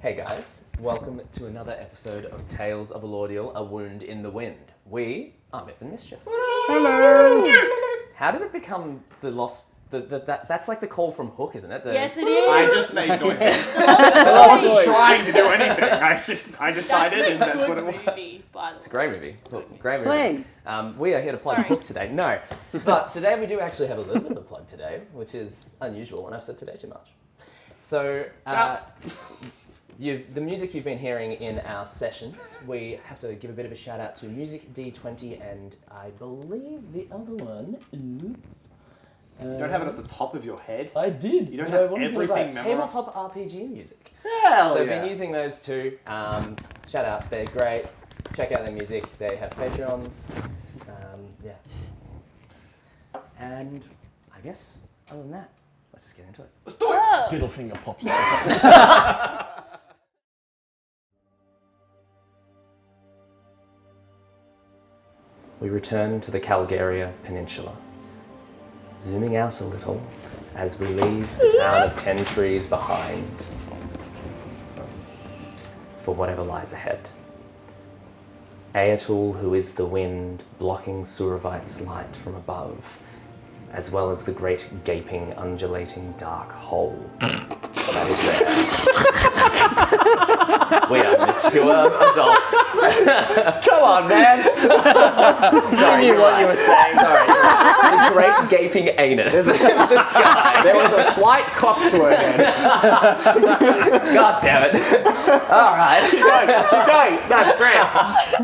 Hey guys, welcome to another episode of Tales of Elordial, A Wound in the Wind. We are Myth and Mischief. Hello! How did it become the lost... that's like the call from Hook, isn't it? Yes, it is. I just made noises. I wasn't trying to do anything. I decided, and that's what it was. It's a great movie. Look, great movie. We are here to plug Hook today. No, but today we do actually have a little bit of a plug today, which is unusual, and I've said today too much. So, the music you've been hearing in our sessions, we have to give a bit of a shout out to Music D20 and I believe the other one is... You don't have it off the top of your head? I did. You don't have everything memorized? Tabletop RPG music. Hell So yeah. I've been using those two. Shout out, they're great. Check out their music. They have Patreons. Yeah. And I guess, other than that, let's just get into it. Let's do it! Diddle finger pops. We return to the Calgaria Peninsula, zooming out a little as we leave the town of 10 Trees behind for whatever lies ahead. Ayatul, who is the wind, blocking Suravite's light from above, as well as the great gaping, undulating dark hole that is there. We are mature adults. Come on, man! Sorry, I knew what you were saying. Sorry. The great gaping anus in the sky. There was a slight cock to it then. God damn it. All right. Keep going. That's great.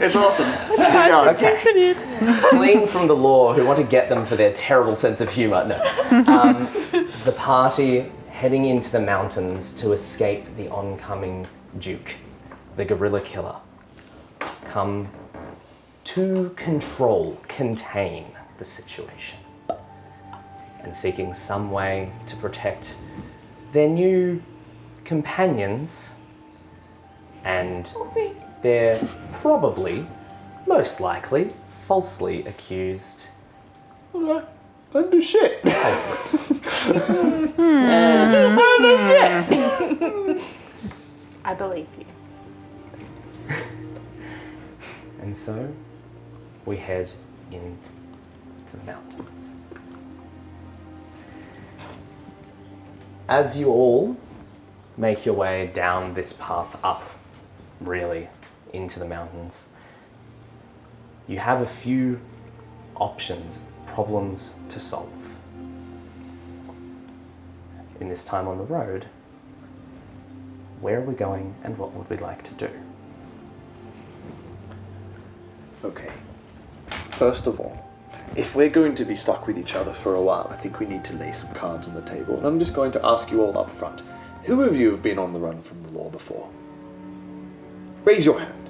It's awesome. Keep going. Okay. Fleeing from the law who want to get them for their terrible sense of humour. No. The party heading into the mountains to escape the oncoming Duke, the gorilla killer, come to contain the situation, and seeking some way to protect their new companions and their probably, most likely, falsely accused I don't do shit. I believe you. And so, we head into the mountains. As you all make your way down this path up, really, into the mountains, you have a few options, problems to solve. In this time on the road, where are we going and what would we like to do? Okay. First of all, if we're going to be stuck with each other for a while, I think we need to lay some cards on the table. And I'm just going to ask you all up front. Who of you have been on the run from the law before? Raise your hand.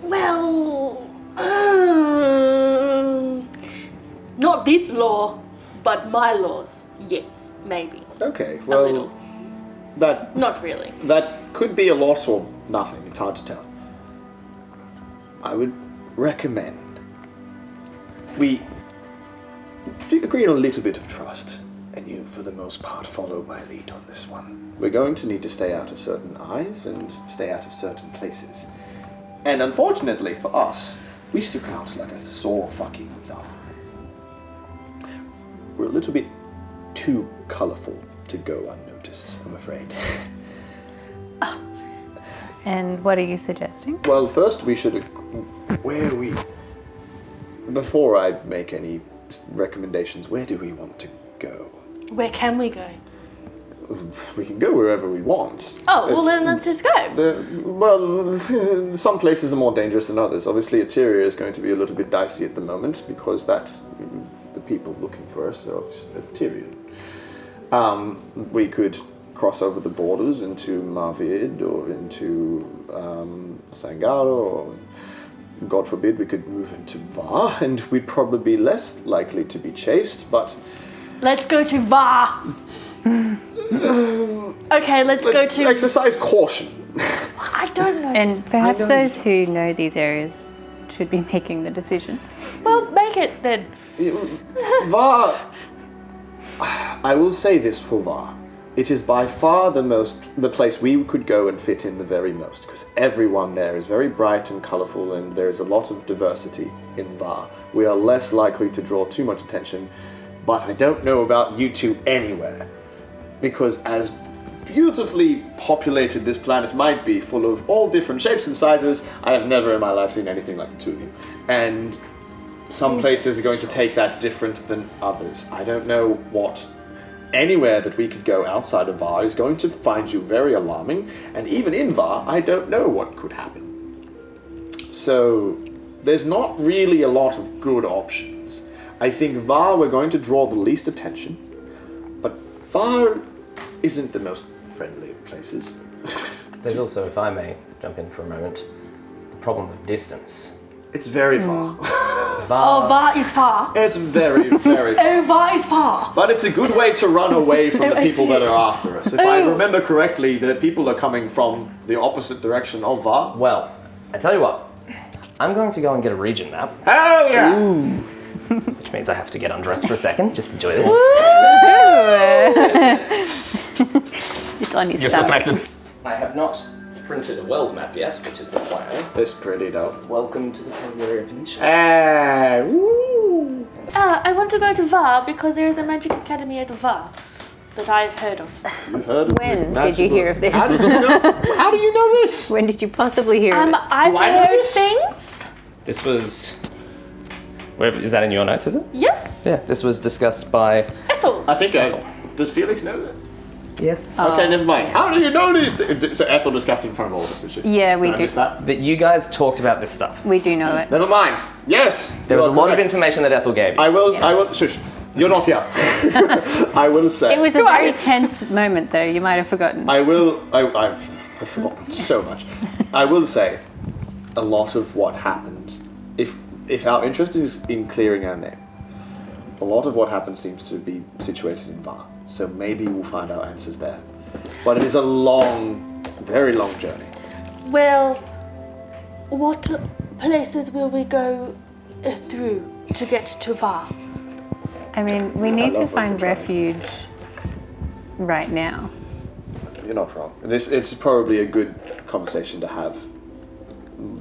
Well, not this law, but my laws. Yes, maybe. Okay, A well, little. that Not really. could be a lot or nothing. It's hard to tell. I would recommend we agree on a little bit of trust, and you, for the most part, follow my lead on this one. We're going to need to stay out of certain eyes and stay out of certain places. And unfortunately for us, we stick out like a sore fucking thumb. We're a little bit too colourful to go unnoticed, I'm afraid. And what are you suggesting? Well, first we should... Before I make any recommendations, where do we want to go? Where can we go? We can go wherever we want. Oh, well then let's just go. Some places are more dangerous than others. Obviously, Eteria is going to be a little bit dicey at the moment because the people looking for us are Eteria. We could cross over the borders into Marvid or into Sangaro, or God forbid we could move into Var, and we'd probably be less likely to be chased, but... Let's go to Var. Okay, let's go to... exercise caution. I don't know. And perhaps those who know these areas should be making the decision. Well, make it then. Var... I will say this for Var. It is by far the place we could go and fit in the very most, because everyone there is very bright and colourful, and there is a lot of diversity in Var. We are less likely to draw too much attention, but I don't know about you two anywhere, because as beautifully populated this planet might be, full of all different shapes and sizes, I have never in my life seen anything like the two of you. And some places are going to take that different than others. I don't know what anywhere that we could go outside of Var is going to find you very alarming, and even in Var, I don't know what could happen. So, there's not really a lot of good options. I think Var, we're going to draw the least attention, but Var isn't the most friendly of places. There's also, if I may jump in for a moment, the problem of distance. It's very far. Oh, Var is far. It's very, very far. Oh, Var is far. But it's a good way to run away from the people that are after us. If I remember correctly, the people are coming from the opposite direction of Var. Well, I tell you what, I'm going to go and get a region map, Hell yeah! which means I have to get undressed for a second. Just enjoy this. It's on his You're still stomach. connected. I have not printed a world map yet, which is the plan. It's pretty dope. Welcome to the Coriolis Peninsula. Woo! I want to go to Var because there is a magic academy at Var that I've heard of. You've heard of When the did you magical- hear of this? How did you know? How do you know this? When did you possibly hear of it? I've I know heard this? things. This was... Where, is that in your notes, is it? Yes. Yeah, this was discussed by... Ethel. I think, does Felix know that? Yes. Okay, never mind. How do you know these things? So Ethel discussed in front of all of us, did she? Yeah, we Did I do. miss that? But you guys talked about this stuff. We do know it. Never mind. Yes! There was a you are lot of correct. information that Ethel gave you. I will, shush. You're not here. I will say. It was a very tense moment, though. You might have forgotten. I've forgotten so much. I will say, a lot of what happened, if our interest is in clearing our name, a lot of what happened seems to be situated in Var. So maybe we'll find our answers there. But it is a long, very long journey. Well, what places will we go through to get to Var? I mean, we need to love when find we're trying. refuge right now. You're not wrong. It's probably a good conversation to have.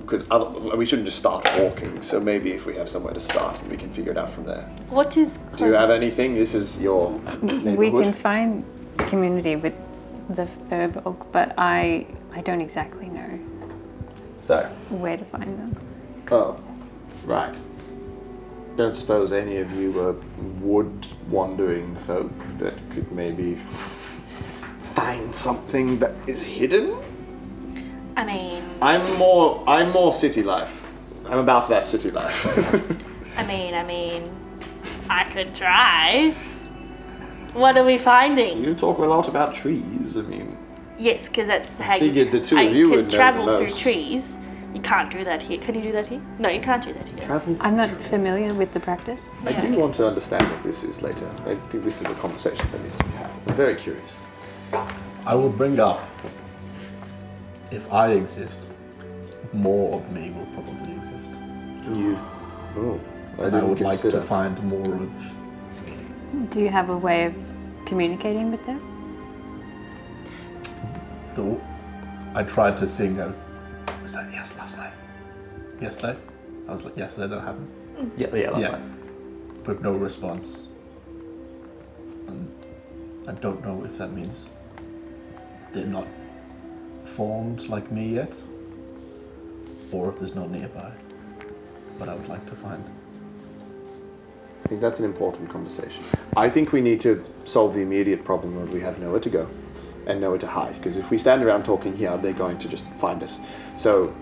Because we shouldn't just start walking, so maybe if we have somewhere to start, we can figure it out from there. What is closest? Do you have anything? This is your neighborhood. We can find community with the Furbolg, but I don't exactly know So, where to find them. Oh, right. Don't suppose any of you are wood-wandering folk that could maybe find something that is hidden? I mean, I'm more city life. I'm about that city life. I could try. What are we finding? You talk a lot about trees. I mean, Yes, because that's how figured the two of I you could would know the travel through most. trees. You can't do that here. Can you do that here? No, you can't do that here. travel. I'm not familiar with the practice. I do want to understand what this is later. I think this is a conversation that needs to be had. I'm very curious. I will bring up, if I exist, more of me will probably exist. You. Oh. And I would like to find more of. Do you have a way of communicating with them? Though I tried to sing a. Was that yesterday? Yesterday? I was like, yesterday that happened. yeah, that's Yeah. right. With no response. And I don't know if that means they're not formed like me yet, or if there's no nearby. But I would like to find. I think that's an important conversation. I think we need to solve the immediate problem of we have nowhere to go and nowhere to hide. Because if we stand around talking here, they're going to just find us. So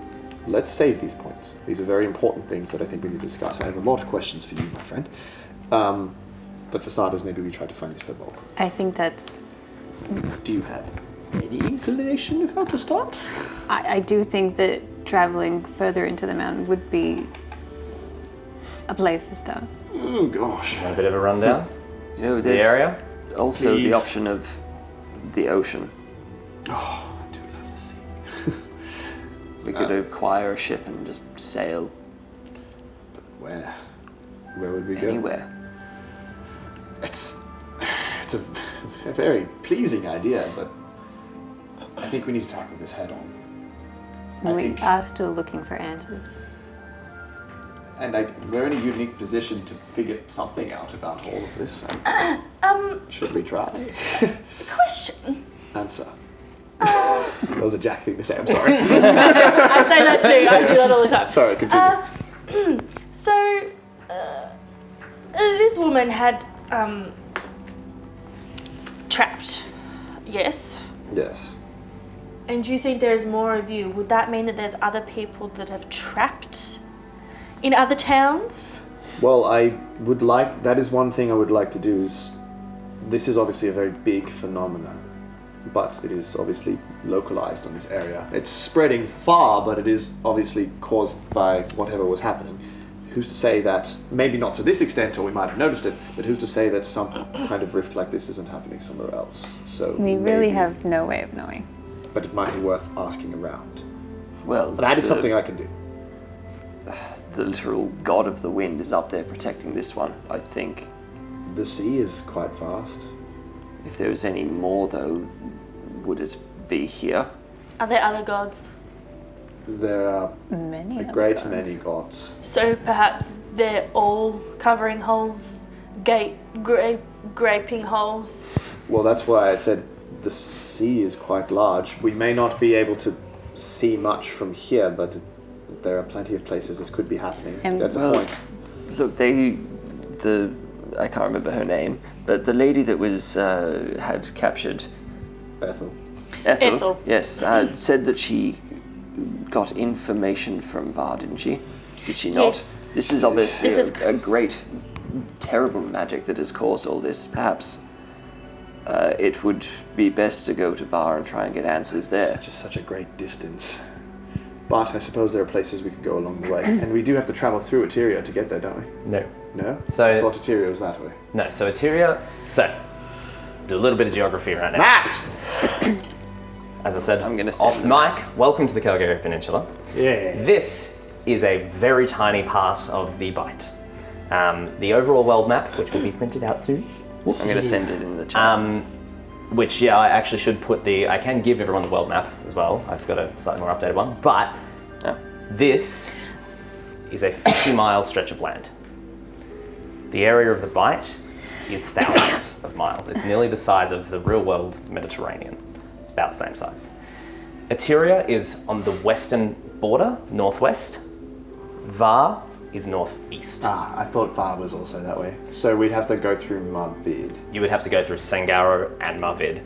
let's save these points. These are very important things that I think we need to discuss. I have a lot of questions for you, my friend. But for starters, maybe we try to find this Furbolg. I think that's. Do you have any inclination of how to start? I do think that traveling further into the mountain would be a place to start. Oh gosh. A bit of a rundown. You know, The there's area. also Please. the option of the ocean. Oh, I do love the sea. We could acquire a ship and just sail Where? Where would we go? anywhere. It's a a very pleasing idea, but I think we need to tackle this head on. We are still looking for answers. And we're in a unique position to figure something out about all of this. Should we try? Question. Answer. That was a Jack thing to say, I'm sorry. I say that too. I do that all the time. Sorry, continue. So, this woman had trapped. Yes. Yes. And do you think there's more of you? Would that mean that there's other people that have trapped in other towns? Well, that is one thing I would like to do is, this is obviously a very big phenomenon, but it is obviously localized on this area. It's spreading far, but it is obviously caused by whatever was happening. Who's to say that, maybe not to this extent, or we might have noticed it, but who's to say that some kind of rift like this isn't happening somewhere else? So We really have no way of knowing. But it might be worth asking around. Well, That is something I can do. The literal god of the wind is up there protecting this one, I think. The sea is quite vast. If there was any more, though, would it be here? Are there other gods? There are Many a other great gods. many gods. So perhaps they're all covering holes, graping holes. Well, that's why I said the sea is quite large. We may not be able to see much from here, but there are plenty of places this could be happening. And- That's a Well, point. Look, I can't remember her name, but the lady that was had captured Ethel. Ethel. yes, said that she got information from Va, didn't she? Did she not? Yes. This is obviously This is- a great, terrible magic that has caused all this. Perhaps it would be best to go to Va and try and get answers there. Just such a great distance. But I suppose there are places we could go along the way. And we do have to travel through Eteria to get there, don't we? No. No? So- I thought Eteria was that way. No, so Eteria. So, do a little bit of geography right now. Maps! As I said, I'm gonna send off them. mic, welcome to the Calgary Peninsula. Yeah. This is a very tiny part of the Bight. The overall world map, which will be printed out soon, I'm going to send it in the chat. which, yeah, I actually should put I can give everyone the world map as well. I've got a slightly more updated one. But Yeah. this is a 50-mile stretch of land. The area of the Bight is thousands of miles. It's nearly the size of the real-world Mediterranean. It's about the same size. Eteria is on the western border, northwest. Var is northeast. Ah, I thought Var was also that way. So we'd have to go through Mudbeard. You would have to go through Sangaro and Marvid.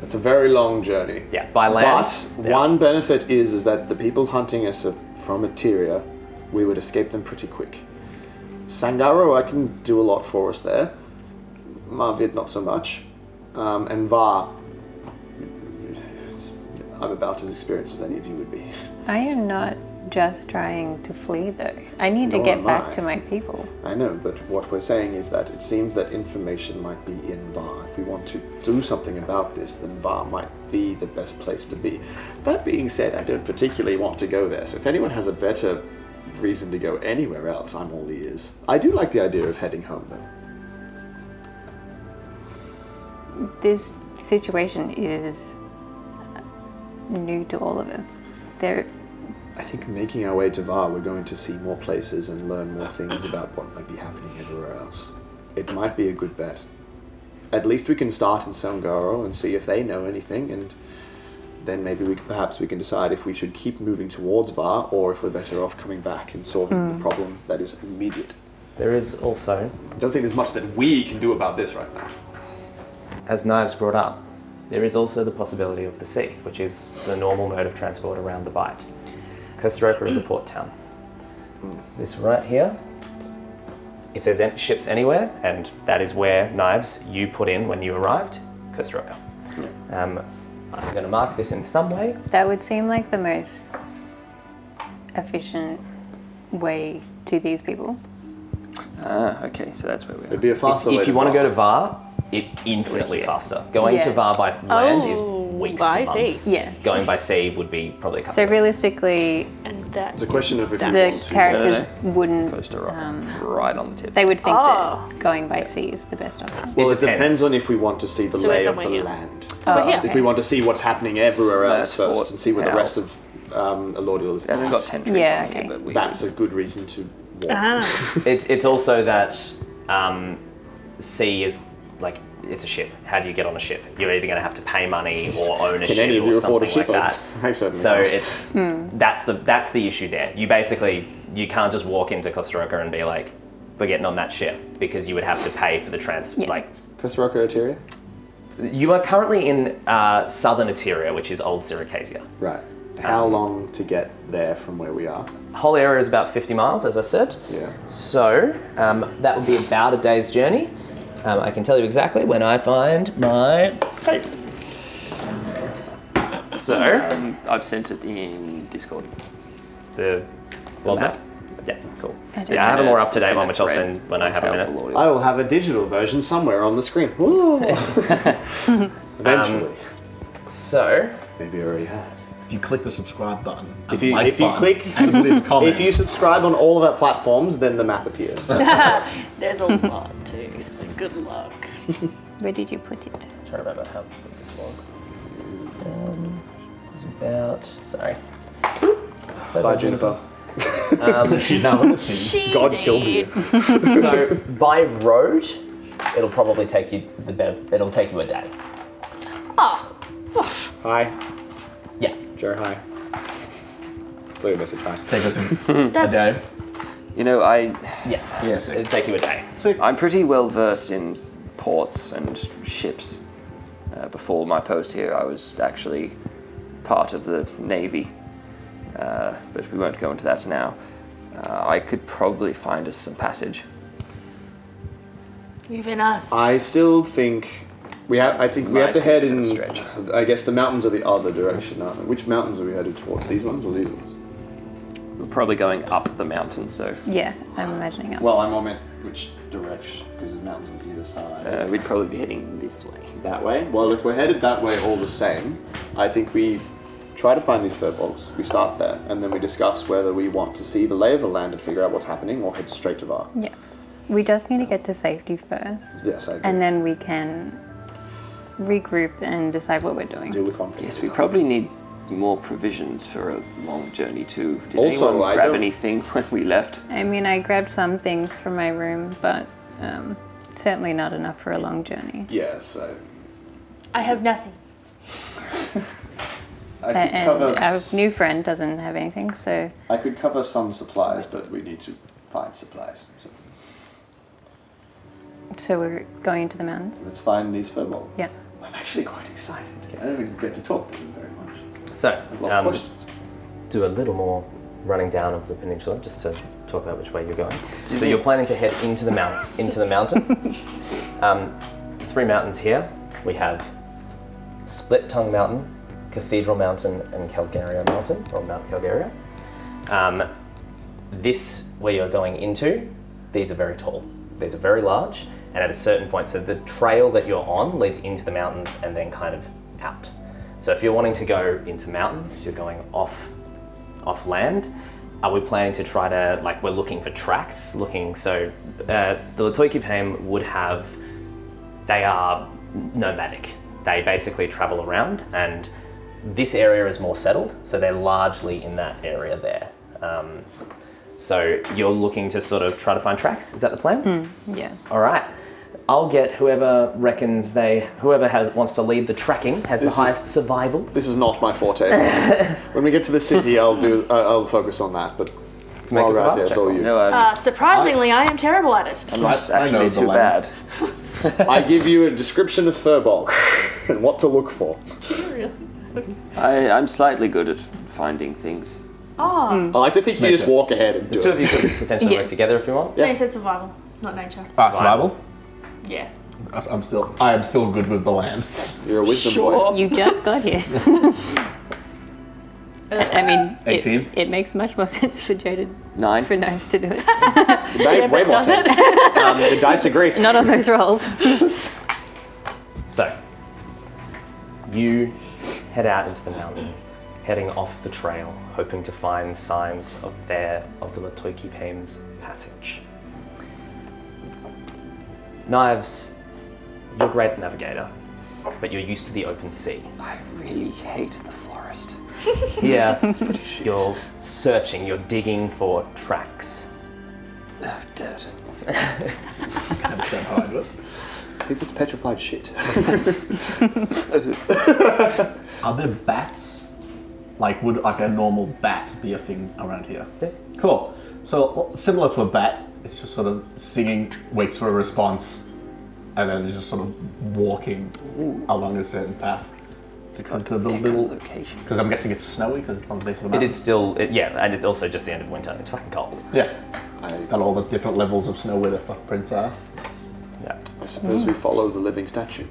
It's a very long journey. Yeah, by land. But yeah. one benefit is that the people hunting us from Eteria, we would escape them pretty quick. Sangaro, I can do a lot for us there. Marvid, not so much. And Var, I'm about as experienced as any of you would be. I am not just trying to flee though. I need to Nor get am back I. to my people. I know, but what we're saying is that it seems that information might be in Var. If we want to do something about this, then Var might be the best place to be. That being said, I don't particularly want to go there, so if anyone has a better reason to go anywhere else, I'm all ears. I do like the idea of heading home, though. This situation is new to all of us. I think making our way to Var, we're going to see more places and learn more things about what might be happening everywhere else. It might be a good bet. At least we can start in Sangaro and see if they know anything, and then maybe we can decide if we should keep moving towards Var or if we're better off coming back and solving the problem that is immediate. There is also, I don't think there's much that we can do about this right now. as Knives brought up, there is also the possibility of the sea, which is the normal mode of transport around the Bight. Costa Rica is a port town. This right here, if there's ships anywhere, and that is where Knives you put in when you arrived, Costa Rica. I'm going to mark this in some way. That would seem like the most efficient way to these people. Ah, okay, so that's where we It'd are. be a faster way If you want to Var. go to Var, it infinitely here. faster. Going to Yeah. Var by land is Oh, weeks by to sea. months. Yeah. Going by sea would be probably a couple So of weeks. realistically, And That It's a question of if that. you The want to. characters wouldn't. Coast to rock, right on the tip. They would think Oh. that going by sea is the best option. Well, it depends. depends on if we want to see the So we're lay of somewhere the here. land. We're here. If we want to see what's happening everywhere else That's first Fort and see where the Hal. rest of Elordial is It hasn't at. got 10 trees Yeah, on here, okay. but we That's a good reason to walk. Ah. It's also that sea is like it's a ship. How do you get on a ship? You're either going to have to pay money or own a Can ship any of or you afford a something ship? like that. I certainly So can't. it's that's the issue there. You can't just walk into Costa Rica and be like, we're getting on that ship, because you would have to pay for the Yeah. Costa Rica, Eteria? You are currently in southern Eteria, which is old Circasia. Right. How long to get there from where we are? Whole area is about 50 miles, as I said. Yeah. So that would be about a day's journey. I can tell you exactly when I find my tape. So I've sent it in Discord. the world map. map. Yeah, cool. I don't Yeah, I have a more up to It's date in one, a which I'll thread send when I on have a Tales of minute. Elordial. I will have a digital version somewhere on the screen. Woo! Eventually. So Maybe I already have. If you click the subscribe button, and If you- like if you button, click- and leave a comment. If you subscribe on all of our platforms, then the map appears. There's a lot too. So good luck. Where did you put it? I'm trying to remember how big this was. It was about. Sorry. Bye, Juniper. she's now on the scene. She God did. killed you. So by road, it'll probably take you it'll take you a day. Oh. Hi. Yeah. Joe, hi. Saw your message, hi. Take us a That's day. You know, Yeah. Yes. It'll take you a day. I'm pretty well versed in ports and ships. Before my post here, I was actually part of the Navy, but we won't go into that now. I could probably find us some passage. even us. I still think we have. I think we have to Might head be a in. stretch. I guess the mountains are the other direction, aren't they? Which mountains are we headed towards? These ones or these ones? We're probably going up the mountain, so Yeah, I'm imagining up. Well, I meant which direction, because there's mountains on either side. we'd probably be heading this way. That way? Well, if we're headed that way all the same, I think we try to find these furbolgs. We start there, and then we discuss whether we want to see the lay of the land and figure out what's happening, or head straight to Var. Yeah. We just need to get to safety first, Yes, I agree. and then we can regroup and decide what we're doing. Deal with one thing. Yes, at a we time. probably need more provisions for a long journey too. Did Also, anyone I grab don't- anything when we left? I mean, I grabbed some things from my room, but certainly not enough for a long journey. Yeah, so I have nothing. I could And cover. our new friend doesn't have anything, so I could cover some supplies, but we need to find supplies. So we're going into the mountains. let's find these furbolgs. Yeah. I'm actually quite excited. I don't even get to talk to them very much. So I've got questions. do a little more running down of the peninsula just to talk about which way you're going. So you're planning to head into the mountain. Three mountains here. We have Split Tongue Mountain, Cathedral Mountain, and Calgaria Mountain, or Mount Calgaria. This, where you're going into, these are very tall. These are very large, and at a certain point, so the trail that you're on leads into the mountains and then kind of out. So if you're wanting to go into mountains, you're going off land. Are we planning to try to, like, we're looking for tracks, so the Latoikivheim would have, they are nomadic. They basically travel around, and this area is more settled, so they're largely in that area there. So you're looking to sort of try to find tracks, is that the plan? Yeah. All right. I'll get whoever wants to lead the tracking has the highest survival. This is not my forte. When we get to the city, I'll focus on that. But To make while a we're out survival here, it's check all for you. You know, Surprisingly, I am terrible at it. I'm not I know actually the too land. bad. I give you a description of furbolg and what to look for. I'm slightly good at finding things. Oh, I like to think you just walk ahead and The do two of it. you could potentially Yeah. work together if you want. no, you said survival, not nature. Survival. Yeah. I am still good with the land. You're a wisdom boy. You just got here. I mean, 18. It makes much more sense for Joe 9. for Nose to do it. It made way more does it? sense. The dice agree. Not on those rolls. So, you head out into the mountain heading off the trail, hoping to find signs of the Latoiki passage. Knives, you're a great navigator, but you're used to the open sea. I really hate the forest. Here, you're searching, you're digging for tracks. Oh, dirt. Understand how I do it. I think it's petrified shit. Are there bats? Like, would like a normal bat be a thing around here? Yeah. Cool. So similar to a bat, it's just sort of singing, waits for a response, and then it's just sort of walking along a certain path. Because the little location. Because I'm guessing it's snowy because it's on the base of a It mountain. is still, and it's also just the end of winter. It's fucking cold. Yeah. Got all the different levels of snow where the footprints are. Yeah. I suppose we follow the living statue.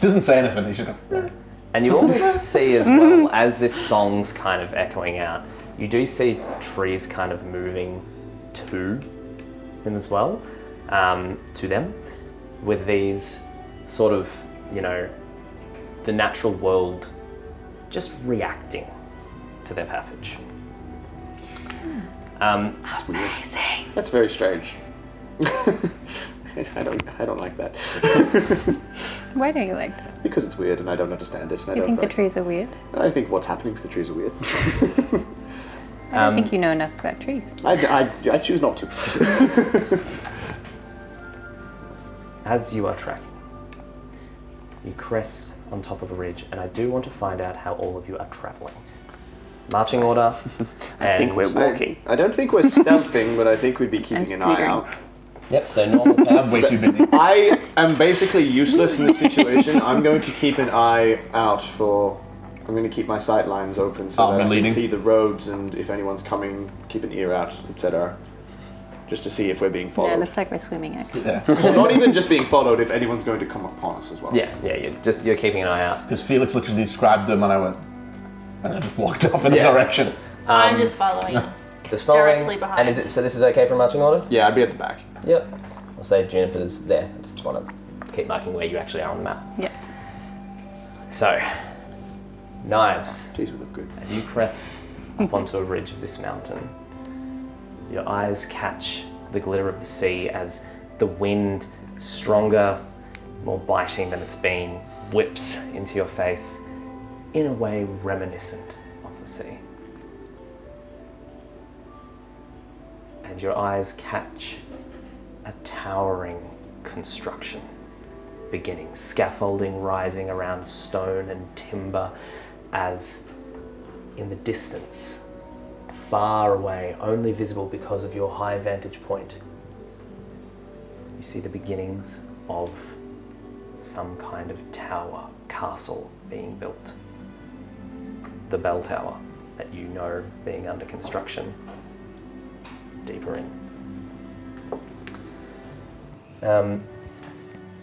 Doesn't say anything, you should. And you also see as well, as this song's kind of echoing out, you do see trees kind of moving to them as well, to them, with these sort of, the natural world just reacting to their passage. That's weird. That's very strange. I don't like that. Why don't you like that? Because it's weird and I don't understand it. And You think the trees are weird? I think what's happening with the trees are weird. I don't think you know enough about trees. I choose not to. As you are tracking, you crest on top of a ridge, and I do want to find out how all of you are traveling. Marching order. I think we're walking. I don't think we're stealthing, but I think we'd be keeping an eye speeding. out. Yep, so normal pace. I'm way too busy. I am basically useless in this situation. I'm going to keep an eye out for... I'm going to keep my sight lines open so that I can leading. see the roads and if anyone's coming, keep an ear out, etc. Just to see if we're being Yeah, it followed. looks like we're swimming actually. Yeah. Well, not even just being followed, if anyone's going to come upon us as well. Yeah, you're keeping an eye out. Because Felix literally described them and I went, and I just walked off in a Yeah. direction. I'm just following. Just following. Directly behind. And so this is okay for marching order? Yeah, I'd be at the back. Yep. I'll say Juniper's there. I just want to keep marking where you actually are on the map. Yeah. So, Knives, Jeez, we look good. as you crest up onto a ridge of this mountain, your eyes catch the glitter of the sea as the wind, stronger, more biting than it's been, whips into your face in a way reminiscent of the sea. And your eyes catch a towering construction beginning, scaffolding rising around stone and timber, as in the distance, far away, only visible because of your high vantage point, you see the beginnings of some kind of tower, castle being built. The bell tower that you know being under construction deeper in.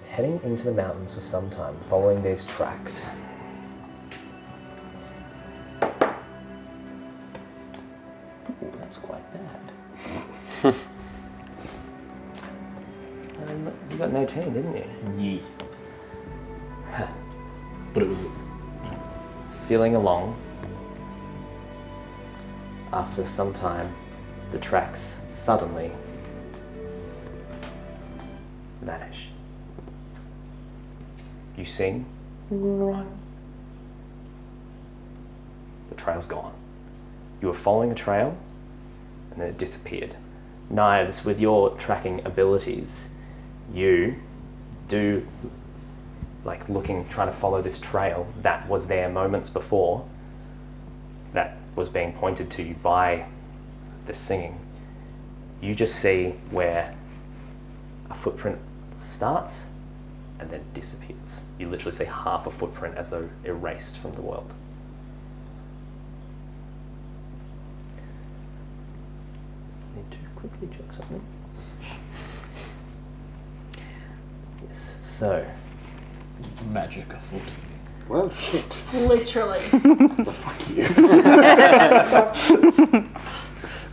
Heading into the mountains for some time, following these tracks. Ooh, that's quite bad. You got an 18, didn't you? Yee. But it was... Feeling along, after some time, the tracks suddenly vanish. You sing, the trail's gone. You were following a trail, and then it disappeared. Knives, with your tracking abilities, you do trying to follow this trail that was there moments before, that was being pointed to you by the singing. You just see where a footprint starts and then disappears. You literally see half a footprint as though erased from the world. Need to quickly check something. Yes, so Magic afoot. Well, shit. Literally. Fuck you.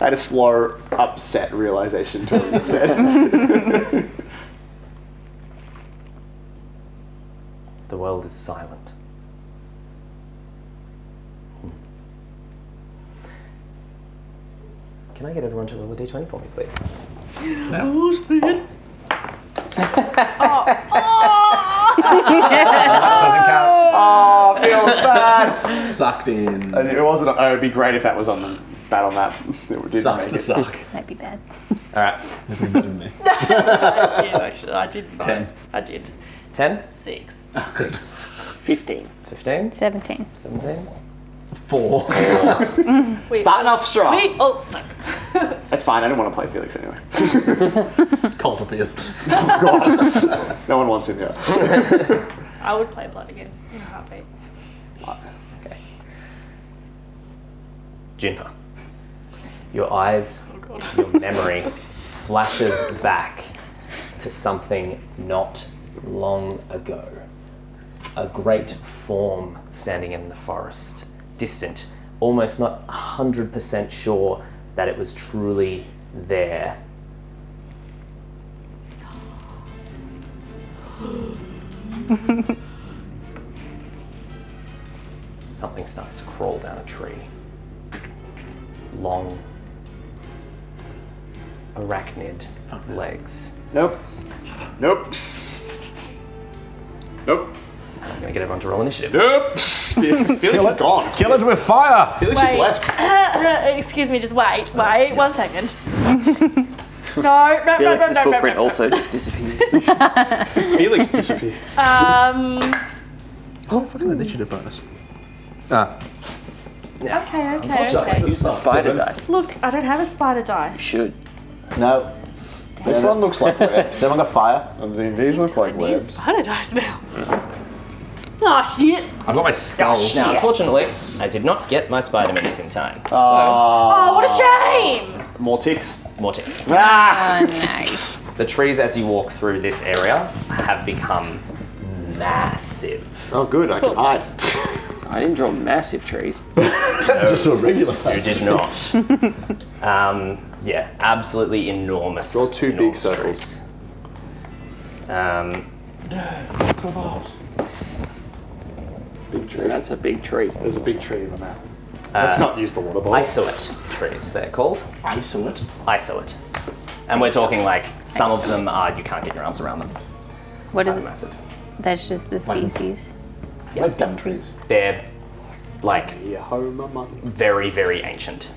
I had a slow, upset realization to what you said. the world is silent. Can I get everyone to roll a d20 for me, please? Doesn't count. Oh, feels bad. Sucked in. It wasn't. Oh, it'd be great if that was on the battle map. It didn't Sucks make to it. suck. Might be bad. All right. Never been me. I did actually. I did. 10. I did. 10, 6. 6, 15. 15, 17. 17. 4. Starting off strong. Wait. Oh. That's fine. I don't want to play Felix anyway. Cult appears. Oh God. No one wants him here. I would play Blood again in a heartbeat. Okay. Juniper, your eyes, your memory flashes back to something not long ago. A great form standing in the forest, distant, almost not 100% sure that it was truly there. Something starts to crawl down a tree. Long, arachnid legs. Nope. Nope. Nope. I'm gonna get everyone to roll initiative. Nope. Felix is gone. Kill it with fire! Felix just left. Excuse me, just wait, 1 second. No. Felix's footprint also just disappears. Felix disappears. Oh, fucking initiative bonus. Ah. Okay. Use the spider dice. Look, I don't have a spider dice. Should. No. This one looks like webs. Someone got fire. These look like Use webs. spider dice now. Oh shit. I've got my skull. Now, unfortunately, I did not get my spider minis in time. Oh, what a shame. More ticks. So, more ticks. Ah! Oh, nice. The trees, as you walk through this area, have become massive. Oh, good. I can hide. I didn't draw massive trees. Just a regular You size. did not. Yeah, absolutely enormous. Draw 2 big enormous circles. trees. Big tree. That's a big tree. There's a big tree in the map. Let's not use the water ball. Isolate trees, they're called. Isolate. Isolate. And we're talking like, some of them are, you can't get your arms around them. What is They're it? massive. That's just the species. Like gum trees. They're like Yeah, home mum. very, very ancient.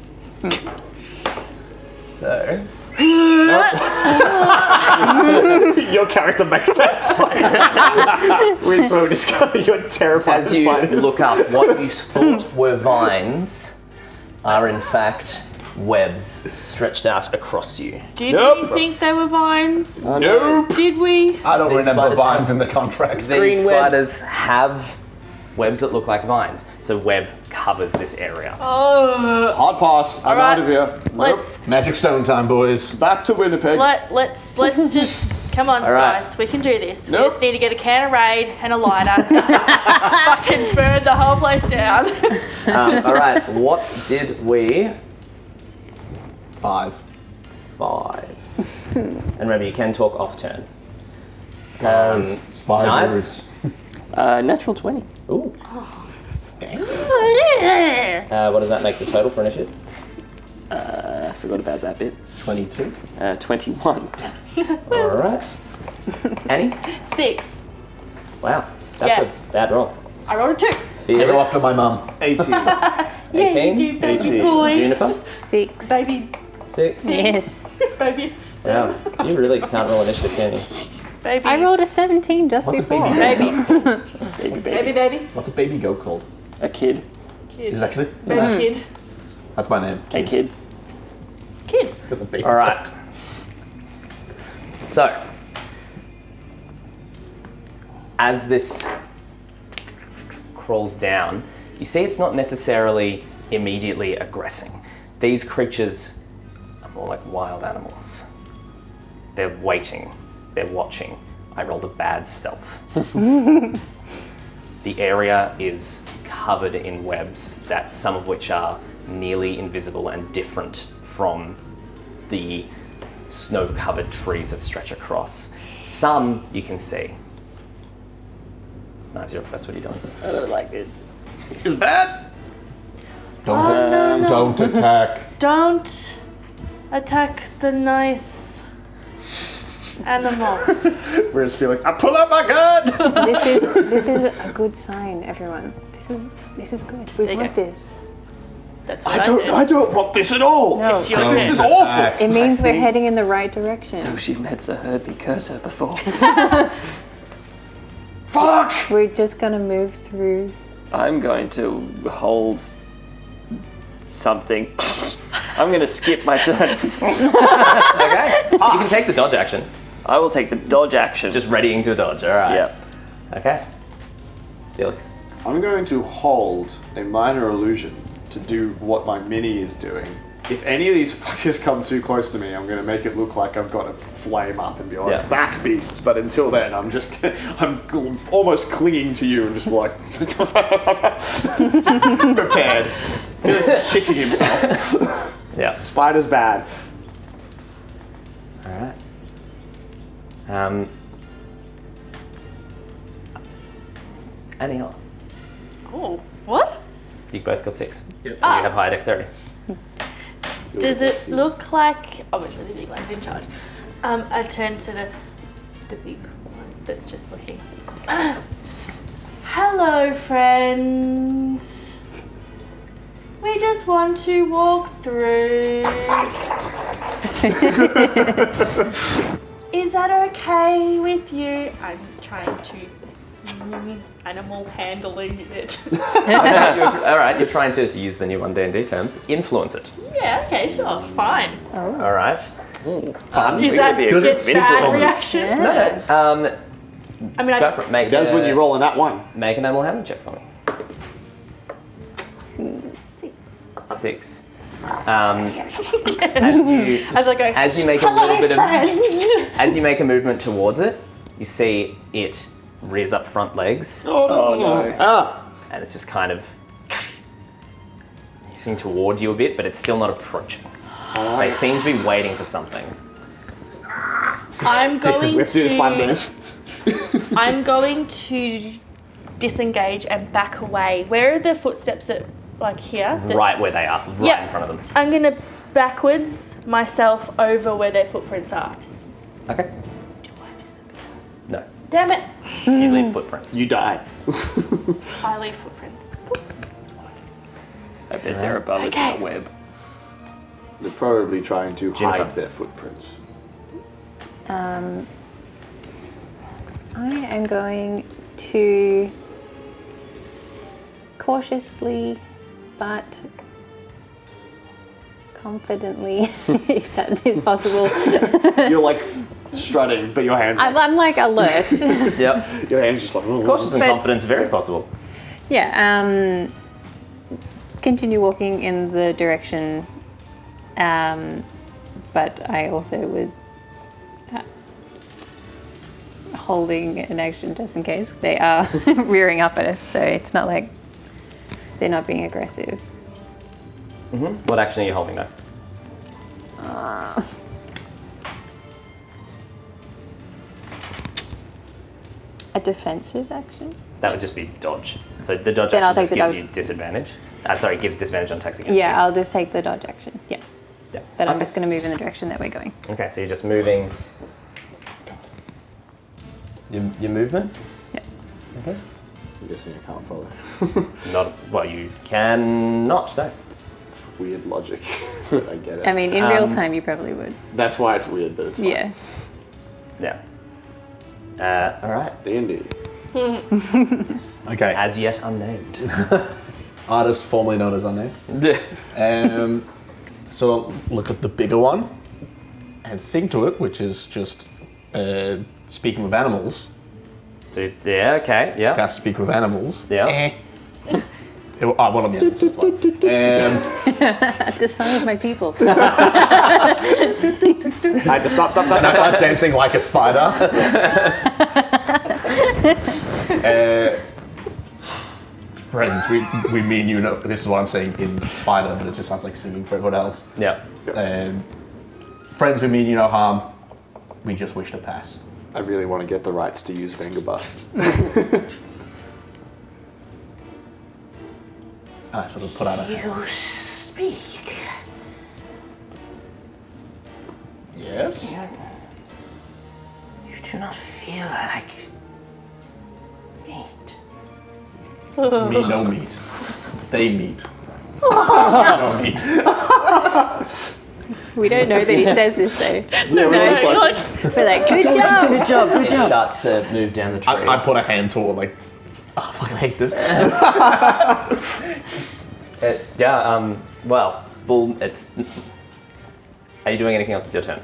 So, Your character makes that. That's where we discover you're terrified of as you spiders. look up, what you thought were vines are in fact webs stretched out across you. Did Nope. we think they were vines? Nope. Did we? I don't These remember spiders vines have- in the contract. These Green webs. spiders have webs that look like vines, so web covers this area. Oh, Hard pass. I'm right. out of here. Nope. let's Magic stone time, boys. Back to Winnipeg. let's just come on, right. guys. We can do this. We Nope. just need to get a can of Raid and a lighter and just fucking burn the whole place down. All right, what did we? 5. 5. And remember, you can talk off turn. Spiders. Natural 20. Ooh. What does that make the total for initiative? I forgot about that bit. 22. 21. All right. Annie? 6. Wow, that's Yeah. a bad roll. I rolled a 2. Give her off to Felix? my mum. 18. Yeah, 18. you do, baby 18. boy. Juniper? 6. Baby, 6. Yes. baby, Wow, you really can't roll initiative, can you? baby. I rolled a 17 just What's a before. baby? Baby, baby. What's a baby goat called? A kid. Kid. Is it actually? Baby kid. That's my name. A kid. Kid. Because a baby. All right. So, as this crawls down, you see it's not necessarily immediately aggressing. These creatures are more like wild animals. They're waiting, they're watching. I rolled a bad stealth. The area is covered in webs, that some of which are nearly invisible and different from the snow-covered trees that stretch across. Some you can see. Knives, you're first. What are you doing? I don't like this. Is bad? Don't attack. Don't. attack the nice animals. Whereas Felix, I pull out my gun! This is a good sign, everyone. This is good. We you want go. this. That's what I said. I don't want this at all! No, It's your This turn. is awful! it means we're heading in the right direction. So she met heard me curse her before. Fuck! We're just gonna move through. I'm going to hold something. I'm going to skip my turn. Okay. You can take the dodge action. I will take the dodge action. Just readying to dodge. All right. yeah. Okay. Felix. I'm going to hold a minor illusion to do what my mini is doing. If any of these fuckers come too close to me, I'm going to make it look like I've got a flame up and be like, Yeah. back beasts. But until then, I'm just, almost clinging to you and just like, prepared. Felix is shitting himself. Yeah. Spider's bad. All right. Anielloa. Oh, what? You both got 6. Yep. You have higher dexterity. Does it look like, obviously the big one's in charge. I turn to the big one that's just looking. Hello, friends. We just want to walk through. Is that okay with you? I'm trying to animal handling it. All right. You're trying to use the new one D&D terms. Influence it. Yeah, okay, sure, fine. All right. Fun. Is that be a good good bad influence. reaction? No. I mean, I Go just for it. Make That's when you roll on that one. Make an animal handling check for me. 6. As you I was like, going, as you make a hello, little bit of friend. as you make a movement towards it, you see it rears up front legs, Oh no. Ah! and it's just kind of hissing toward you a bit, but it's still not approaching. They seem to be waiting for something. I'm We have going to do this 5 minutes. I'm going to disengage and back away. Where are the footsteps that, like here? Right where they are, right Yep. in front of them. I'm gonna backwards myself over where their footprints are. Okay. Do I disappear? No. Damn it! You leave footprints. You die. I leave footprints. Cool. I bet they're above us in a web. They're probably trying to Juniper. hide their footprints. I am going to cautiously but confidently, if that is possible. You're like strutting, but your hands, I'm like alert. Yep. your hands just like. Cautious and But- confidence, very possible. Yeah, continue walking in the direction, but I also would holding an action just in case they are rearing up at us, so it's not like they're not being aggressive. What action are you holding though? A defensive action? That would just be dodge. So the dodge Then I'll action take just the gives dodge. you disadvantage. Sorry, it gives disadvantage on attacks against you. Yeah, I'll just take the dodge action. Yeah, Yeah. but I'm Okay. just going to move in the direction that we're going. Okay, so you're just moving. Your movement? Yeah. Okay. I'm guessing I can't follow. Not well. You can not. No. It's weird logic, but I get it. I mean, in real time, you probably would. That's why it's weird, but it's fine. Yeah. Yeah. All right. D&D. Okay. As yet unnamed. Artist formerly known as Unnamed. So look at the bigger one and sing to it, which is just speaking with animals. So, yeah. Okay. Yeah. Cast speak with animals. Yeah. Well, I'm the animals. That's why. The song of my people. I had to stop. And I start dancing like a spider. Friends, we mean you know. This is what I'm saying in spider, but it just sounds like singing for everyone else. Yeah. Friends, we mean you no harm. We just wish to pass. I really want to get the rights to use Vengabust. And I sort of put out a hand. You speak. Yes? You do not feel like meat. Me, no meat. They meet. No meat. We don't know that he says this though. Yeah, we're just like, We're like, good job. Good job. It starts to move down the tree. I put a hand toward, like, oh, I fucking hate this. Well, Bull, it's... Are you doing anything else with your turn?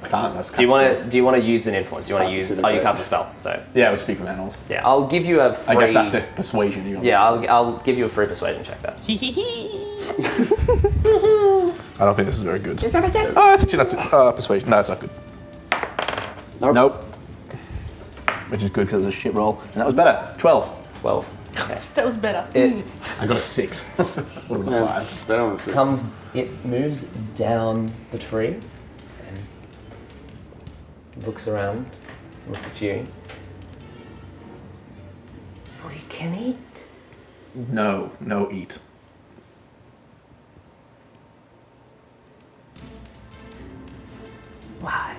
I can't. I just Do you can't. want to use an influence? Do you want to Cast use... a Oh, you spell. cast a spell, so... Yeah, we speak with animals. Yeah, I'll give you a free... I guess that's if persuasion you got. Yeah, I'll give you a free persuasion check there. I don't think this is very good. Oh, that's actually not persuasion. No, it's not good. Nope. Which is good because it's a shit roll. And that was better. 12. 12. Okay. That was better. It I got a 6. Would have been a 5. it moves down the tree and looks around, looks at you. We can eat. No eat. Why?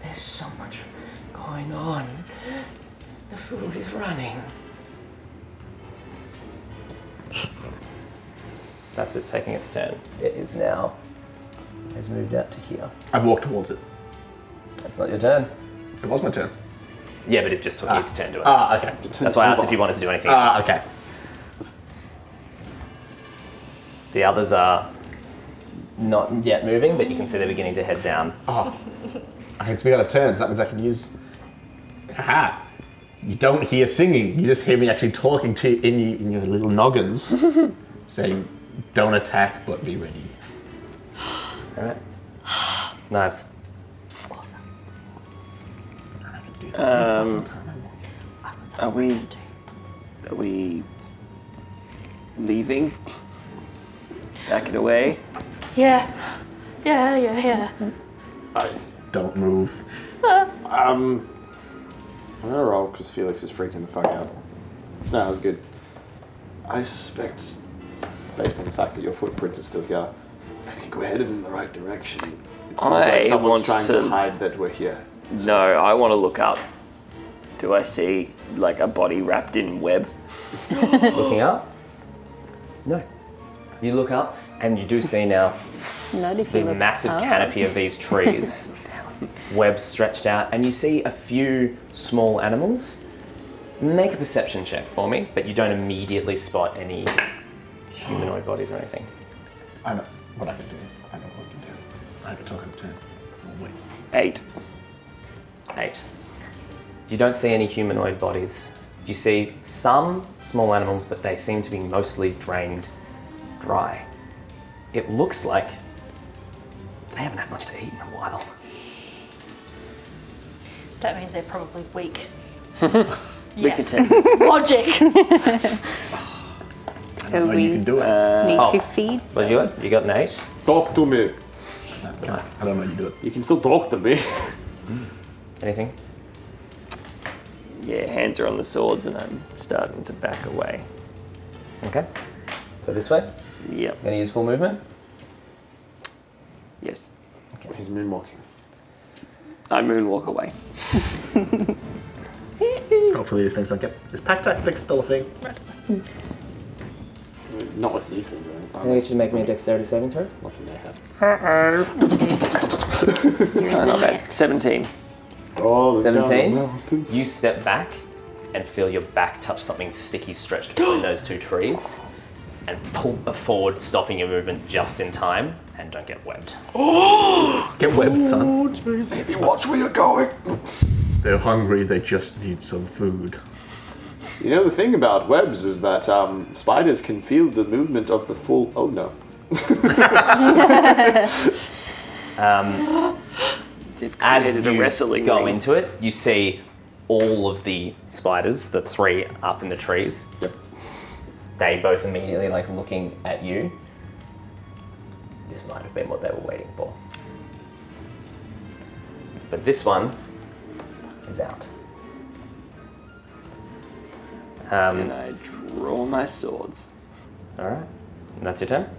There's so much going on. The food is running. That's it taking its turn. It is now. Has moved out to here. I walked towards it. That's not your turn. It was my turn. Yeah, but it just took its turn to it. Okay. That's why I asked if you wanted to do anything else. Okay. The others are not yet moving, but you can see they're beginning to head down. Oh. I can speak out of turn, so that means I can use... Aha! You don't hear singing, you just hear me actually talking to you in your little noggins, saying, don't attack, but be ready. Alright. Knives. Are we leaving? Backing away? Yeah. Yeah. Don't move. I'm gonna roll because Felix is freaking the fuck out. No, that was good. I suspect, based on the fact that your footprints are still here, I think we're headed in the right direction. It seems like someone's trying to hide that we're here. No, I want to look up. Do I see like a body wrapped in web? Looking up? No. You look up and you do see now Not if the you look massive up. canopy of these trees, webs stretched out, and you see a few small animals. Make a perception check for me, but you don't immediately spot any humanoid bodies or anything. I know what I can do. I know what I can do. I can talk out of turn. Oh, wait. 8. 8. You don't see any humanoid bodies. You see some small animals, but they seem to be mostly drained dry. It looks like they haven't had much to eat in a while. That means they're probably weak. We could Yes. take. Logic. So No, we you can do it. need Oh. to feed. What did you got? You got an 8? Talk to me. I don't know you do it. You can still talk to me. Anything? Yeah, hands are on the swords and I'm starting to back away. Okay. So this way? Yep. Gonna use full movement? Yes. He's moonwalking. I moonwalk away. Hopefully these things don't get... Is pack tactics still a thing? Not with these things, I think. I think you should make me a dexterity saving throw. Looking they have. No, not bad. 17. Oh, 17. You step back and feel your back touch something sticky stretched between those two trees and pull forward, stopping your movement just in time, and don't get webbed. Get webbed, son. Baby, watch where you're going. They're hungry, they just need some food. You know, the thing about webs is that spiders can feel the movement of the full... Oh, no. They've As created a you wrestling go ring. into it, you see all of the spiders, the 3 up in the trees. Yep. They both immediately looking at you. This might have been what they were waiting for. But this one is out. And I draw my swords. All right, and that's your turn.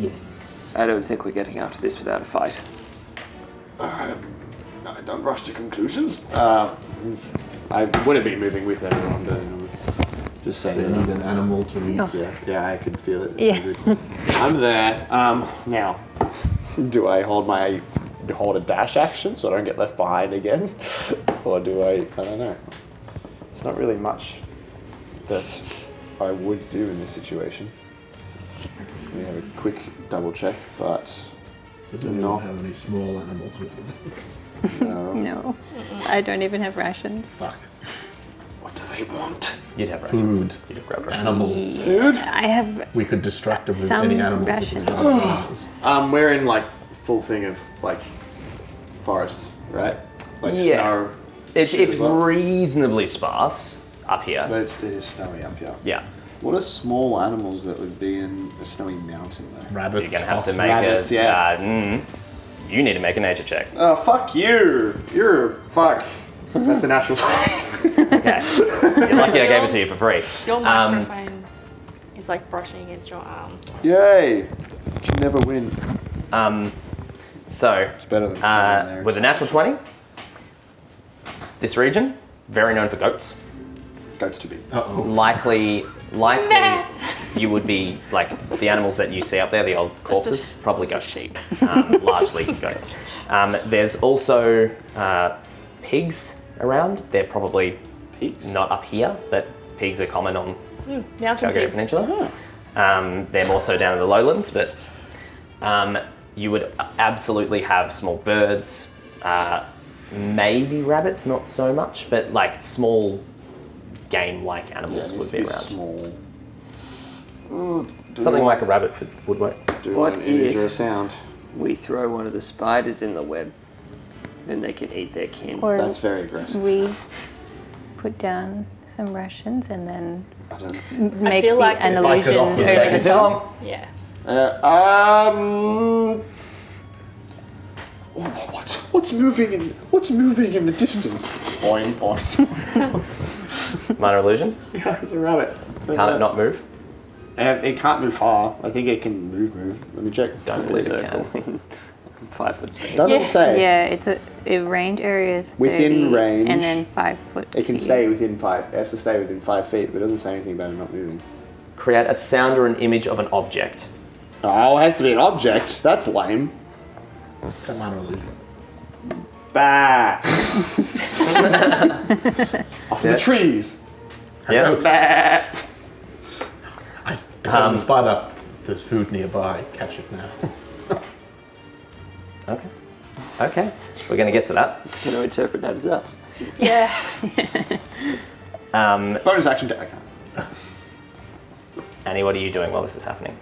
Felix. I don't think we're getting out of this without a fight. Don't rush to conclusions. I would have been moving with everyone, but just so They you need know. an animal to eat. Yeah, I can feel it. Yeah. I'm there. Now, do I hold a dash action so I don't get left behind again, or do I don't know. It's not really much that I would do in this situation. Let me have a quick double check, but Does anyone have any small animals with them? no. No. I don't even have rations. Fuck. What do they want? You'd have rations. Food. You'd have grabbed rations. Animals. Food? I have We could distract them with Some any animals if we rations. have animals. We're in like full thing of like forest, right? Like Yeah. snow. It's shit as well. reasonably sparse up here. But it is snowy up here. Yeah. What are small animals that would be in a snowy mountain though? Rabbits. You're gonna have to foxes. make Rabbits, a. yeah. You need to make a nature check. Oh, fuck you! Fuck. That's a natural thing. Okay. You're lucky I gave it to you for free. Your microphone is like brushing against your arm. Yay! You can never win. So, It's better than there. with a natural 20, this region, very known for goats. Goats to be. Uh-oh. Likely you would be like the animals that you see up there, the old corpses, probably It's a goats. sheep. Largely goats. There's also pigs around. They're probably Pigs? not up here, but pigs are common on Mountain Calgary pigs. Peninsula. They're more so down in the lowlands, but you would absolutely have small birds, maybe rabbits, not so much, but like small game-like animals would be around. small. Something like a rabbit would work. Do What an image if- or a sound? We throw one of the spiders in the web, then they can eat their kin. Or That's very aggressive. we put down some rations and then I don't know. make feel the like it's an like illusion off, You're over taking the too top. long. Yeah. What's moving in the distance? Boing, boing. Minor illusion. Yeah, it's a rabbit. Can't it not move? It can't move far. I think it can move. Let me check. Don't Believe believe it it can. can. 5 foot space. Doesn't say. Yeah, it's a range area is 30, Within range. and then 5 foot. It can feet. stay within 5. It has to stay within 5 feet, but it doesn't say anything about it not moving. Create a sound or an image of an object. Oh, it has to be an object. That's lame. It's a minor illusion. Bah. Off in the trees. Yeah. Bah. I said the spider. There's food nearby. Catch it now. Okay. We're going to get to that. Can I interpret that as us? Yeah. Bonus action deck. Annie, what are you doing while this is happening?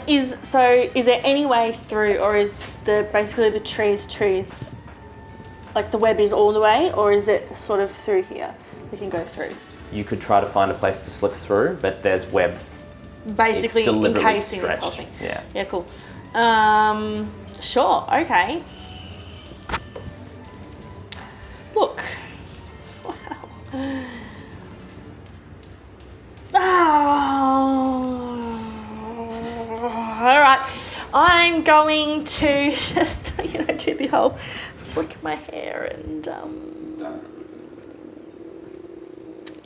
Is there any way through, or is basically the trees, like the web is all the way, or is it sort of through here? We can go through. You could try to find a place to slip through, but there's web. Basically It's deliberately encasing the whole stretched. thing. Yeah. Yeah, cool. Sure, okay. Look. Oh. All right. I'm going to just, do the whole flick my hair and,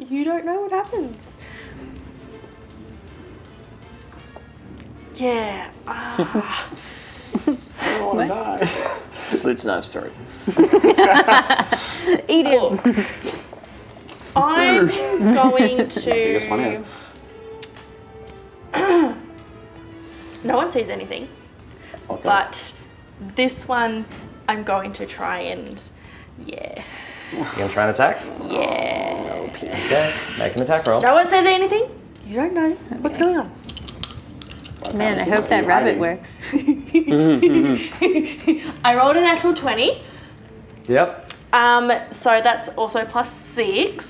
you don't know what happens. Yeah. I don't want to die. Slits knife's throat. Eat it. I'm going Biggest one to. No one sees anything, Okay. but this one I'm going to try and. Yeah. You going to try and attack? Yeah. Okay. Make an attack roll. No one says anything? You don't know what's going on. Man, I hope that rabbit works. I rolled a natural 20. Yep. So that's also +6.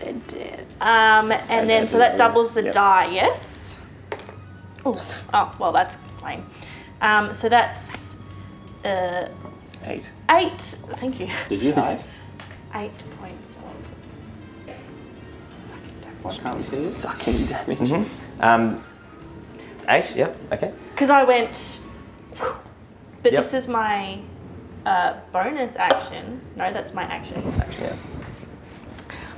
It did. And then so that doubles the Yep. die, yes? Oh, well, that's lame. So that's 8. 8. Thank you. Did you hide? 8 points of sucking damage. Why can't we see it? Sucking damage. 8, yep, okay. Because I went, but Yep. this is my bonus action. No, that's my action. Yeah.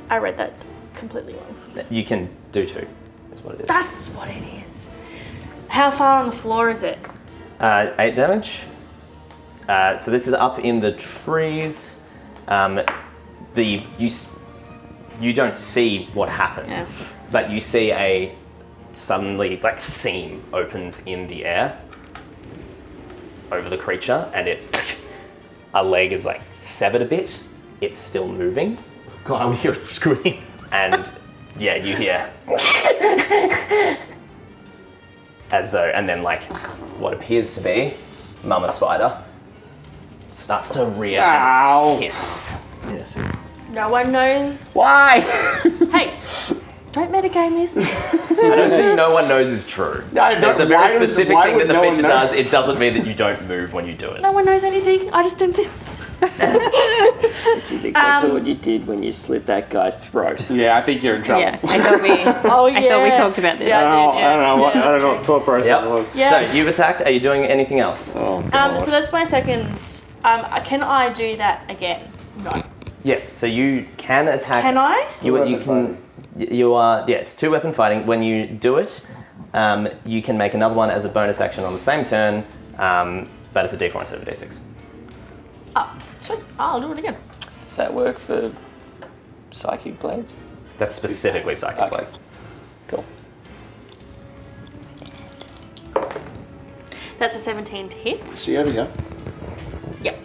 I read that completely wrong. You can do 2, is what it is. That's what it is. How far on the floor is it? 8 damage. So this is up in the trees. You don't see what happens, but you see a suddenly like seam opens in the air over the creature, and a leg is like severed a bit. It's still moving. God, I would hear it scream. And yeah, you hear as though, and then like what appears to be Mama Spider starts to rear and hiss. Yes. No one knows. Why? Hey, don't metagame this. I don't think no one knows is true. There's a very specific thing that the feature does. It doesn't mean that you don't move when you do it. No one knows anything. I just did this. Which is exactly what you did when you slit that guy's throat. Yeah, I think you're in trouble. Yeah, I thought we. Oh yeah. I thought we talked about this. Yeah, I don't, I did, yeah. I don't know what I don't know what the thought process Yep. was. Yeah. So you've attacked. Are you doing anything else? Oh, God. So that's my second. Can I do that again? No. Yes. So you can attack. Can I? You Weapon can. You are. Yeah. It's 2 weapon fighting. When you do it, you can make another one as a bonus action on the same turn, but it's a D4 instead of a D6. Oh, sweet. I'll do it again. Does that work for psychic blades? That's specifically psychic Okay. blades. Cool. That's a 17 to hit. See over here. Yep.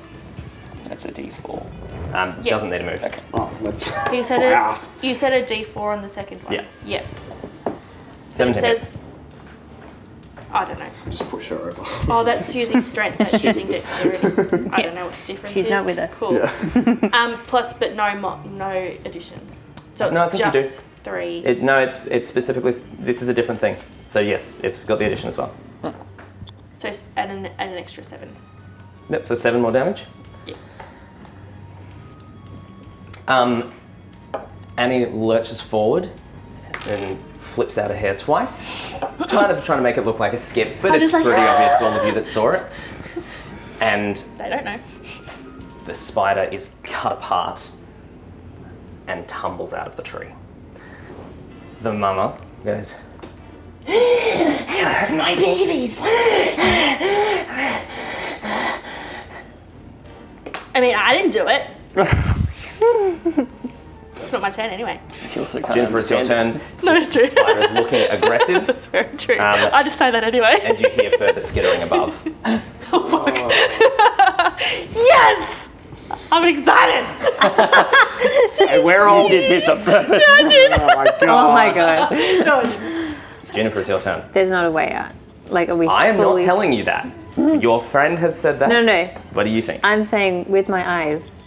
That's a D4. Yes. Doesn't need to move. Okay. Oh, that, You said I asked. you said a D4 on the second one. Yeah. Yep. 17 It hits. says. I don't know. Just push her over. Oh, that's using strength. That's using dexterity. I don't know what the difference is. She's not with us. Cool. Plus, but no addition. So it's No, I think you just do. 3. No, it's specifically. This is a different thing. So yes, it's got the addition as well. So and an extra 7. Yep. So 7 more damage. Yes. Annie lurches forward and flips out a hair twice, kind of trying to make it look like a skip, but I'm it's just like, pretty obvious to all of you that saw it. And They don't know. the spider is cut apart and tumbles out of the tree. The mama goes, "My babies!" I mean, I didn't do it. It's not my turn anyway. You also can't Juniper, it's your understand. turn. No, it's true. Spider is looking aggressive, That's very true. I just say that anyway. and you hear further skittering above. Yes! I'm excited. And we're all Did this on purpose. Oh my God. Oh my god. No, I didn't. Juniper, it's your turn. There's not a way out. Like, are we I am not fully... telling you that. Your friend has said that. No. What do you think? I'm saying with my eyes,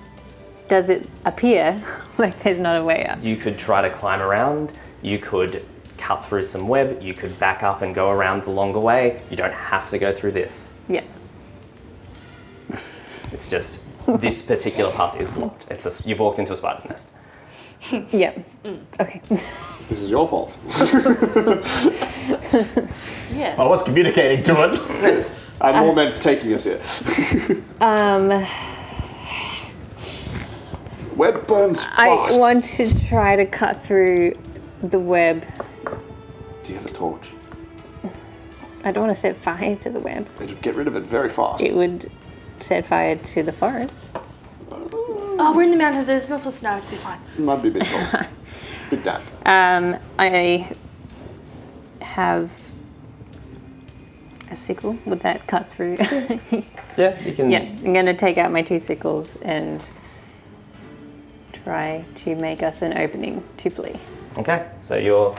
does it appear like there's not a way out? You could try to climb around. You could cut through some web. You could back up and go around the longer way. You don't have to go through this. Yeah. It's just this particular path is blocked. You've walked into a spider's nest. Yeah. Okay. This is your fault. Yes. I was communicating to it. I'm more meant taking us here. Web burns I fast. want to try to cut through the web. Do you have a torch? I don't want to set fire to the web. It'd get rid of it very fast. It would set fire to the forest. Oh, we're in the mountains. There's not the snow. It'll be fine. Might be a bit cold. Bit damp. I have a sickle. Would that cut through? Yeah, you can. Yeah, I'm going to take out my 2 sickles and try to make us an opening to flee. Okay, so you're.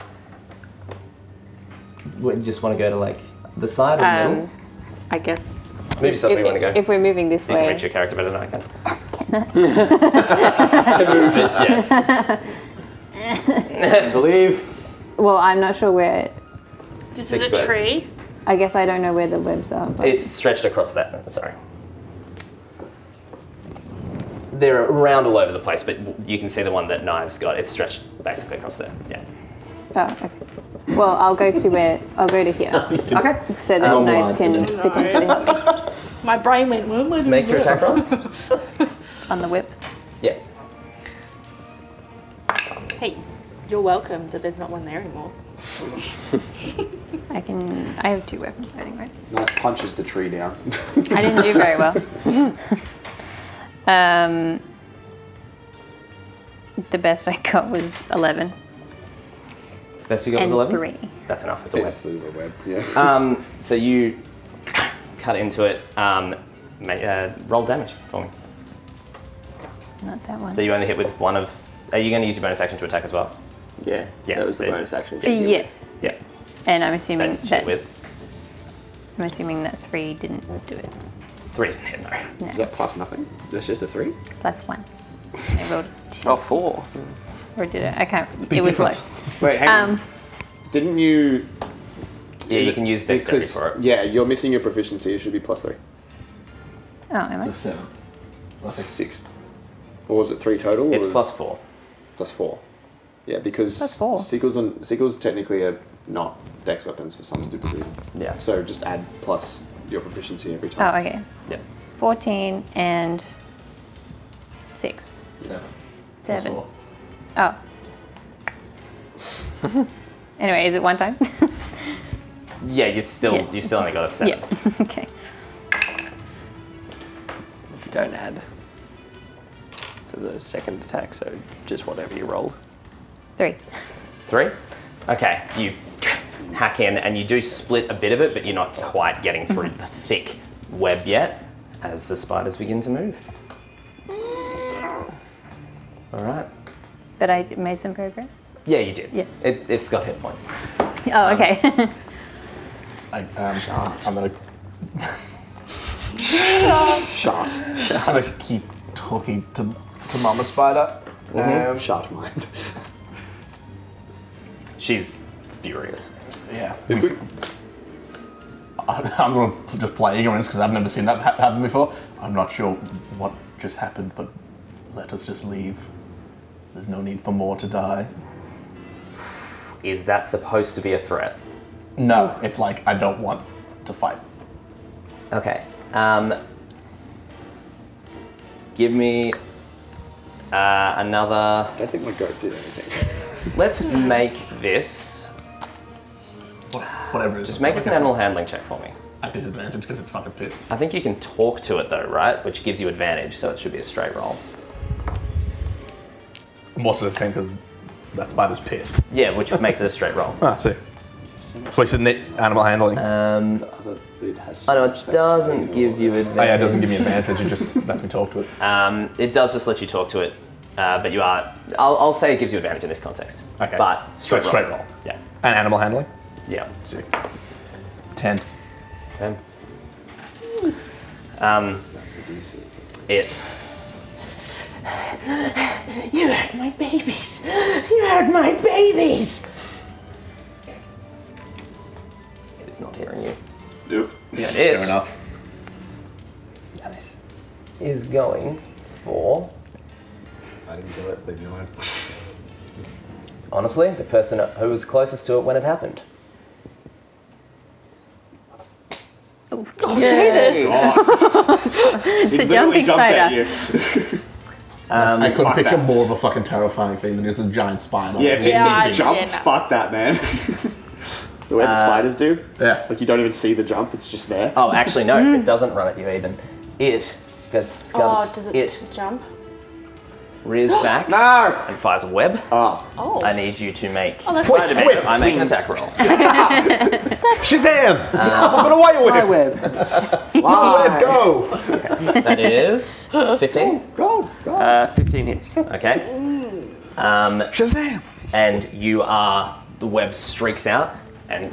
You just want to go to like the side or the middle? I guess. Maybe something you want to go. If we're moving this You can way. reach your character better than I can. I believe. Well, I'm not sure where. This 6 is a squares. tree. I guess I don't know where the webs are. But It's stretched across that. Sorry. They're around all over the place, but you can see the one that Knives got. It's stretched basically across there. Yeah. oh, okay. Well, I'll go to here Okay. so that Knights can potentially help me My brain went, what am I doing? Make your attack rolls. on the whip. Yeah. Hey, you're welcome that there's not one there anymore. I have 2 weapons fighting, right? Nice punches the tree down. I didn't do very well. The best I got was 11. Best you got And was 11? 3. That's enough. It's a web. This is a web, yeah. So you cut into it. Roll damage for me. Not that one. So you only hit with one of. Are you going to use your bonus action to attack as well? Yeah, Yeah, that was the so- bonus action. Yes. Yeah. And I'm assuming Then that shoot with 3 didn't do it. 3 didn't hit, no. Is that plus nothing? That's just a 3? Plus 1. I rolled 2. Oh, 4. Or did it? I can't. Big It was low. difference. Wait, hang on. Didn't you... Yeah, is you it- can use dexterity because- for it. Yeah, you're missing your proficiency. It should be plus 3. Oh, am I? So 7. What's it? 6. Or was it 3 total? It's or plus 4. plus 4. Yeah, because Plus 4. sickles technically are not dex weapons for some stupid reason. Yeah. So just add plus your proficiency every time. Oh, okay. Yep. 14 and 6. 7. 7. Plus Oh. Anyway, is it one time? Yeah, you still only got a 7. Yeah. Okay. You don't add for the second attack, so just whatever you rolled. 3. 3? Okay, you hack in and you do split a bit of it, but you're not quite getting through the thick web yet as the spiders begin to move. Alright. But I made some progress. Yeah, you did. Yeah. It's got hit points. Oh, okay. I'm gonna Shot. try to keep talking to Mama Spider. Shot mind. She's furious. Yeah. I'm going to just play ignorance because I've never seen that happen before. I'm not sure what just happened, but let us just leave. There's no need for more to die. Is that supposed to be a threat? No, it's like I don't want to fight. Okay. Give me another. I don't think my goat did anything. Let's make this. Whatever it is. Just make this an animal handling check for me. At disadvantage because it's fucking pissed. I think you can talk to it though, right? Which gives you advantage, so it should be a straight roll. Most of the same because that spider's pissed. Yeah, which makes it a straight roll. Ah, see. So it's animal handling. It has I know it doesn't give you advantage. Oh yeah, it doesn't give me advantage, it just lets me talk to it. It does just let you talk to it, but you are. I'll say it gives you advantage in this context. Okay. But So it's straight roll. Yeah. And animal handling? Yeah. Sick. 10. 10. It. You hurt my babies. You hurt my babies. It is not hearing you. Nope. Yeah, it Fair enough. Nice. Is going for. I didn't do it, leave me alone. Honestly, the person who was closest to it when it happened. Oh, Jesus. It's a jumping spider. I couldn't fuck picture that. more of a fucking terrifying thing than just a giant spider. Yeah, if this Yeah, thing jumps, yeah, no. fuck that, man. The way the spiders do. Yeah. Like you don't even see the jump, it's just there. Oh, actually, no, it doesn't run at you even. It, because Oh, does it jump? rears back No! and fires a web. Oh. Oh. I need you to make. Oh, that's Spider-Man, flips, I make an swings. attack roll. Shazam! I'm gonna wire whip! web. Let go! That is 15. Go! 15 hits. Okay. Shazam! And the web streaks out and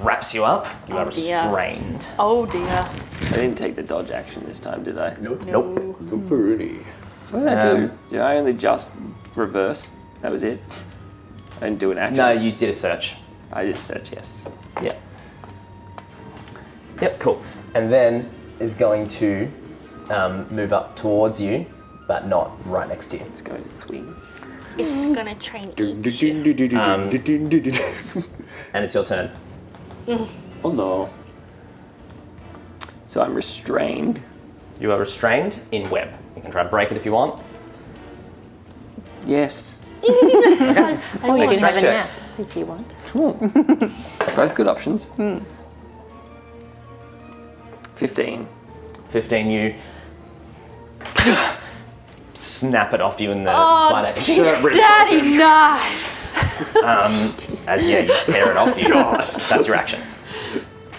wraps you up. You are dear. restrained. Oh dear. I didn't take the dodge action this time, did I? Nope. Pooperoonie. What did I do? Did I only just reverse? That was it? I didn't do an action? No, you did a search. I did a search, yes. Yeah. Yep, cool. And then is going to move up towards you, but not right next to you. It's going to swing. It's gonna train each. And it's your turn. Oh no. So I'm restrained. You are restrained in web. You can try to break it if you want. Yes. Or you can strength have a check. nap if you want. Both good options. 15. 15, you snap it off you in the spider. Daddy, nice! As you tear it off you. That's your action.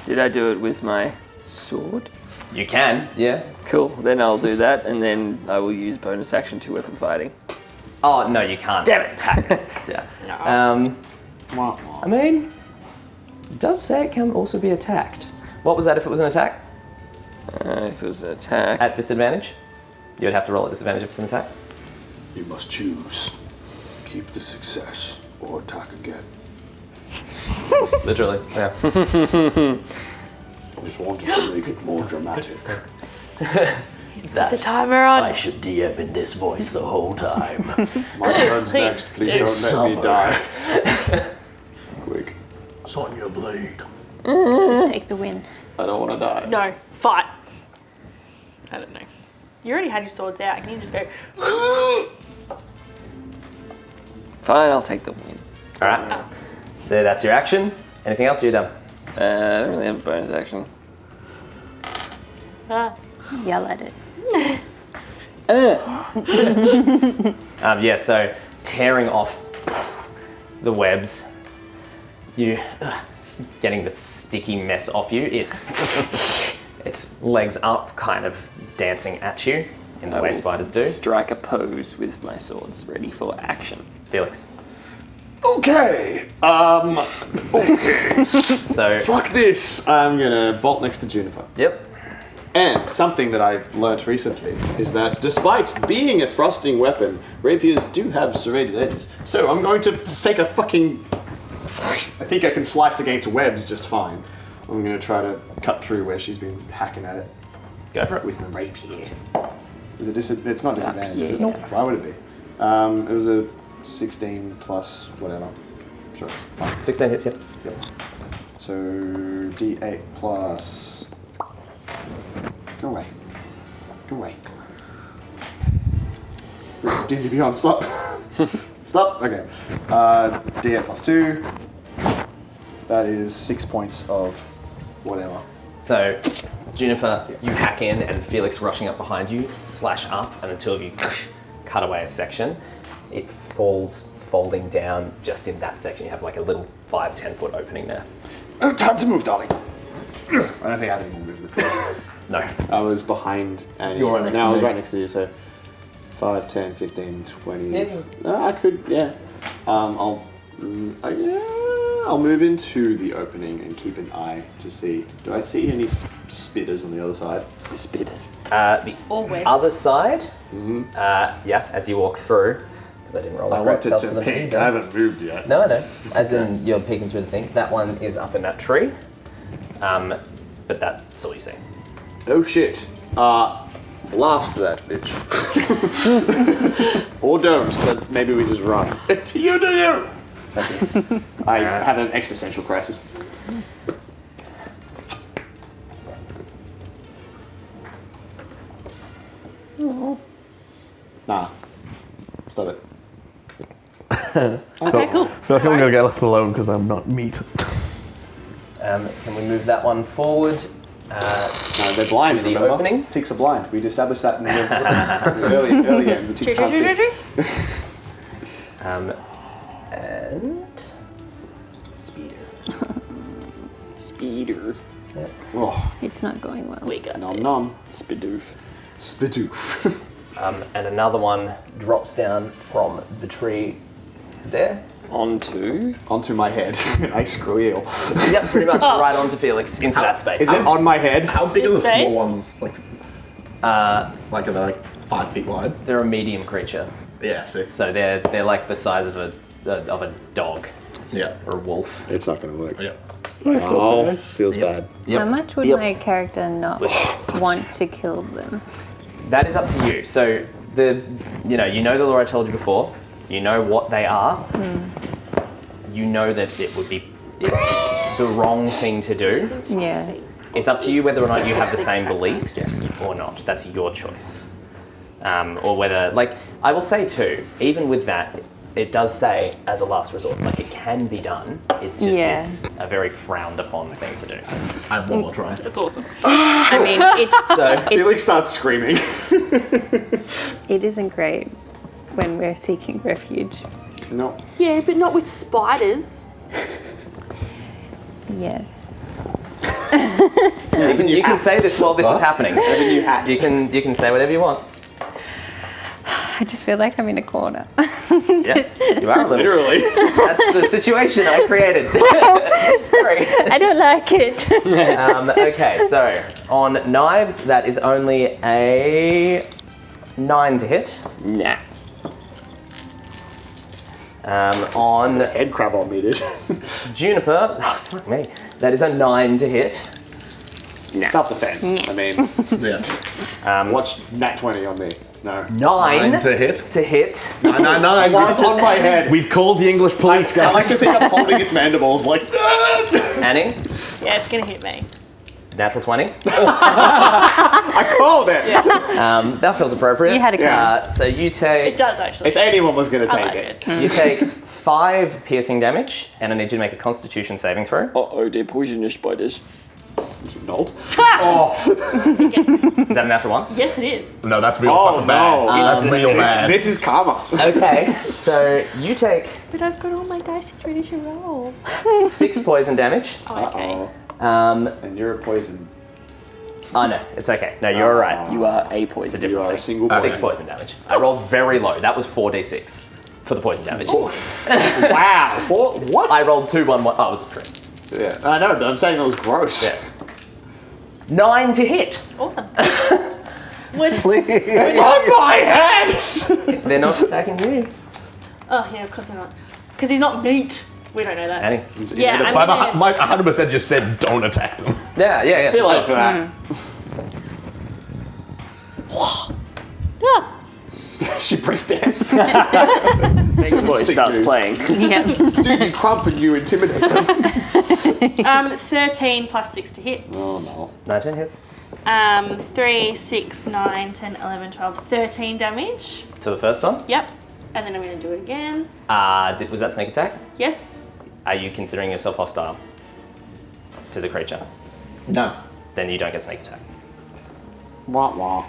Did I do it with my sword? You can, yeah. Cool. Then I'll do that, and then I will use bonus action to weapon fighting. Oh, no, you can't. Damn it. Attack. Yeah. I mean, it does say it can also be attacked. What was that if it was an attack? If it was an attack. At disadvantage? You would have to roll at disadvantage if it's an attack. You must choose. Keep the success or attack again. Literally, yeah. I just wanted to make it more dramatic. The timer on. I should DM in this voice the whole time. My turn's next. Please don't let me die. Quick. Sonya Blade. Just take the win. I don't want to die. No, fight. I don't know. You already had your swords out. Can you just go? Fine, I'll take the win. All right. So that's your action. Anything else? You're done. I don't really have a bonus action. Yell at it. Yeah, so tearing off the webs, you getting the sticky mess off you. Its legs up, kind of dancing at you in the way spiders do. Strike a pose with my swords, ready for action. Felix. Okay. Okay. So, Fuck this. I'm gonna bolt next to Juniper. yep. And something that I've learnt recently is that despite being a thrusting weapon, rapiers do have serrated edges. So I'm going to take a fucking... I think I can slice against webs just fine. I'm going to try to cut through where she's been hacking at it Go for it. with the rapier. Is it it's not disadvantage, is it? Rapier. Why would it be? It was a 16 plus whatever. Sure, fine. 16 hits, yeah. Yep. So D8 plus... Go away. Go away. D&D Beyond, stop. Stop, okay. D8 plus 2. That is 6 points of whatever. So, Juniper, you hack in, and Felix rushing up behind you, slash up, and the two of you cut away a section. It falls folding down just in that section. You have like a little 5-10 foot opening there. Oh, time to move, darling. I don't think I had any more movement. No. I was behind Annie. You were right next no, to I was me. right next to you, so 5, 10, 15, 20. Yeah. I could, yeah. I'll move into the opening and keep an eye to see. Do I see any spitters on the other side? Spitters. The Or web. other side, yeah, as you walk through, because I didn't roll I that great wanted stuff to for them peek. either. I haven't moved yet. No, I know. As in, you're peeking through the thing. That one is up in that tree. But that's all you see. Oh shit. Blast that bitch. Or don't, but maybe we just run. You do you! That's it. I have an existential crisis. Nah. Stop it. Okay, cool. I feel like I'm gonna get left alone because I'm not meat. Can we move that one forward? No, they're blind, To the remember? opening? Ticks are blind. We established that in the early games. The ticks Tree, tree, can't tree, see. tree, tree. And Speeder. Oh, It's not going well. We got nom it. nom. Spidoof. Spidoof. and another one drops down from the tree there. Onto my head. I squeal. Yep, pretty much right onto Felix into that space. Is it on my head? How big are the Space? small ones? Like are they like 5 feet wide? They're a medium creature, Yeah, see. so they're like the size of a dog. Yeah. Or a wolf. It's not going to work. Yeah. Oh, feels bad. How much would Yep. my character not want to kill them? That is up to you. So you know the lore I told you before. You know what they are. You know that it's the wrong thing to do. Yeah. It's up to you whether or not you have the same beliefs or not. That's your choice. Or whether, like, I will say too, even with that, it does say as a last resort, like it can be done. It's just it's a very frowned upon thing to do. I have one more try. It's awesome. I mean, So Felix starts screaming. it isn't great when we're seeking refuge. No. Yeah, but not with spiders. Yeah. you can say this while this is happening. Whatever you had. You can say whatever you want. I just feel like I'm in a corner. Yeah, you are a little. Literally. That's the situation I created. Sorry. I don't like it. Okay, so on knives, that is only a 9 to hit. Nah. On Head crab on me, dude. Juniper, fuck me, that is a 9 to hit. Self-defense. I mean, Yeah. watch Nat 20 on me. No. 9 to hit. to hit. 999. It's on my head. We've called the English police, I like guys. to think I'm holding its mandibles like. Annie, Yeah, it's gonna hit me. natural 20. I called it. That feels appropriate. You had a Yeah. So you It take does actually. If anyone was going to I take like it. it. you take 5 piercing damage, and I need you to make a Constitution saving throw. Uh-oh, they're poisonous spiders. Nold. Is that a natural 1? Yes, it is. No, that's real Oh, fucking bad. no. That's real bad. This is karma. Okay, so you take But I've got all my dice ready to roll. 6 poison damage. Oh, okay. And you're a poison. Oh no, it's okay. No, you're alright. You are a poison. It's a You are a different thing. single 6 poison. poison damage. I rolled very low. That was 4d6 for the poison damage. Wow. What? I rolled 2, 1, 1. Oh, it was 3. Yeah. I know, but I'm saying that was gross. Yeah. 9 to hit. Awesome. Would, It's on my head! They're not attacking you. oh yeah, of course they're not. Because he's not meat. We don't know that. Annie. Yeah, I'm But gonna, Mike 100% just said don't attack them. Yeah. Feel like for that. She breakdance. Voice starts playing. Yeah. Dude, you crump and you intimidate them. 13 plus 6 to hit. Oh 19 hits. 3, 6, 9, 10, 11, 12, 13 damage. To the first one. Yep. And then I'm going to do it again. Was that sneak attack? Yes. Are you considering yourself hostile to the creature? No. Then you don't get sneak attack. no. Wah wah.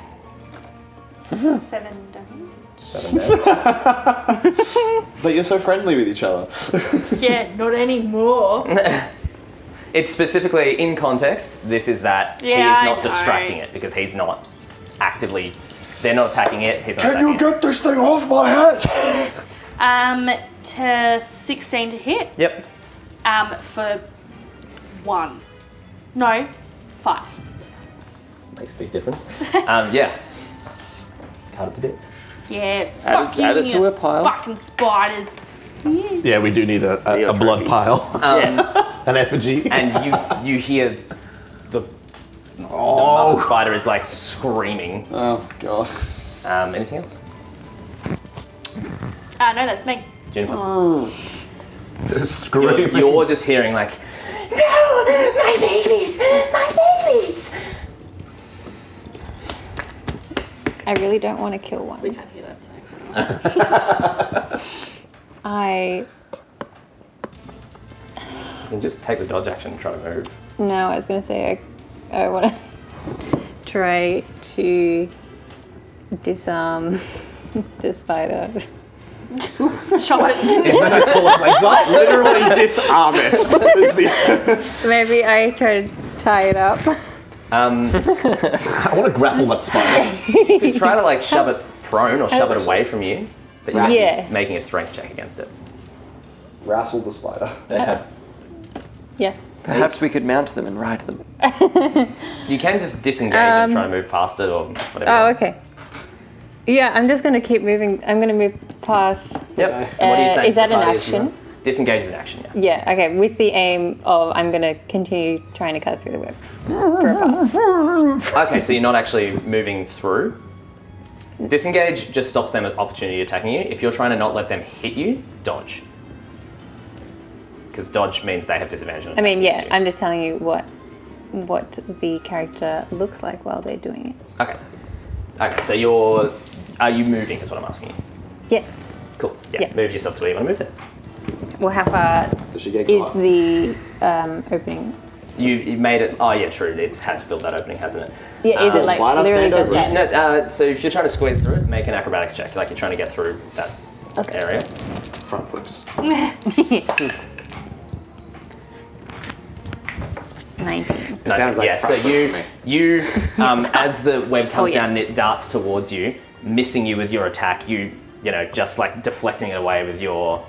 7 damage. 7 damage. But you're so friendly with each other. Yeah, not anymore. It's specifically in context. This is that he Yeah, is I not know. distracting it because he's not actively. They're not attacking it. He's not Can attacking you get this thing off my head? To 16 to hit. it. Yep. For 1. No, 5. Makes a big difference. Yeah. Cut it to bits. Yeah, Add fuck you it and to your a pile. fucking spiders. Yeah, we do need a Your blood trophies. pile. An effigy. And you hear the mother spider is like screaming. Oh god. Anything else? No, that's me. Juniper? Just screaming. You're just hearing like, no, my babies, my babies. I really don't want to kill one. We can't hear that, so. I You can just take the dodge action and try to move. no, I was gonna say I want to try to disarm the spider. Shot it. Is that pull his legs up? Literally disarm it. Is the- Maybe I try to tie it up. I want to grapple that spider. You could try to like shove it prone or shove it away from you, but you're actually Yeah. making a strength check against it. Wrestle the spider. Yeah. Perhaps we could mount them and ride them. You can just disengage and try to move past it or whatever. Oh, okay. Yeah, I'm just gonna keep moving. I'm gonna move past. Yep. And what are you saying Is to that the an party as you action? run? Disengage is an action, yeah. Yeah. Okay. With the aim of I'm gonna continue trying to cut through the web for a path. Okay, so you're not actually moving through. Disengage just stops them at opportunity attacking you. If you're trying to not let them hit you, dodge. Because dodge means they have disadvantage on attacks. I mean, yeah, against you. I'm just telling you what the character looks like while they're doing it. Okay. Okay, so are you moving is what I'm asking you? Yes. Cool. Yeah, Yeah. move yourself to where you want to move then. Well, how far Does she get is caught? the opening? You made it, oh yeah, true, it has filled that opening, hasn't it? Yeah, is it like why not literally stand just over that? No, so if you're trying to squeeze through it, make an acrobatics check, like you're trying to get through that area. Front flips. 19. No, sounds like yeah, so front foot for you as the web comes yeah. down and it darts towards you, missing you with your attack, you know, just like deflecting it away with your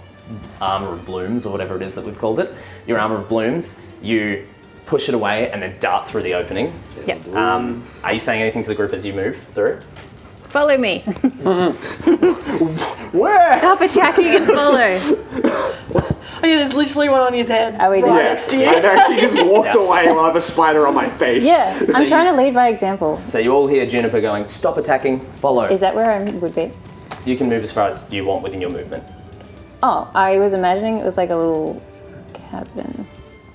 armor of blooms or whatever it is that we've called it. Your armor of blooms, you push it away and then dart through the opening. Yep. Are you saying anything to the group as you move through? Follow me. Where? Stop attacking and follow. Oh yeah, there's literally one on his head. Are we right doing next to you. I know, she just walked Yeah. away while I have a spider on my face. Yeah, I'm you- trying to lead by example. So you all hear Juniper going, stop attacking, follow. Is that where I would be? You can move as far as you want within your movement. Oh, I was imagining it was like a little cabin.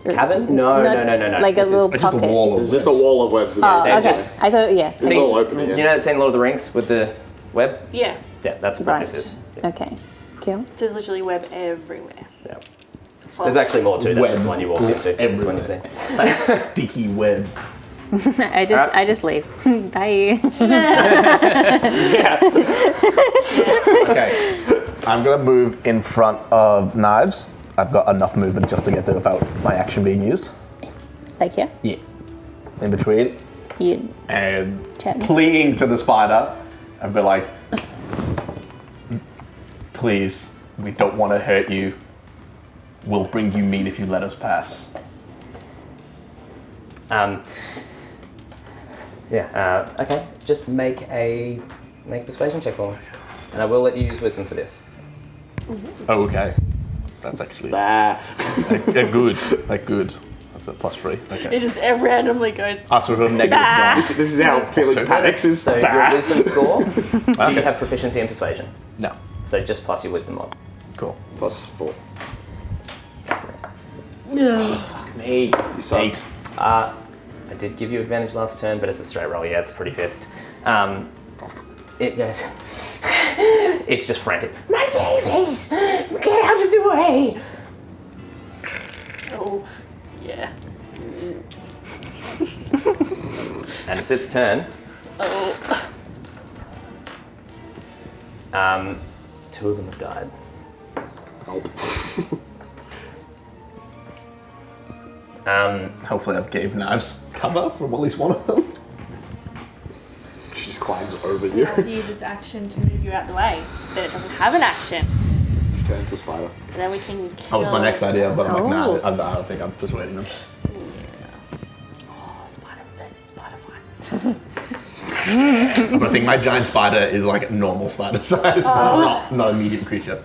Cabin? No. Like This a little is It's just a pocket. wall of There's just a wall of webs in Oh, there. They're okay. just- I thought, yeah. It's all open again. You know that scene in Lord of the Rings with the web? Yeah, Yeah, that's what Right. this is. Yeah. Okay. Kill. there's literally web everywhere. Yeah. There's actually more too. That's just the one you walked into. That's the one you've everywhere. seen. Fat, sticky webs. I just leave. Bye. Okay. I'm gonna move in front of Knives. I've got enough movement just to get there without my action being used. Like here? Yeah. In between. You And Chat. clinging to the spider and be like, please, we don't want to hurt you. We'll bring you meat if you let us pass. Okay. Just make a persuasion check for me, and I will let you use wisdom for this. Oh, okay. So that's actually Ah. a good. Like good. That's a +3. Okay. It just randomly goes. So we've got a -1. This is how Felix two. panics. Is So bah. your wisdom score. Do you Okay. have proficiency in persuasion? No. So just plus your wisdom mod. Cool. +4. That's right. Fuck me. You suck. 8. I did give you advantage last turn, but it's a straight roll. Yeah, it's pretty pissed. It goes. It's just frantic. My babies, get out of the way! Oh, yeah. And it's its turn. Oh. 2 of them have died. Hopefully I've gave Knives cover from at least one of them. She just climbs over you. It has to use its action to move you out the way. Then it doesn't have an action. She turns into a spider. And then we can kill... That was my next idea, but I'm like, nah, Oh. I don't think I'm persuading them. Oh, spider versus spider fight. I think my giant spider is like normal spider size, not a medium creature.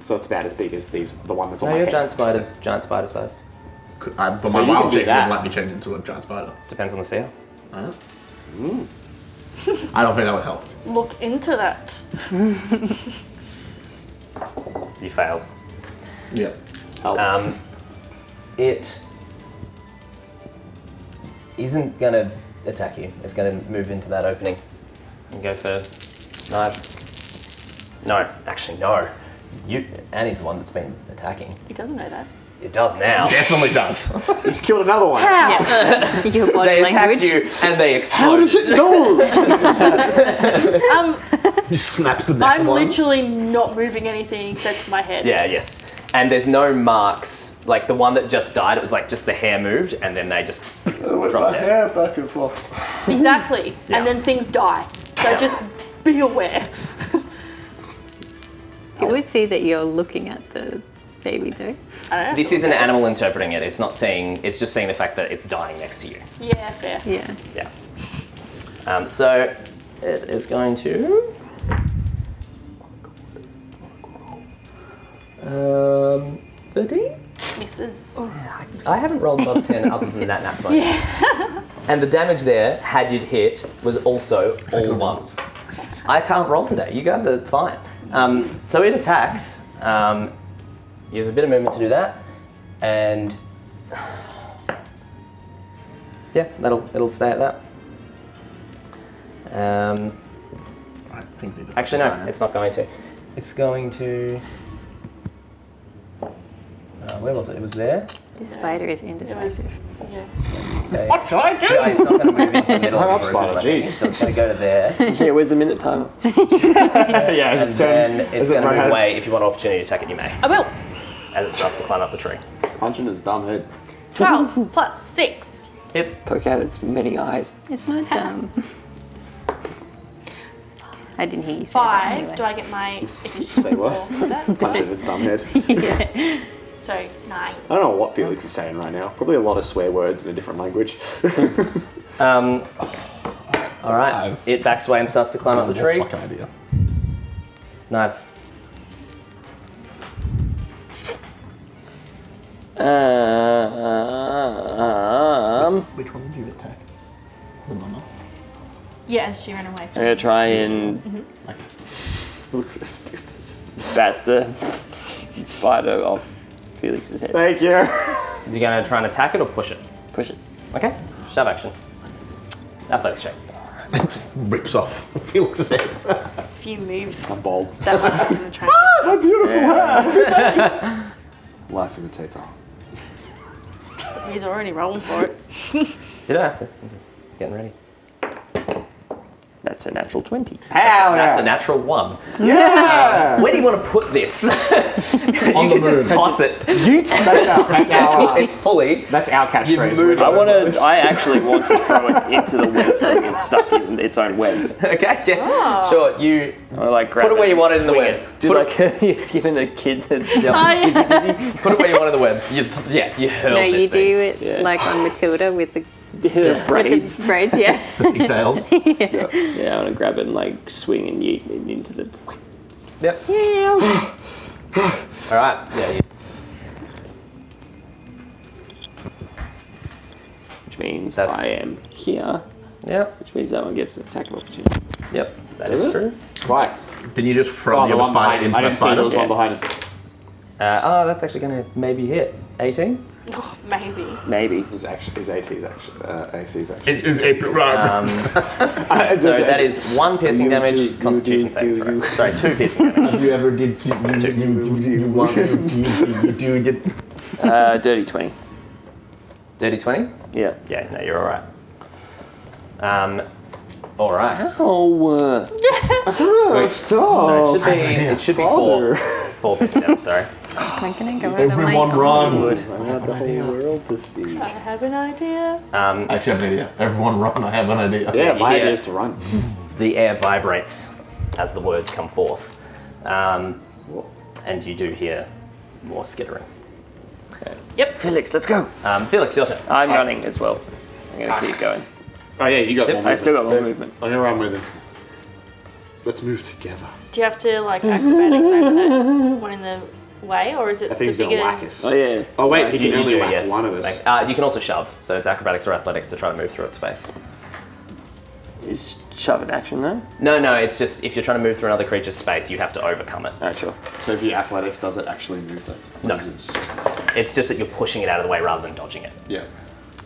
So it's about as big as the one that's on No, my your head. giant spider size. But So my you wild can do shape that. wouldn't let me change into a giant spider. Depends on the seal. I don't think that would help. Look into that. You failed. Yeah. Help. It isn't gonna attack you. It's gonna move into that opening and go for knives. No, actually no. Annie's the one that's been attacking. He doesn't know that. It does now. Definitely does. He's killed another one. Your body They attacked language. you and they explode. How does it know? He snaps the neck I'm one. literally not moving anything except my head. Yeah, yes. And there's no marks. Like the one that just died, it was like just the hair moved and then they just dropped down. hair back and forth. Exactly. Yeah. And then things die. So just be aware. You would see that you're looking at the baby though. I don't know. This isn't an animal interpreting it. It's not seeing, it's just seeing the fact that it's dying next to you. Yeah, fair. Yeah. Yeah. So it is going to. 13? misses. I haven't rolled above 10 other than that nat 20. And the damage there, had you hit, was also all ones. I can't roll today. You guys are fine. So it attacks. Use a bit of movement to do that. And yeah, it'll stay at that. Actually, no, it's not going to. It's going to. Where was it? It was there. This spider is indecisive. Yeah. So, What should I do? yeah, it's not going to move into the middle Hurry of up, the group, Spider, is what I think. jeez. So it's going to go to there. Yeah, where's the minute timer? Yeah, And then it's going to move right away. If you want an opportunity to attack it, you may. I will. As it starts to climb up the tree. Punching his dumb head. 12 plus 6. Hits. Poke out its many eyes. It's not dumb. I didn't hear you say 5. that anyway. Do I get my addition Say what? for that? Punching its dumb head. So 9. I don't know what Felix is saying right now. Probably a lot of swear words in a different language. All right. It backs away and starts to climb up the tree. Fucking idea. Knives. Which one did you attack? The mama? Yeah, as she ran away I'm from gonna try and Looks so stupid. bat the spider off Felix's head. Thank you. You're going to try and attack it or push it? Push it. Okay. Shove action. Athletics check. Rips off Felix's head. If you move, I'm bald. that one's going to try and My beautiful hair. Life imitates art. He's already rolling for it. You don't have to. I'm just getting ready. That's a natural 20. That's a natural 1. Yeah. Where do you want to put this? You On the can just move. toss it. That's our It fully. That's our catchphrase. move I actually want to throw it into the web so it gets stuck in its own webs. Okay, yeah. Sure, you I want to like grab put it where you want it in the swing webs. Do Put like you're giving a kid that put it where you want in the webs. You hurl No, this you thing. do it like on Matilda with the braids. With the braids, yeah. Pigtails. Yeah, I want to grab it and like swing and yeet it into the. Yep. All right. Yeah. Which means That's- I am here. Yep. Which means that one gets an attack of opportunity. Yep. That Is is it? true. Right. Then you just throw Oh, the the other one behind spider him. into I that didn't see there spider. was one behind him. That's actually going to maybe hit 18. Oh, maybe. Maybe. His AT is actually AC is actually. It is April. So that is 1 piercing damage, Constitution saving throw. Sorry, 2 piercing damage. You ever did you did Dirty 20. Dirty 20. Yeah. Yeah. No, you're all right. All right. Oh. So it should be 4 piercing damage. Sorry. I'm gonna go out of my everyone own run? wood. I had the whole world to see. I have an idea. Actually, I have an idea. Everyone run. I have an idea. Yeah, my Yeah. idea is to run. The air vibrates as the words come forth, and you do hear more skittering. Yep. Felix, let's go. Felix, your turn. I'm running as well. I'm gonna keep going. Oh yeah, you got Yep, more I movement. still got more movement. I'm gonna run with him. Let's move together. Do you have to like acrobatics over that one in the way, or is it I think he's the gonna bigger? whack us. Oh yeah. Oh wait, he can You only do, whack yes. one of us. You can also shove, so it's acrobatics or athletics to try to move through its space. Is shove an action though? No, it's just if you're trying to move through another creature's space, you have to overcome it. Alright, sure. So if your athletics does it actually move that? No. It's just the same. It's just that you're pushing it out of the way rather than dodging it. Yeah.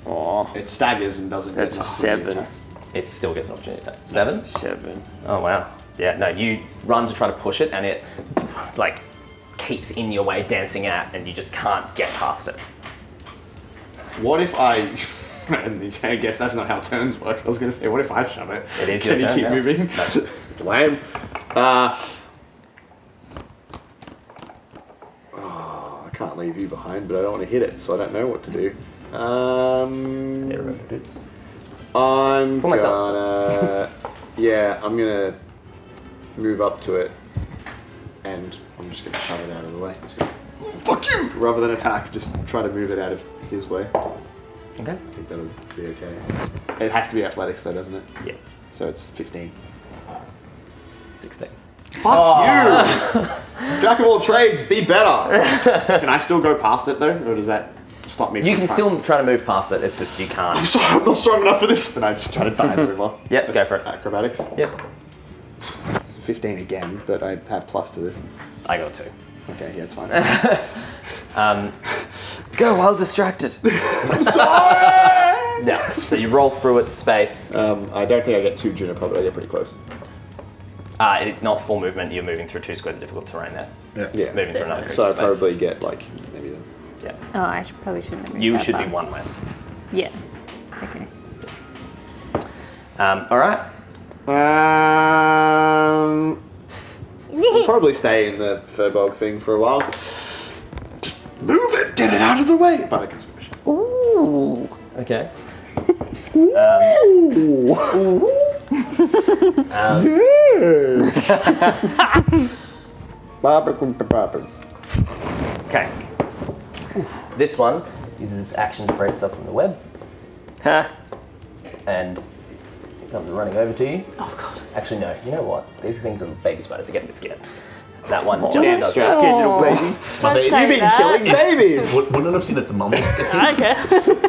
Oh, It staggers and doesn't that's get a an opportunity 7. attack. It still gets an opportunity attack. 7? 7. Oh wow. Yeah, no, you run to try to push it and it like keeps in your way, dancing out, and you just can't get past it. What if I... I guess that's not how turns work. I was going to say, what if I shove it? It is Can your you turn keep now. moving? It's lame. I can't leave you behind, but I don't want to hit it, so I don't know what to do. I'm For myself. gonna... Yeah, I'm gonna move up to it, and I'm just gonna shove it out of the way. Fuck you! Rather than attack, just try to move it out of his way. Okay. I think that'll be okay. It has to be athletics though, doesn't it? Yeah. So it's 15. 16. Fuck you! Jack of all trades, be better. Can I still go past it though, or does that stop me? You from can trying? still try to move past it. It's just you I'm can't. sorry, I'm not strong enough for this. And I just try to dive over. Yep, go for it. Acrobatics. Yep. It's 15 again, but I have plus to this. I got 2. Okay, yeah, it's fine. Go while distracted. I'm sorry. Yeah. So you roll through its space. I don't think I get 2 Juniper, but I get pretty close. It's not full movement. You're moving through 2 squares of difficult terrain there. Yeah. Moving through another So I space. probably get like maybe the. Yeah. Oh, I probably shouldn't have moved You that should be far. 1 less. Yeah. Okay. All right. I'll probably stay in the Furbog thing for a while. Move it! Get it out of the way! But I can smash it. Ooh. Okay. Okay. This one uses its action to free itself from the web, Ha. and it comes running over to you. Oh god. Actually, no. You know what? These things are baby spiders. I get a bit scared. That one just does Just that. kidding, little baby. Don't say You've been that. killing babies! Wouldn't have seen its mum get Okay.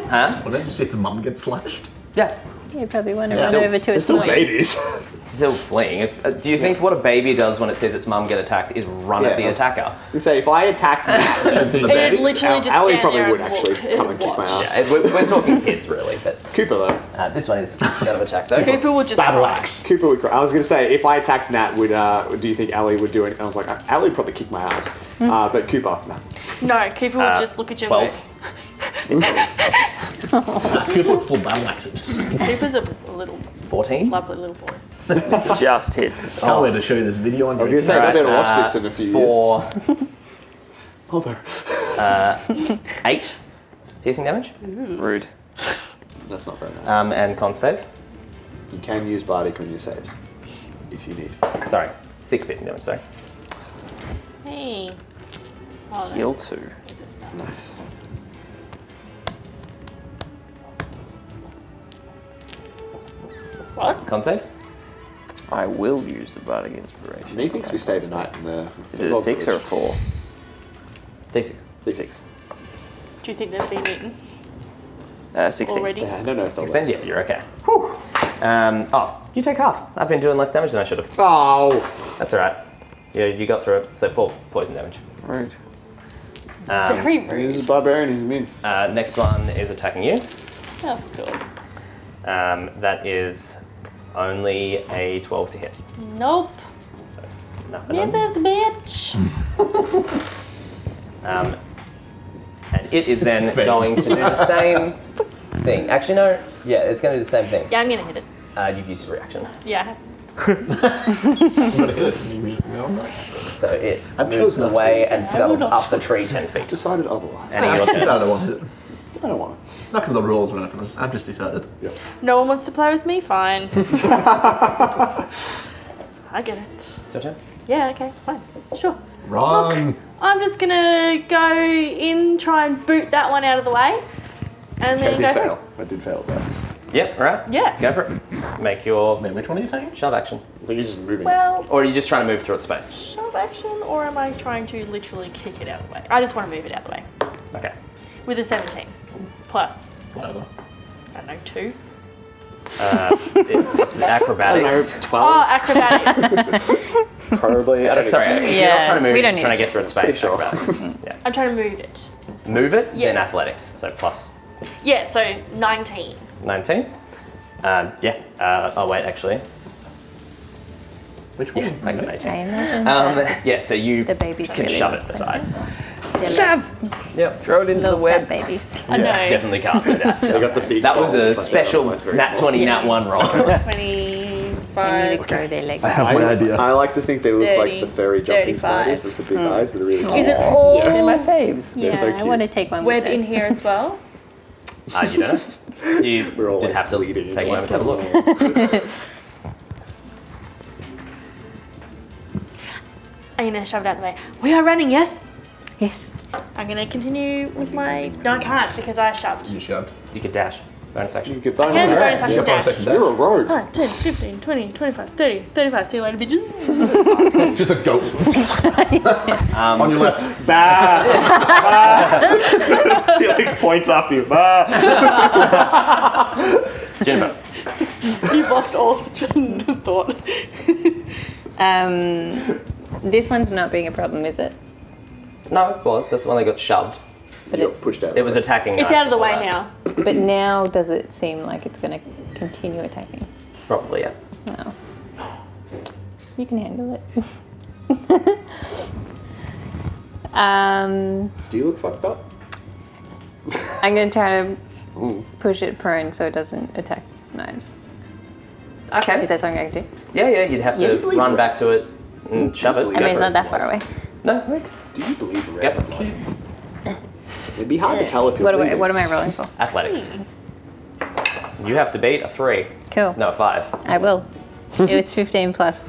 Huh? Wouldn't you see its mum get slashed? Yeah. You probably want to run Still- over to They're its still point. babies. Still fleeing. Do you think what a baby does when it sees its mum get attacked is run at the Yeah. attacker? You say if I attacked It's in the It bed. would literally just Ali stand probably there would and actually look. come and kick my ass. Yeah, we're talking kids really, but Cooper though. this one is going to attack though. Cooper would just Battle cry. axe. Cooper would cry. I was going to say, if I attacked Nat, do you think Ali would do it? I was like, Ali would probably kick my ass. But Cooper, no. No, Cooper would just look at you 12. and Cooper would full battle axe it. go, Cooper's a little 14. lovely little boy. Just hits. Can't wait to show you this video on I was going to say, I better watch this in a few years. 4, Mother. 8 piercing damage, Rude. That's not very nice. and con save. You can use Bardic on your saves, if you need. Sorry, 6 piercing damage. Sorry. Hey. Oh, no. Heal 2. Nice. What? Con save. I will use the Bardic Inspiration. Methinks we stay tonight in the. Is it a 6 or a 4? D6. D6. Do you think they've been eaten 16. already? Yeah, I don't know if they'll Extend. Yeah, you're okay. Whew. You take half. I've been doing less damage than I should have. Oh! That's all right. Yeah, you got through it. So 4 poison damage. Rude. Very He's rude. a barbarian, he's immune. Next one is attacking you. Oh, of course. That is only a 12 to hit. Nope. So nothing. Yes, that's the bitch. And it is then Fake. going to do the same thing. Actually, no. Yeah, it's going to do the same thing. Yeah, I'm gonna hit it. You've used your reaction. Yeah, I have. I'm gonna hit it. So it I've moves chosen not to. away and scuttles up the tree 10 feet. Decided otherwise. And I you're just decided I wanted it. I don't want Not because of the rules or anything. I've just decided. it. No one wants to play with me? Fine. I get it. It's your turn. Yeah, okay, fine. Sure. Wrong. I'm just gonna go in, try and boot that one out of the way, and I then did go fail. I did fail, but Yep, right. Yeah. Go for it. Make your Wait, which one are you taking? shove action. I think he's just moving. Well, Or are you just trying to move through its space? shove action, or am I trying to literally kick it out of the way? I just want to move it out of the way. Okay. With a 17. Plus, Whatever. I don't know, 2. It's acrobatics. 12. Oh, acrobatics. Horribly. I don't Sorry, even if you're not Yeah, trying to move, we don't need trying to to get through its Pretty space, sure. acrobatics. Yeah. I'm trying to move it. Move it, Yes. then athletics. So plus Yeah, so 19. 19. Oh wait, actually. Which one? Yeah, I got an 18. I imagine that Yeah, so you the babies can really shove it aside. Shove! Yep. Throw it into the little web. fat babies. I know. Definitely can't do that. I got the big That was ball, a but special otherwise very nat small. 20, nat 1 roll. 25. I need to grow their legs. I have my idea. I like to think they look 30, like the fairy jumping 35. spiders with the big eyes that are really Is it cool. all They're my faves. Yeah, so I cute. want to take one web with in us. here as well? You don't know. You We're all did like have to bleeding take a moment to have a look. I'm gonna shove it out of the way. We are running, yes? Yes. I'm gonna continue with my. No, I can't because I shoved. You shoved. You could dash. Bonus action. You get bonus And action. bonus action dash. You're a rogue. 5, 10, 15, 20, 25, 30, 35. See you later, bitches. Just a goat. On your left. Bah! Felix points after you. Bah! Juniper. You've lost all of the train of thought. This one's not being a problem, is it? No, it was. That's the one that got shoved. But You're pushed out. It was attacking. It's knife out of the before way that. now. But now does it seem like it's going to continue attacking? Probably, yeah. No. You can handle it. Do you look fucked up? I'm going to try to push it prone so it doesn't attack knives. Okay. Is that something I can do? Yeah, you'd have to Yes. run back to it and shove it. I mean, it's not that far away. No, wait. Do you believe in Go red for blood? it. It'd be hard to tell if you're bleeding. What am I rolling for? Athletics. You have to beat a 3. Cool. No, a 5. I will. It was 15 plus.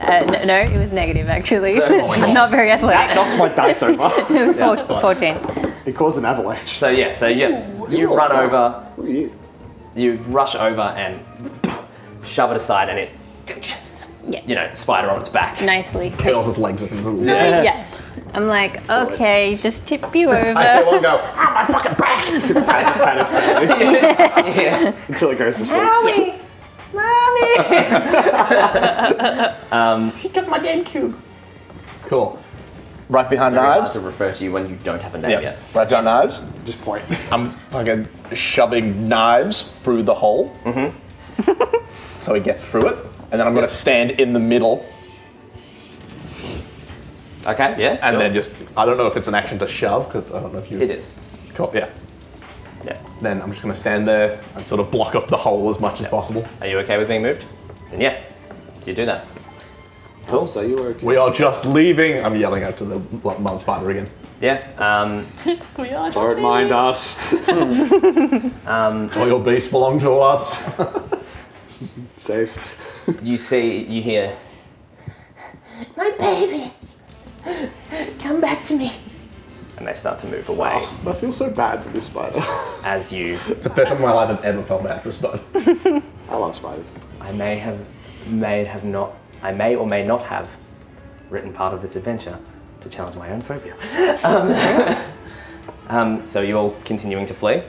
No, it was negative actually. Oh my God. I'm not very athletic. Knocked my dice over. It was 14. It caused an avalanche. So you run over, Look at you. you rush over and shove it aside, and it, Yeah. spider on its back. Nicely. Curls its legs. Yes. I'm like, okay, just tip you over. I want to go, my fucking back! Panics badly Yeah. until it goes to sleep. He took my GameCube. Cool. Right behind Very hard knives. to refer to you when you don't have a name yet. Right behind knives. Just point. I'm fucking shoving knives through the hole. Mm-hmm. So he gets through it. And then I'm going to stand in the middle. Okay, yeah. And sure. then just, I don't know if it's an action to shove, because I don't know if you... It is. Cool, yeah. Yeah. Then I'm just going to stand there and sort of block up the hole as much as possible. Are you okay with being moved? Then yeah, you do that. Cool. So you were okay. We are just leaving. I'm yelling out to the mum spider again. Yeah. We are just Don't mind us. All your beasts belong to us. Safe. You hear, my babies, come back to me. And they start to move away I feel so bad for this spider. as you. It's the first time in my life I've ever felt bad for a spider. I love spiders. I may or may not have written part of this adventure to challenge my own phobia. So you're all continuing to flee?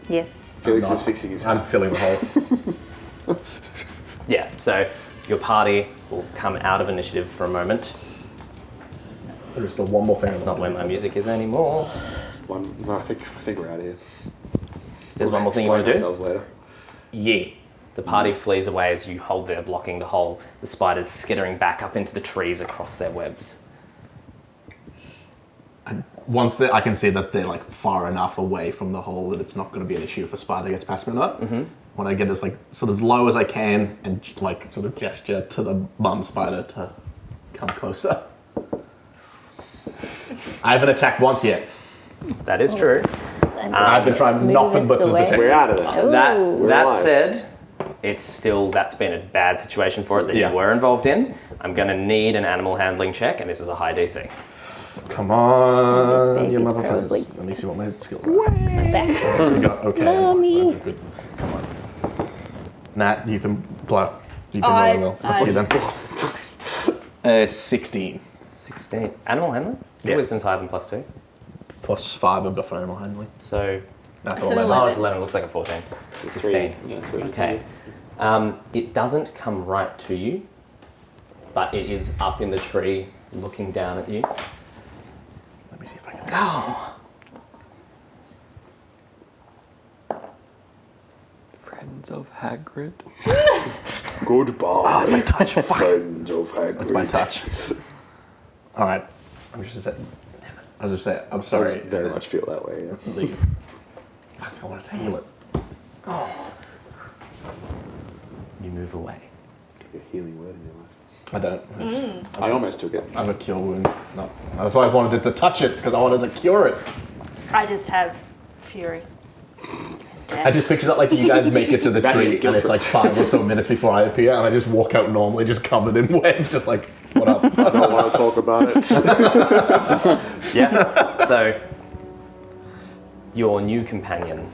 Yes. Felix is fixing his hand. I'm filling the hole. Yeah, so your party will come out of initiative for a moment. There's still one more thing. That's not where my music is anymore. No, I think we're out of here. There's one more thing you want to do? Ourselves later. Yeah. The party flees away as you hold there blocking the hole, the spiders skittering back up into the trees across their webs. Once I can see that they're like far enough away from the hole that it's not going to be an issue if a spider gets past me or not. Mm-hmm. When I get as like sort of low as I can and like sort of gesture to the mum spider to come closer. I haven't attacked once yet. That is true. I've been trying moving nothing this but to away. detect We're it. out of there. Ooh. That alive. said, that's been a bad situation for it that Yeah. you were involved in. I'm going to need an animal handling check, and this is a high DC. Come on, This you baby's probably- motherfuckers. Let me see what my skills are. Back. Okay. Mommy. Okay, good. Come on. Nat, you can blow. You can I- really well. Fuck you then. 16. 16. Animal handling? Yeah. Wisdom's higher than +2. Plus 5 I've got for animal handling. So, That's It's all an I oh, know. it's 11. It looks like a 14. 16. Yeah, 3. Okay. It doesn't come right to you, but it is up in the tree looking down at you. Let me see if I can. Friends of Hagrid. Goodbye. My touch. Fuck. Friends of Hagrid. That's my touch. All right. I'm just saying. I was just saying. I'm I sorry. very much feel that way, yeah. Leave. Fuck. I wanted to heal it. You move away. A healing word in your life. I don't. I almost took it. I have a cure wound. No. That's why I wanted to touch it because I wanted to cure it. I just have fury. I just picture that like you guys make it to the Imagine tree a guilt and it's like 5 or so minutes before I appear and I just walk out normally just covered in webs just like, what up? I don't want to talk about it. Yeah. So, your new companion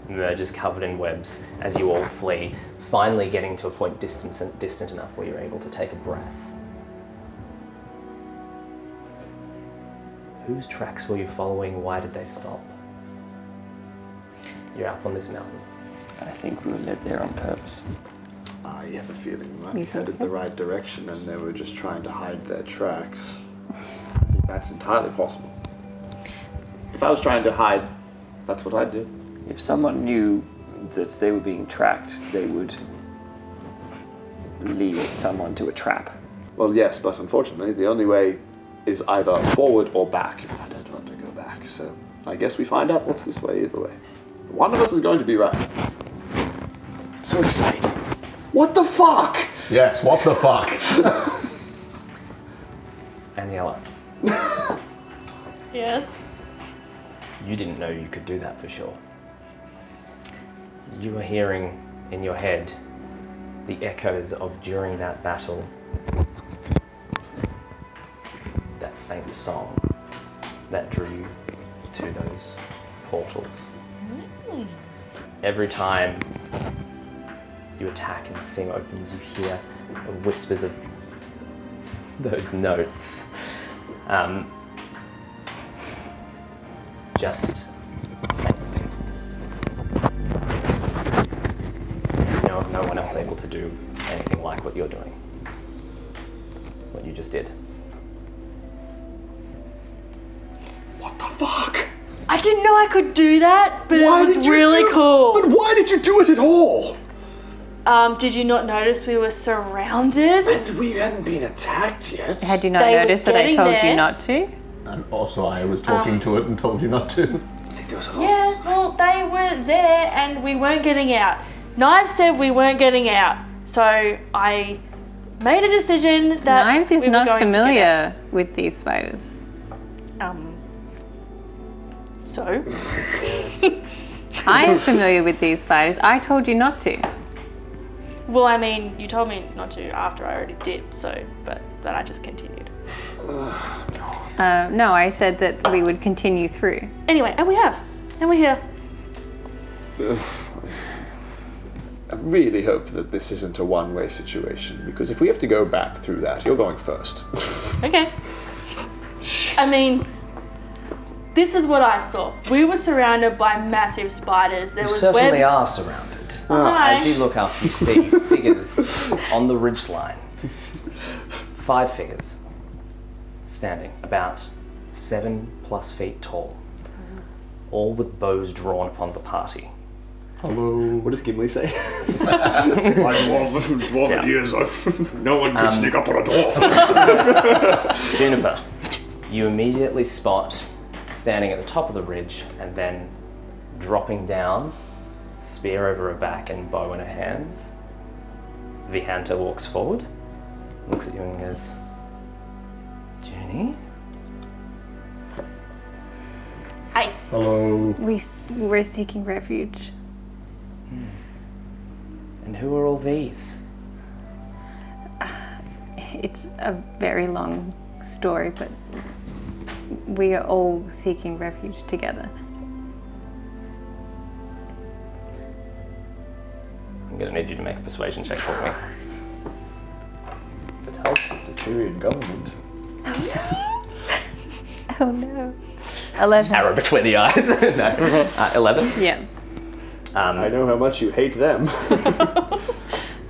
emerges covered in webs as you all flee, finally getting to a point distant enough where you're able to take a breath. Whose tracks were you following? Why did they stop? You're up on this mountain. I think we were led there on purpose. I have a feeling we might You be think headed so? the right direction and they were just trying to hide their tracks. I think that's entirely possible. If I was trying to hide, that's what I'd do. If someone knew that they were being tracked, they would lead someone to a trap. Well, yes, but unfortunately, the only way is either forward or back. I don't want to go back, so I guess we find out what's this way either way. One of us is going to be right. So exciting. What the fuck? Yes, what the fuck? Anielloa, Yes. you didn't know you could do that for sure. You were hearing in your head the echoes of during that battle, that faint song that drew you to those portals. Every time you attack and the Sing opens, you hear whispers of those notes. Just faintly. You know of no one else able to do anything like what you're doing. What you just did. What the fuck? I didn't know I could do that, but Why it was did you really do- cool. But why did you do it at all? Did you not notice we were surrounded? And we hadn't been attacked yet. Had you not They were noticed that I getting told there. you not to? And also I was talking to it and told you not to. I think there was a lot. Yeah, well, they were there and we weren't getting out. Knives said we weren't getting out, so I made a decision that Knives is we were not going to get familiar with these spiders. out. So? I am familiar with these spiders. I told you not to. Well, I mean, you told me not to after I already did, so, but then I just continued. No, I said that we would continue through. Anyway, and we have. And we're here. I really hope that this isn't a one-way situation, because if we have to go back through that, you're going first. Okay. I mean, this is what I saw. We were surrounded by massive spiders. There You was certainly webs. are surrounded. Hi. As you look up, you see figures on the ridgeline. 5 figures standing about 7+ feet tall, all with bows drawn upon the party. Hello. What does Gimli say? My dwarven ears are. No one can sneak up on a dwarf. Juniper, you immediately spot, standing at the top of the ridge and then dropping down, spear over her back and bow in her hands. The hunter walks forward, looks at you and goes, Junie? Hey, Hello. We're seeking refuge. And who are all these? It's a very long story, but we are all seeking refuge together. I'm going to need you to make a persuasion check for me. If it helps, it's a Tyrian government. Oh no. 11. Arrow between the eyes. No. 11. Yeah. I know how much you hate them.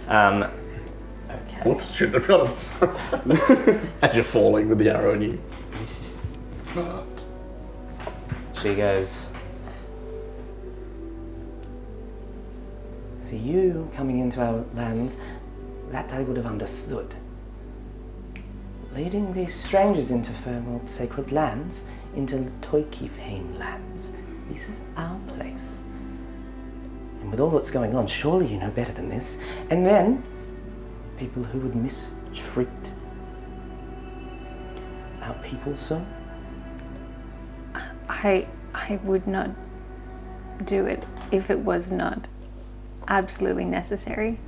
Okay. Whoops, shouldn't have got him. As you're falling with the arrow in you. But She goes, so you coming into our lands, that I would have understood. Leading these strangers into Firmold sacred lands, into Toikivhain lands. This is our place. And with all that's going on, surely you know better than this. And then, people who would mistreat our people so? I would not do it if it was not absolutely necessary.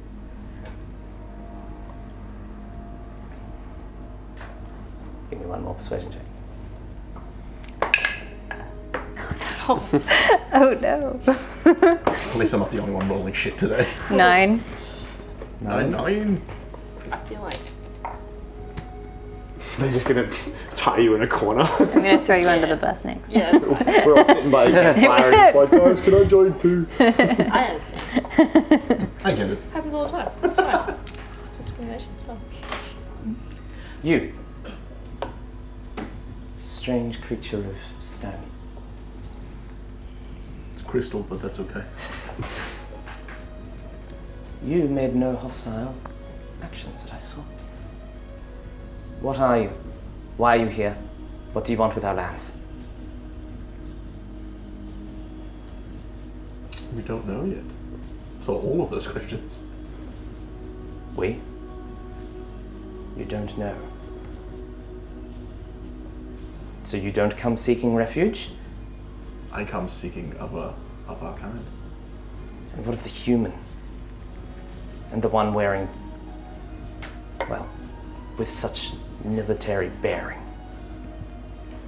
Give me one more persuasion check. Oh no. At least I'm not the only one rolling shit today. 9. 9. I feel like. They're just gonna tie you in a corner. I'm gonna throw you under the bus next. Yeah, that's fine. We're all sitting by a fire and it's like, guys, can I join too? I understand. I get it. Happens all the time. It's fine. It's just discrimination. It's fine. You. Strange creature of stone. It's crystal, but that's okay. You made no hostile actions that I saw. What are you? Why are you here? What do you want with our lands? We don't know yet. So all of those questions. We? You don't know. So you don't come seeking refuge? I come seeking of our kind. And what of the human? And the one wearing, well, with such military bearing?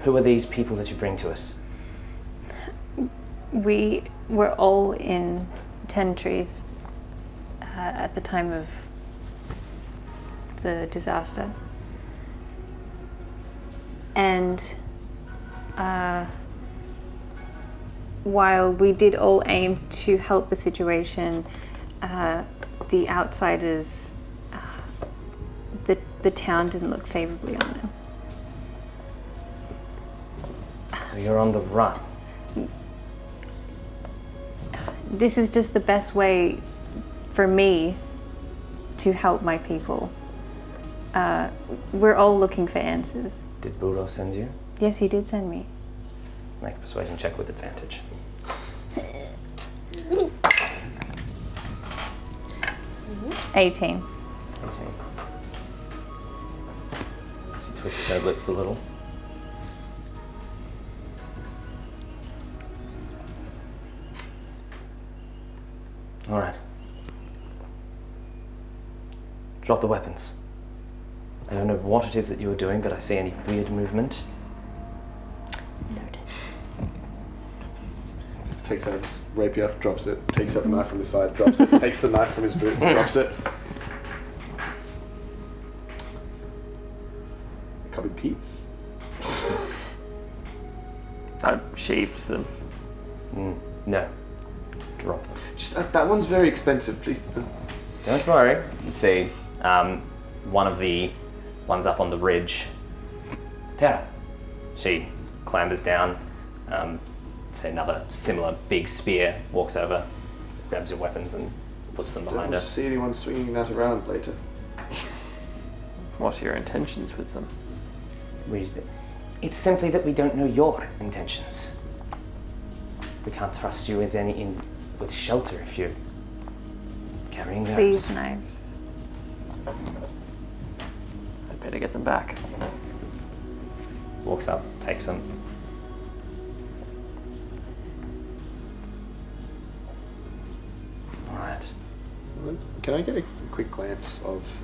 Who are these people that you bring to us? We were all in 10 trees at the time of the disaster. And while we did all aim to help the situation, the outsiders, the town didn't look favorably on them. You're on the run. This is just the best way for me to help my people. We're all looking for answers. Did Buro send you? Yes, he did send me. Make a persuasion check with advantage. 18. Okay. She twists her lips a little. All right. Drop the weapons. I don't know what it is that you are doing, but I see any weird movement. Takes out his rapier, drops it, takes out the knife from his side, drops it, takes the knife from his boot, drops it. Cubby Pete's. I sheathed them. No. Drop them. Just that one's very expensive, please. Don't worry. You see, one of the ones up on the ridge. Tara. She clambers down. Say another similar big spear, walks over, grabs your weapons and puts them Don't behind want her. to see anyone swinging that around later. What are your intentions with them? It's simply that we don't know your intentions. We can't trust you with with shelter if you're carrying those. These knives. I'd better get them back. Walks up, takes them. All right. Can I get a quick glance of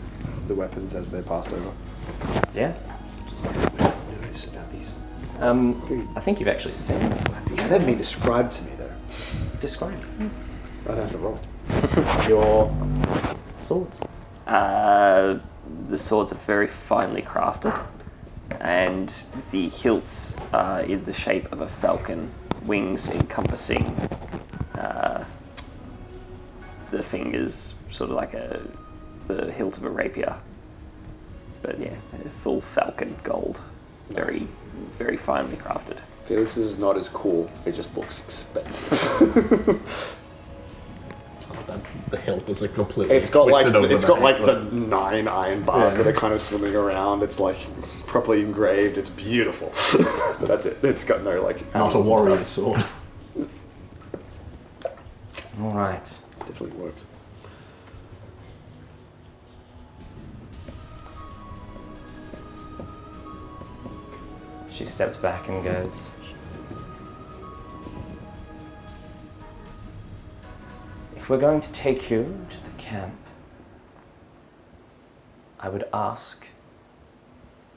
the weapons as they're passed over? Yeah. Notice about these. I think you've actually seen them before. Yeah, they've been described to me though. Describe I don't have to roll. your swords. The swords are very finely crafted, and the hilts are in the shape of a falcon, wings encompassing the fingers, sort of like the hilt of a rapier. But yeah, full falcon gold, very, very finely crafted. Felix is not as cool. It just looks expensive. The hilt is like completely It's got like twisted over it's the got like head, the 9 iron bars that are kind of swimming around. It's like properly engraved. It's beautiful, but that's it. It's got no like. not a animals and warrior stuff. sword. All right. Definitely works. She steps back and goes, if we're going to take you to the camp, I would ask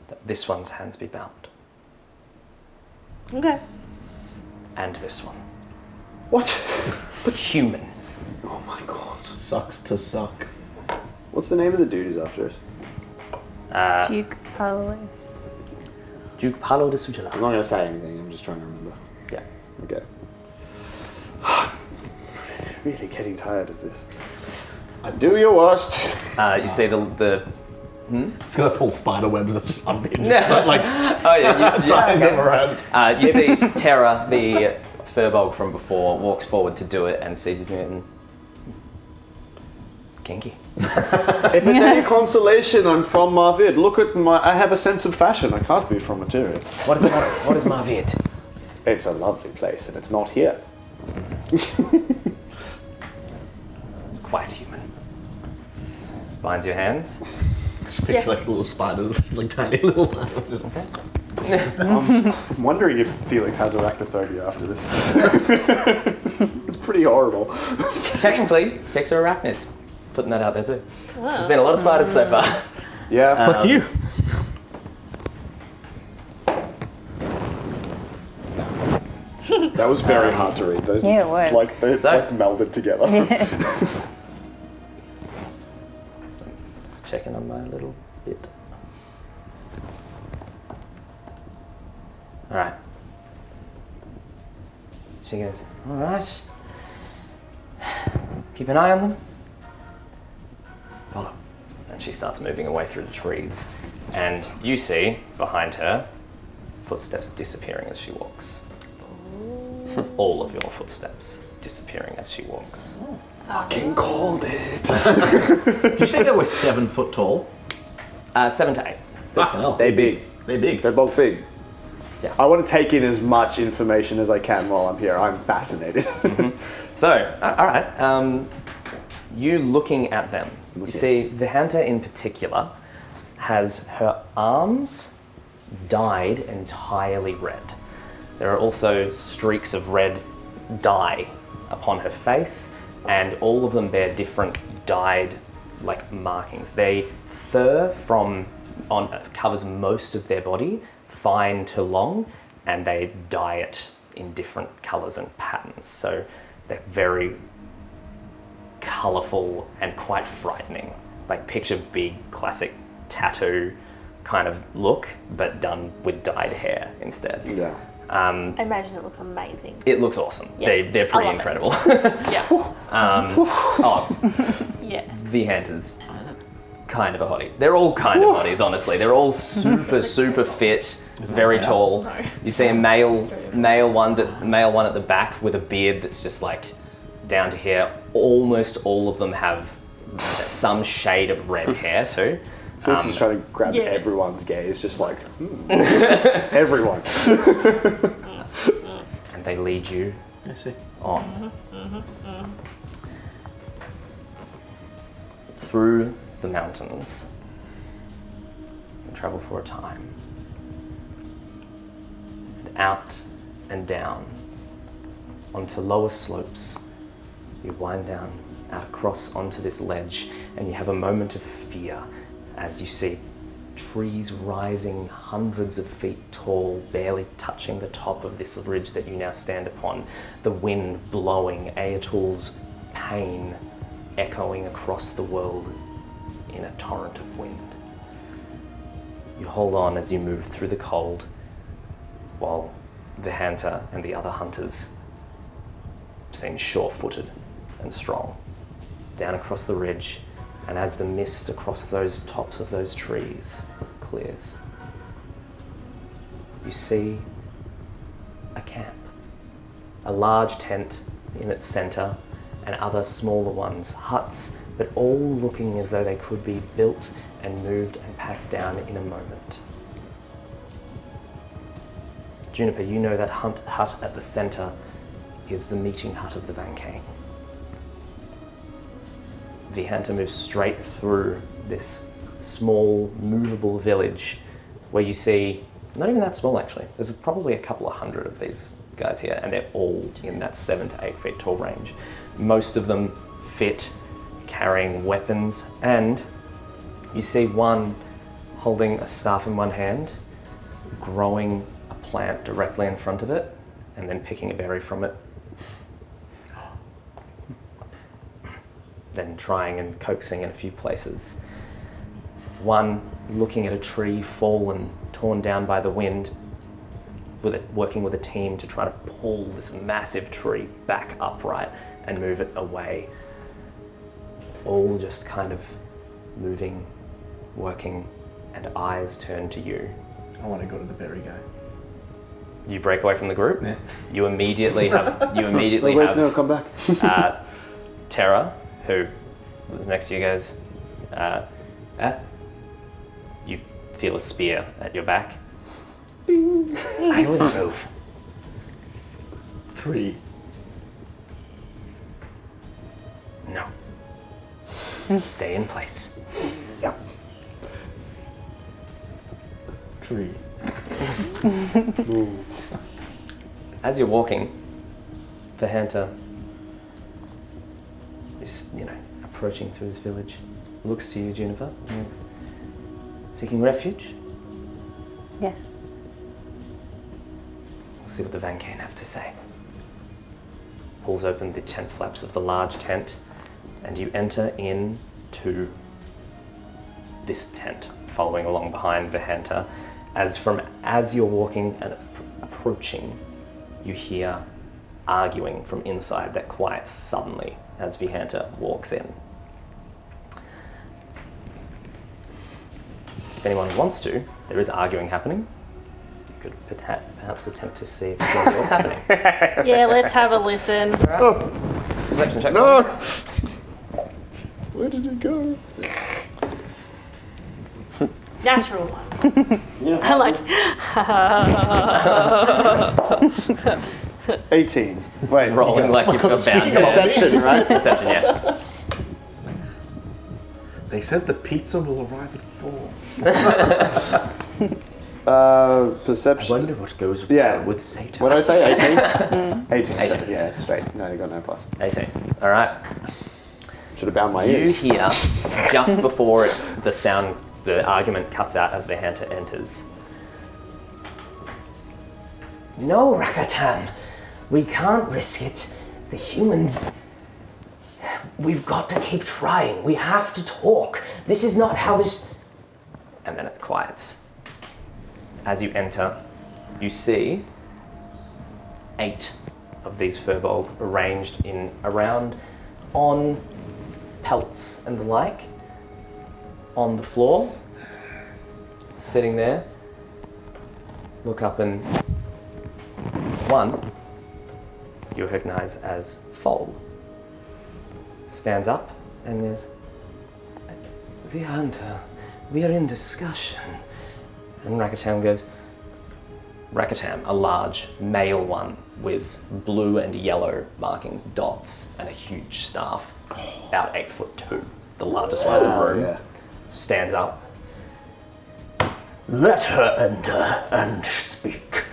that this one's hands be bound. Okay. and this one. What? Human. Oh my god. Sucks to suck. What's the name of the dude who's after us? Duke Palo. Duke Palo de Sutela. I'm not going to say anything, I'm just trying to remember. Yeah. Okay. Really getting tired of this. Do your worst. You see the It's gonna pull spider webs that's just unhinged. Yeah. Like oh yeah, tying them around. You see Terra, the furbog from before, walks forward to do it and sees you doing it and kinky. If it's any consolation, I'm from Marvid. Look at I have a sense of fashion. I can't be from Materia. What is Marvid? It's a lovely place, and it's not here. Quite human. Binds your hands. Just picture like little spiders, like tiny little. I'm wondering if Felix has arachnophobia after this. It's pretty horrible. Technically, ticks are arachnids. Putting that out there too. There's been a lot of spiders so far. Yeah. Fuck you. That was very hard to read. Those Yeah, it was. like those So- like melded together. Just checking on my little bit. All right. She goes, all right. Keep an eye on them. Follow. And she starts moving away through the trees. And you see, behind her, footsteps disappearing as she walks. All of your footsteps disappearing as she walks. Fucking called it. Did you say they were 7 foot tall? 7 to 8. Fucking hell. They're big. They're big. They're both big. Yeah. I want to take in as much information as I can while I'm here. I'm fascinated. So, all right. You looking at them, you see the hunter in particular has her arms dyed entirely red. There are also streaks of red dye upon her face, and all of them bear different dyed like markings. They fur covers most of their body, fine to long, and they dye it in different colours and patterns. So they're very colourful and quite frightening. Like picture big classic tattoo kind of look, but done with dyed hair instead. Yeah. I imagine it looks amazing. It looks awesome. Yeah. They're pretty I love it. incredible. Yeah. Yeah. The Hunter's kind of a hottie. They're all kind of hotties, honestly. They're all super fit, very tall. No. You see a male one at the back with a beard that's just like down to here. Almost all of them have some shade of red hair too. Felix is trying to grab Yeah. everyone's gaze, just like, everyone. And they lead you I see. on. Through the mountains. And travel for a time. And out and down onto lower slopes. You wind down out across onto this ledge, and you have a moment of fear as you see trees rising hundreds of feet tall, barely touching the top of this ridge that you now stand upon. The wind blowing, Ayatol's pain echoing across the world in a torrent of wind. You hold on as you move through the cold, while the hunter and the other hunters seem sure-footed and strong. Down across the ridge, and as the mist across those tops of those trees clears, you see a camp. A large tent in its center, and other smaller ones, huts, but all looking as though they could be built and moved and packed down in a moment. Juniper, you know that hut at the center is the meeting hut of the Vankang. The hunter moves straight through this small, movable village where you see, not even that small actually, there's probably a couple of hundred of these guys here, and they're all in that 7 to 8 feet tall range. Most of them fit, carrying weapons, and you see one holding a staff in one hand, growing a plant directly in front of it, and then picking a berry from it. Then trying and coaxing in a few places. One looking at a tree fallen, torn down by the wind, working with a team to try to pull this massive tree back upright and move it away. All just kind of moving, working, and eyes turn to you. I want to go to the berry guy. You break away from the group. Yeah. You immediately have. No, come back. Terra, who was next to you guys. You feel a spear at your back. I will move. 3. No. Stay in place. Yep. 3. As you're walking, Vahanta is, approaching through this village, looks to you, Juniper, and is seeking refuge. Yes. We'll see what the Vankane have to say. Pulls open the tent flaps of the large tent, and you enter into this tent, following along behind Vahanta. As you're walking and approaching, you hear arguing from inside that quiets suddenly as Vahanta walks in. If anyone wants to, there is arguing happening. You could perhaps attempt to see if there's what's happening. Yeah, let's have a listen. Perception check. No! Where did it go? Natural one. I like. 18. Wait, Rolling like you've got bound. Perception, right? Perception, yeah. They said the pizza will arrive at 4. Perception. I wonder what goes with Satan. What did I say? 18? 18. Yeah, straight. No, you got no plus. 18. All right. Should have bound my You ears. hear, just before the argument cuts out as Vahanta enters. No, Rakatan. We can't risk it. The humans... We've got to keep trying. We have to talk. This is not how this... And then it quiets. As you enter, you see 8 of these furbolg arranged in around on pelts and the like, on the floor, sitting there. Look up and one you recognize as Foal stands up and goes, Vahanta, we are in discussion. and Rakatam goes, Rakatam, a large male one with blue and yellow markings, dots, and a huge staff, about 8'2", the largest one in the room, yeah. stands up. Let her enter and speak.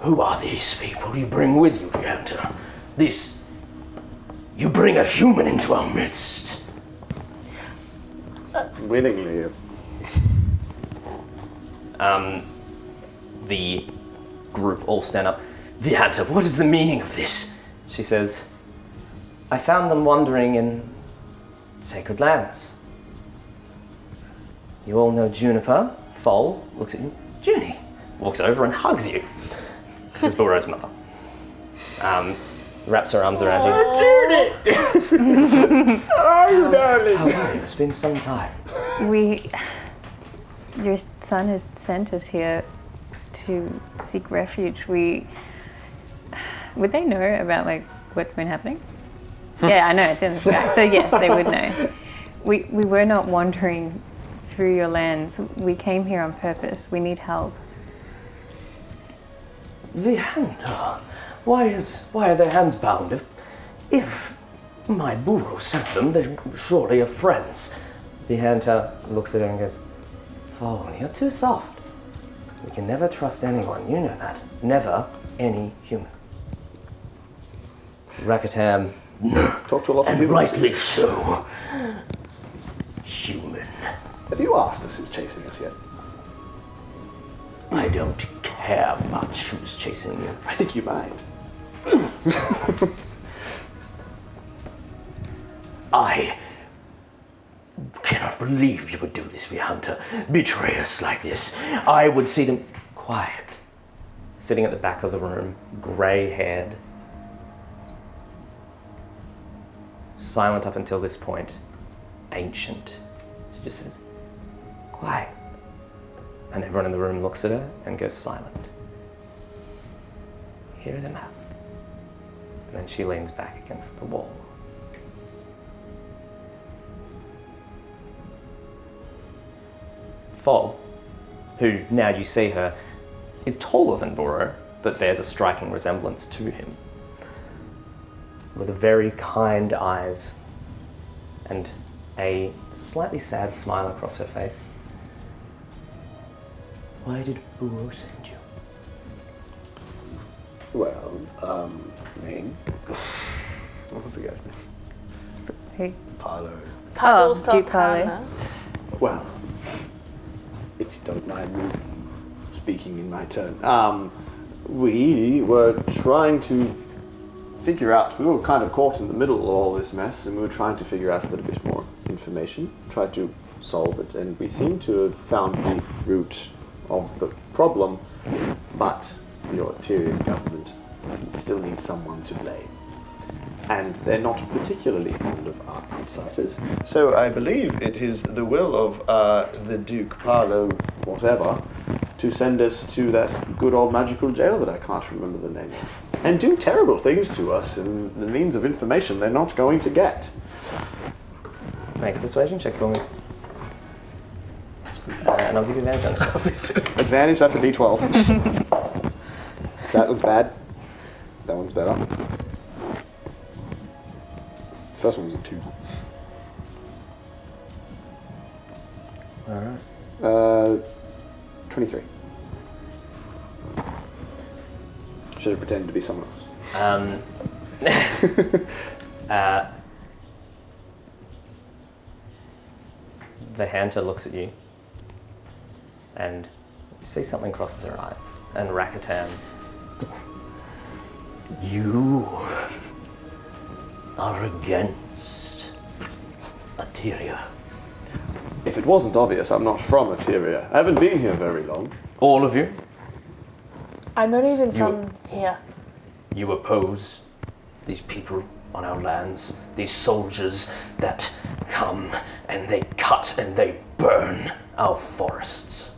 Who are these people you bring with you, Vahanta? You bring a human into our midst. Willingly. The group all stand up. Vahanta, what is the meaning of this? She says, I found them wandering in sacred lands. You all know Juniper. Foal looks at you. Junie walks over and hugs you. This is Bulro's mother. Wraps her arms around you. Oh, darling. How are you? It's been some time. Your son has sent us here to seek refuge. Would they know about what's been happening? Yeah, I know it's in the back. So yes, they would know. We were not wandering through your lands. We came here on purpose. We need help. Vahanta, why are their hands bound? If my Buru sent them, they surely are friends. Vahanta looks at her and goes, Foal, you're too soft. We can never trust anyone, you know that. Never any human. Rakatam, Talk to a lot of And humans. rightly so. Human. Have you asked us who's chasing us yet? I don't care. care much who's chasing you. I think you might. I cannot believe you would do this, Hunter. Betray us like this. I would see them quiet. Sitting at the back of the room, grey-haired, silent up until this point, ancient. She just says, quiet. And everyone in the room looks at her and goes silent. Hear them out. And then she leans back against the wall. Fob, who, now you see her, is taller than Burrow, but bears a striking resemblance to him. With very kind eyes and a slightly sad smile across her face. Why did Burrow send you? Well, name. What was the guy's name? Who? Parlo. Pablo Duke Parley. Sultana. Well, if you don't mind me speaking in my turn, we were trying to figure out, we were kind of caught in the middle of all this mess, and we were trying to figure out a little bit more information, try to solve it, and we seem to have found the root of the problem, but your Tyrian government still needs someone to blame. And they're not particularly fond of our outsiders. So I believe it is the will of the Duke Parlo, whatever, to send us to that good old magical jail that I can't remember the name of, and do terrible things to us in the means of information they're not going to get. Make a persuasion check for me. And I'll give you advantage on this. Advantage, that's a D12. That one's bad. That one's better. First one was a 2. Alright. 23. Should have pretended to be someone else. The hunter looks at you and you see something crosses her eyes. And Rakatan, You are against Ateria. If it wasn't obvious, I'm not from Ateria. I haven't been here very long. All of you, I'm not even from here. you oppose these people on our lands, these soldiers that come and they cut and they burn our forests.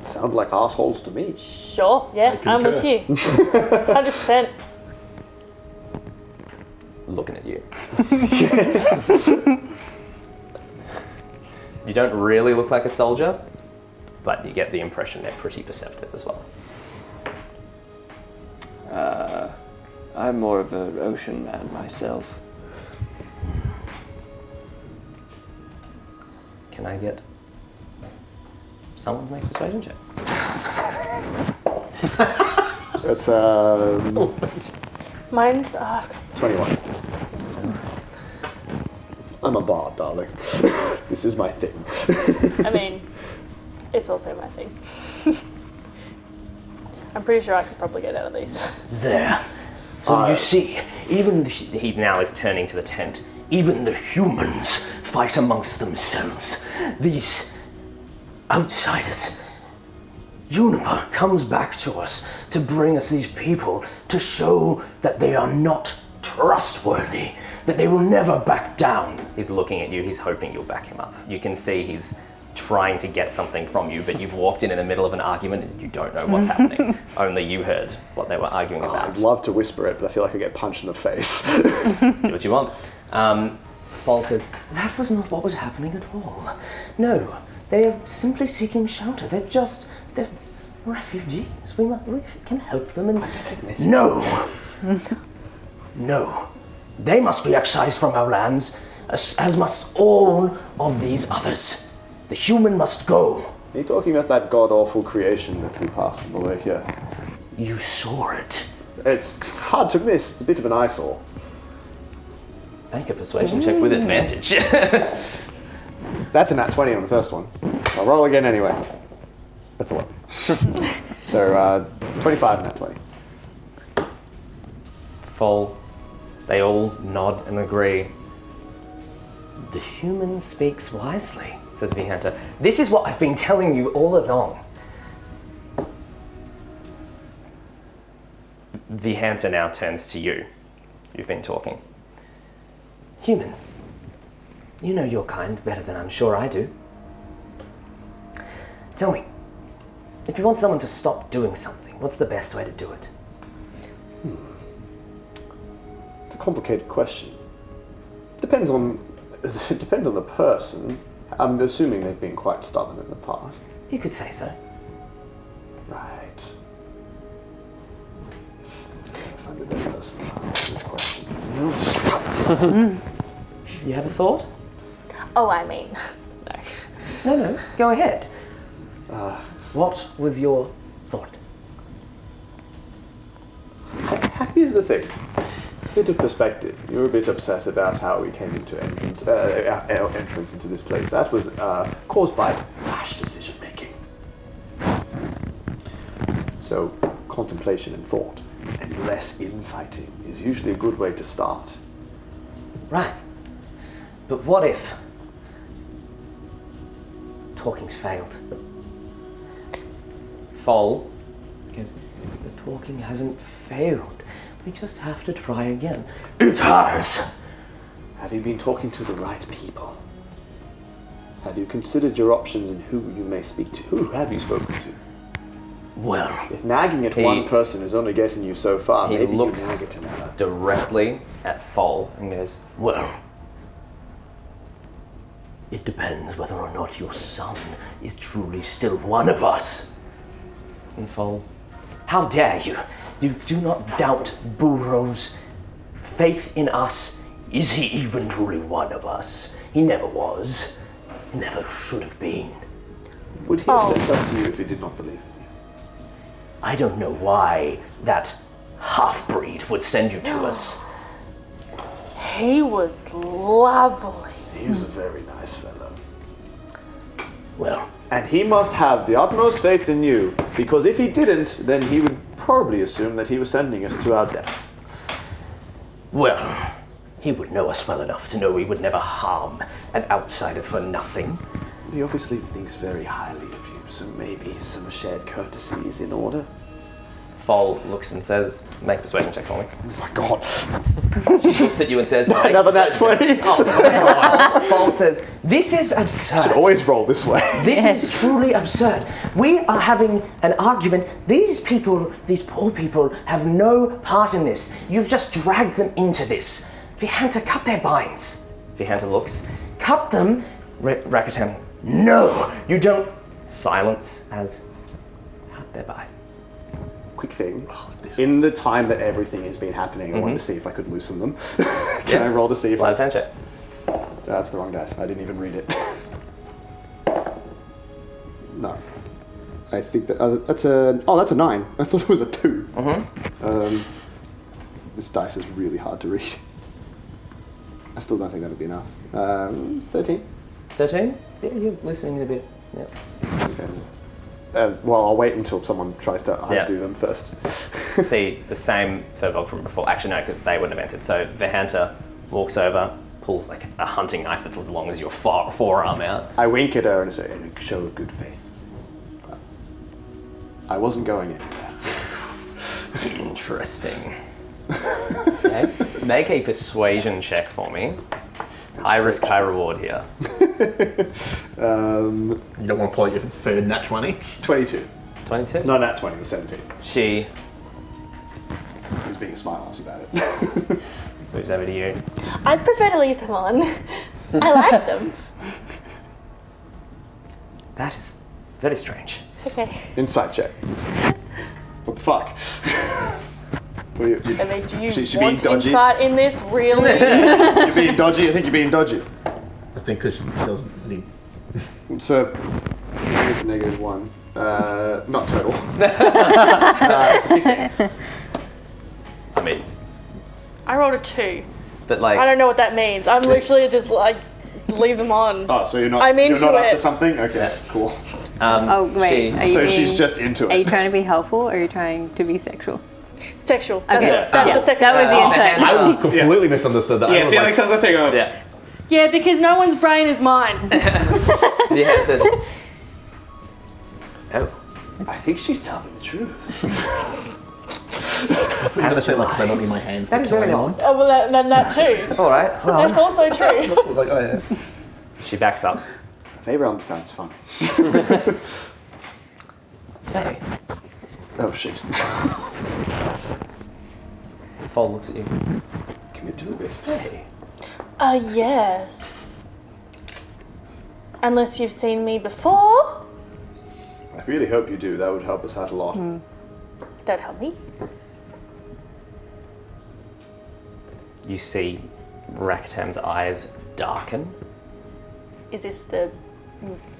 Sound like assholes to me. Sure, yeah, I'm with you. 100%. looking at you. You don't really look like a soldier, but you get the impression they're pretty perceptive as well. I'm more of an ocean man myself. Can I get someone to make a persuasion check? That's Mine's 21. I'm a bard, darling. This is my thing. I mean, it's also my thing. I'm pretty sure I could probably get out of these. There. So you see, even He now is turning to the tent. even the humans fight amongst themselves. These outsiders. Juniper comes back to us to bring us these people to show that they are not trustworthy, that they will never back down. He's looking at you, he's hoping you'll back him up. You can see he's trying to get something from you, but you've walked in the middle of an argument and you don't know what's happening. Only you heard what they were arguing about. I'd love to whisper it, but I feel like I get punched in the face. Do what you want. Fall says, That was not what was happening at all. No, they are simply seeking shelter. They're refugees. We can help them. And no, no, they must be excised from our lands, as must all of these others. The human must go. Are you talking about that god-awful creation that we passed from the way here? You saw it. It's hard to miss. It's a bit of an eyesore. make a persuasion check with advantage. That's a nat 20 on the first one. I'll roll again anyway. That's 11. So 25 and that 20. Full. They all nod and agree. The human speaks wisely, says Vihanta. This is what I've been telling you all along. Vihanta now turns to you. You've been talking. Human, you know your kind better than I'm sure I do. Tell me, if you want someone to stop doing something, what's the best way to do it? It's a complicated question. Depends on the person. I'm assuming they've been quite stubborn in the past. You could say so. Right. Find the best person to answer this question. You have a thought? Oh, I mean, no. No, go ahead. What was your thought? Here's the thing. Bit of perspective. You were a bit upset about how we came into our entrance into this place. That was caused by rash decision making. So, contemplation and thought, and less infighting is usually a good way to start. Right. But what if talking's failed? Foal goes, the talking hasn't failed. We just have to try again. It has! Have you been talking to the right people? Have you considered your options and who you may speak to? Who have you spoken to? Well, If nagging at one person is only getting you so far, he maybe looks you nag at another. directly at Foal and goes, Well, it depends whether or not your son is truly still one of us. and Foal, How dare you? You do not doubt Burro's faith in us. Is he even truly one of us? He never was. He never should have been. Would he have sent us to you if he did not believe in you? I don't know why that half-breed would send you to us. He was lovely. He was a very nice fellow. Well, And he must have the utmost faith in you, because if he didn't, then he would probably assume that he was sending us to our death. well, he would know us well enough to know we would never harm an outsider for nothing. He obviously thinks very highly of you, so maybe some shared courtesy is in order. Foal looks and says, make a persuasion check for me. Oh my god. She looks at you and says, make Another a nat persuasion 20. check. Foal says, this is absurd. Always roll this way. This is truly absurd. We are having an argument. These people, these poor people, have no part in this. You've just dragged them into this. Vihanta, cut their binds. Vihanta looks, Cut them. Rakuten, No, you don't. silence as, cut their bite. Quick thing. In the time that everything has been happening, I wanted to see if I could loosen them. Can I roll to see if Slide fan check. That's the wrong dice. I didn't even read it. No. I think that that's a 9. I thought it was a 2. This dice is really hard to read. I still don't think that would be enough. 13. 13? Yeah, you're listening a bit. Yeah. Okay. Well, I'll wait until someone tries to undo them first. See the same Furbog from before. Actually, no, because they wouldn't have entered. So Vihanta walks over, pulls like a hunting knife that's as long as your forearm out. I wink at her and say, "In a show of good faith. I wasn't going anywhere." Interesting. Okay. Make a persuasion check for me. High risk, high reward here. You don't want to pull out your third nat 20? 22. 22? No, not 20, it was 17. She He's being a smart ass about it. moves over to you. I'd prefer to leave them on. I like them. That is very strange. Okay. Insight check. What the fuck? Well, I mean, do you She being want dodgy? insight in this, really? You're being dodgy? I think you're being dodgy. I think because she doesn't need. So, it's a -1. Not total. I mean, I rolled a 2. but like, I don't know what that means. I'm literally just like, leave them on. Oh, so you're not, I'm you're into not up it. to something? Okay, cool. Oh, wait. Are you So she's being- just into Are you it. trying to be helpful or are you trying to be sexual? Sexual. Okay. That's the second That was the one. insight. I completely misunderstood that. I Yeah, was Felix has a thing on. Yeah. Yeah, because no one's brain is mine. The answer's... Oh. I think she's telling the truth. I'm going to say, like, 'cause I don't need my hands That to is kill very anyone. Oh, well, then that too. All right. Well, That's also true. I was like, oh yeah. she backs up. Faerun sounds fun. Hey. Oh shit. Fold looks at you. Commit to the bit. Hey. Yes. Unless you've seen me before. I really hope you do. That would help us out a lot. That'd help me. You see Rakatam's eyes darken. Is this the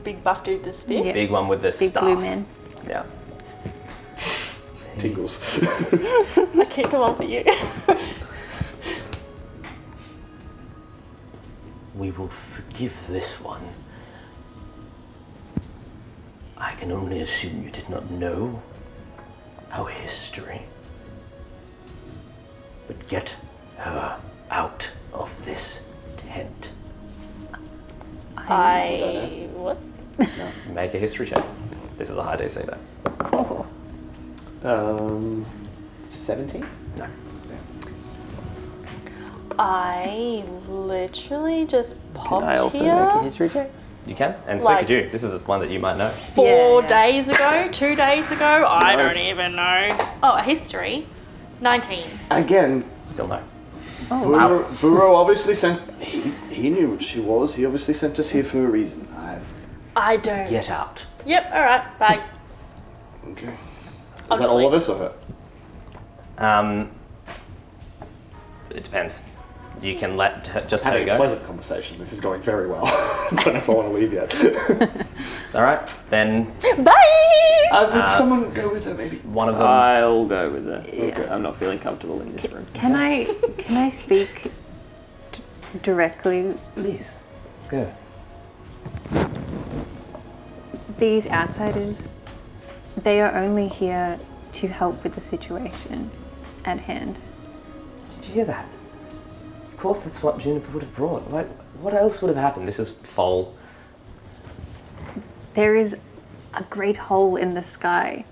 big buff dude with the spear? Yeah. Big one with the Big staff. blue man. Yeah. Tingles. I keep them on for you. We will forgive this one. I can only assume you did not know our history. But get her out of this tent. What? Make a history check. This is a high DC though. Oh. 17? No. I literally just popped Can I also here make a history check? You can? And so Like- could you. This is one that you might know. 4 Yeah. days ago, 2 days ago. I don't even know. Oh, a history. 19. Again, Still no. Burrow obviously sent. He knew what she was. He obviously sent us here for a reason. I don't. Get out. Yep. All right. Bye. Okay. Is I'll that just all leave. of us or her? It depends. You can let her, just her Having a go. pleasant conversation. This is going very well. Don't know if I want to leave yet. All right. Then Bye. Would someone go with her, maybe? one of them. I'll go with the. I'm not feeling comfortable in this room. Can I speak directly? Please. Go. These outsiders, they are only here to help with the situation at hand. Did you hear that? Of course, that's what Juniper would have brought. Like, what else would have happened? This is Foal. There is a great hole in the sky.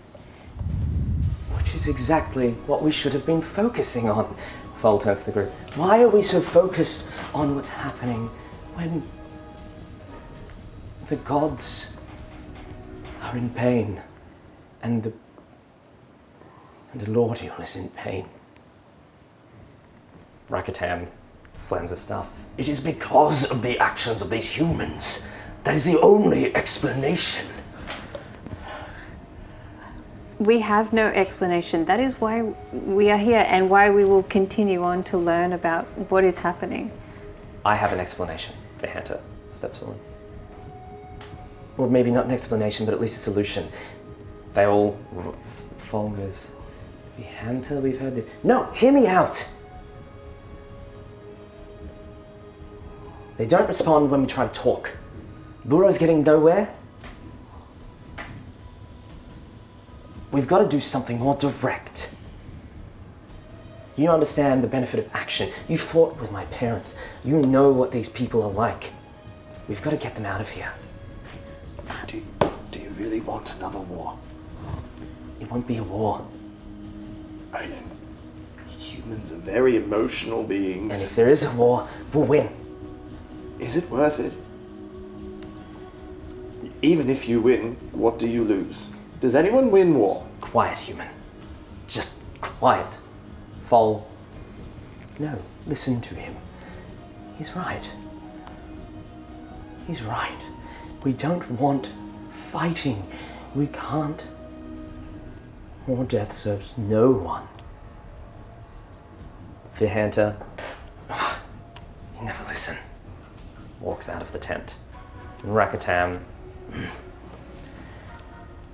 Which is exactly what we should have been focusing on. Foal turns to the group. Why are we so focused on what's happening when the gods are in pain and Elordial is in pain? Rakatam slams his staff. It is because of the actions of these humans. That is the only explanation. We have no explanation. That is why we are here and why we will continue on to learn about what is happening. I have an explanation. The hunter steps forward. Or maybe not an explanation, but at least a solution. They all... Foal goes, the hunter, we've heard this. No, hear me out! They don't respond when we try to talk. Burrow's getting nowhere. We've got to do something more direct. You understand the benefit of action. You fought with my parents. You know what these people are like. We've got to get them out of here. Do you really want another war? It won't be a war. I mean, humans are very emotional beings. And if there is a war, we'll win. Is it worth it? Even if you win, what do you lose? Does anyone win war? Quiet, human. Just quiet. Foal. No, listen to him. He's right. He's right. We don't want fighting. We can't. More death serves no one. Vihanta, you never listen. Walks out of the tent. Rakatam.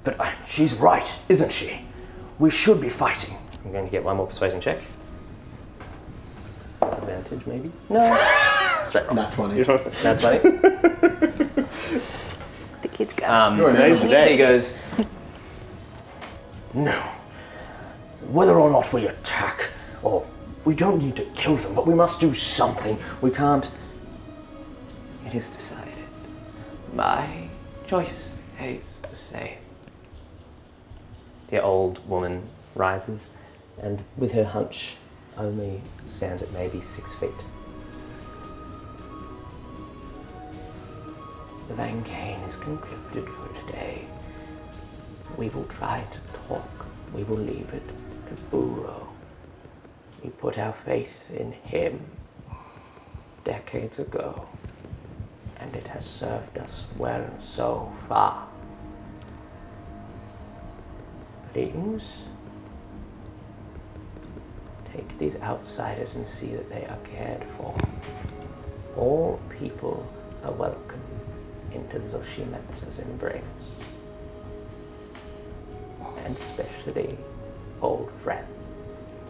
But she's right, isn't she? We should be fighting. I'm going to get one more persuasion check. Advantage, maybe? No. Straight roll. Nat 20. Nat 20. The Kids got You're amazed today. He goes, No. Whether or not we attack, or we don't need to kill them, but we must do something. We can't. It is decided. My choice is the same. the old woman rises and with her hunch only stands at maybe 6 feet. The Van is concluded for today. We will try to talk. We will leave it to Burrow. We put our faith in him decades ago, and it has served us well so far. Please take these outsiders and see that they are cared for. All people are welcome into Zoshimetsu's embrace, and especially old friends.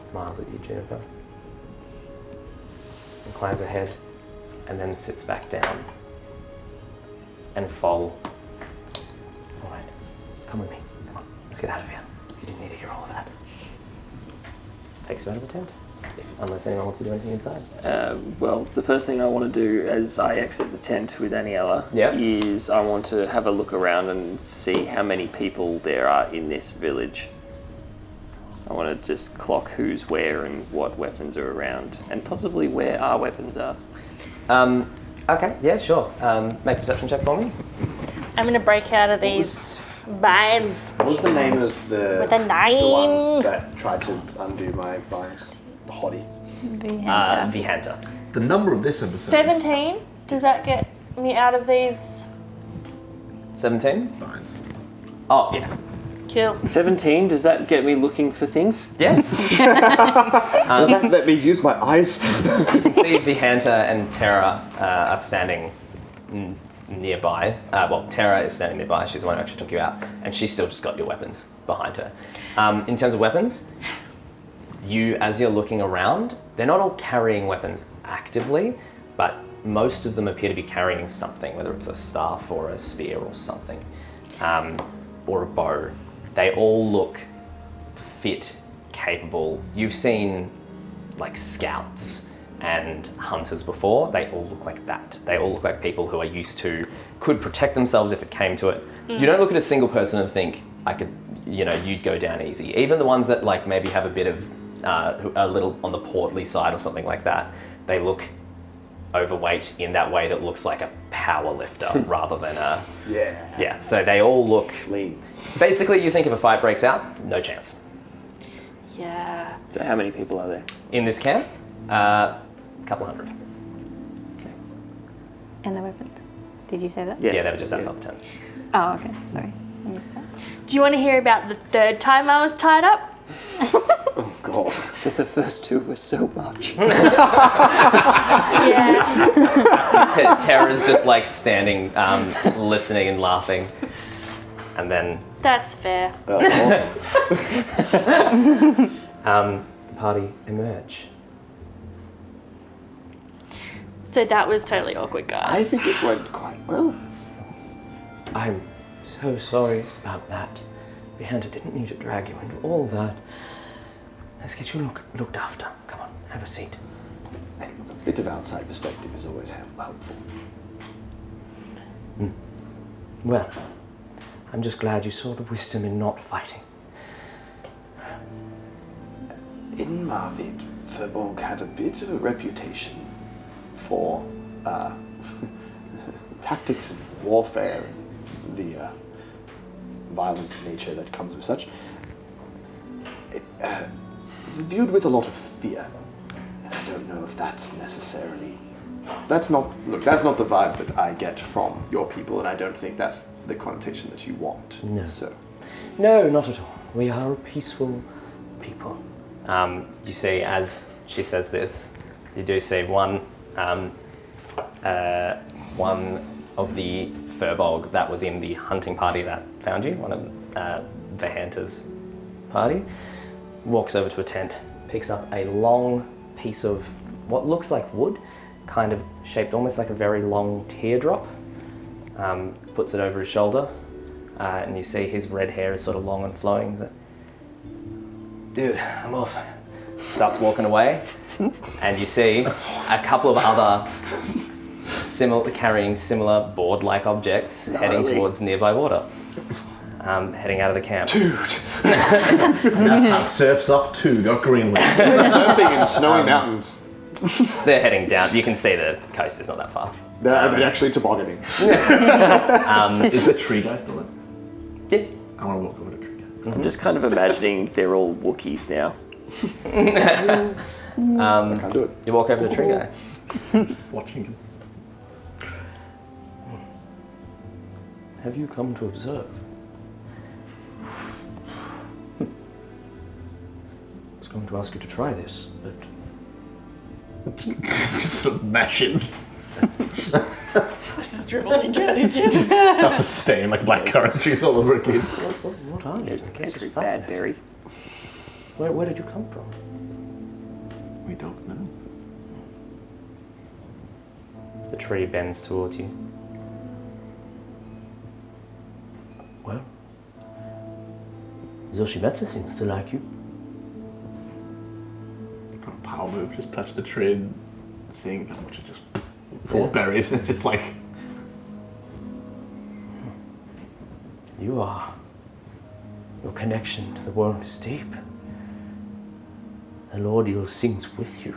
Smiles at you, Juniper. Inclines her head and then sits back down. And Foal. All right, come with me. Come on, let's get out of here. You didn't need to hear all of that. Takes you out of the tent, unless anyone wants to do anything inside. Well, the first thing I want to do as I exit the tent with Anielloa Yep. is I want to have a look around and see how many people there are in this village. I want to just clock who's where and what weapons are around, and possibly where our weapons are. Okay, yeah, sure. Make a perception check for me. I'm gonna break out of these binds. What was the name of the With a the 9. one that tried to undo my binds? The hottie. Vihanta. The number of this episode. 17. Does that get me out of these? 17? Binds. Oh, yeah. Cool. 17, does that get me looking for things? Yes. Does that let me use my eyes? You can see Vihanta and Terra are standing nearby. Well, Terra is standing nearby. She's the one who actually took you out. And she's still just got your weapons behind her. In terms of weapons, as you're looking around, they're not all carrying weapons actively, but most of them appear to be carrying something, whether it's a staff or a spear or something, or a bow. They all look fit, capable. You've seen like scouts and hunters before. They all look like that. They all look like people who are used to, could protect themselves if it came to it. You don't look at a single person and think, you'd go down easy. Even the ones that like maybe have a bit of, a little on the portly side or something like that, they look overweight in that way that looks like a power lifter rather than a... Yeah, so they all look... Lean. Basically, you think if a fight breaks out, no chance. Yeah. So how many people are there? In this camp, a couple hundred. And the weapons. Did you say that? Yeah, they were just outside the tent. Oh, okay. Sorry. I missed that. Do you want to hear about the third time I was tied up? Oh god. So the first two were so much. Yeah. Tara's just like standing, listening and laughing. And then That's fair. Awesome. the party emerge. So that was totally awkward, guys. I think it went quite well. I'm so sorry about that. Vihanta didn't need to drag you into all that. Let's get you looked after. Come on, have a seat. A bit of outside perspective is always helpful. Well, I'm just glad you saw the wisdom in not fighting. In Marvid, Furbolg had a bit of a reputation for tactics of warfare and the violent nature that comes with such. Viewed with a lot of fear. And I don't know if that's necessarily... That's not the vibe that I get from your people, and I don't think that's the connotation that you want. No. So, No, not at all. We are a peaceful people. You see, as she says this, you do see one of the Furbolg that was in the hunting party that found you, one of Vihanta's party, walks over to a tent, picks up a long piece of what looks like wood, kind of shaped almost like a very long teardrop, puts it over his shoulder, and you see his red hair is sort of long and flowing. He's like, dude, I'm off. Starts walking away, and you see a couple of other carrying similar board-like objects heading towards nearby water. Heading out of the camp. Dude! And that's how Surf's Up 2 got greenlit. Surfing in snowy mountains. They're heading down. You can see the coast is not that far. They're actually tobogganing. Is the tree guy still there? Yeah. I want to walk over to the tree guy. I'm just kind of imagining they're all Wookiees now. I can't do it. You walk over to the tree guy. Watching him. Have you come to observe? I was going to ask you to try this, but Just sort of mash him. Just dribbling down his chin. Starts to stain like blackcurrant juice all over again. what are you? Here's the This is country fascinating. bad berry. Where did you come from? We don't know. The tree bends towards you. Well, Zoshimetsu seems to like you. Power move, just touch the tree and seeing how much it just full of berries and just like Your connection to the world is deep. Elordial sings with you.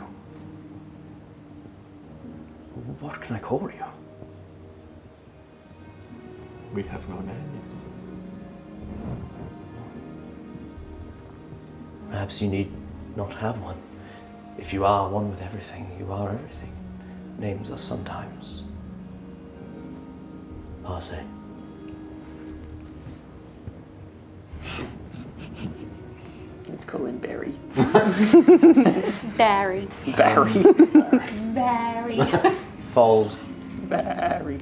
What can I call you? we have no name yet. Perhaps you need not have one. If you are one with everything, you are everything. Names are sometimes passé. Let's call him Barry. Barry. Barry. Barry. Foal Barry.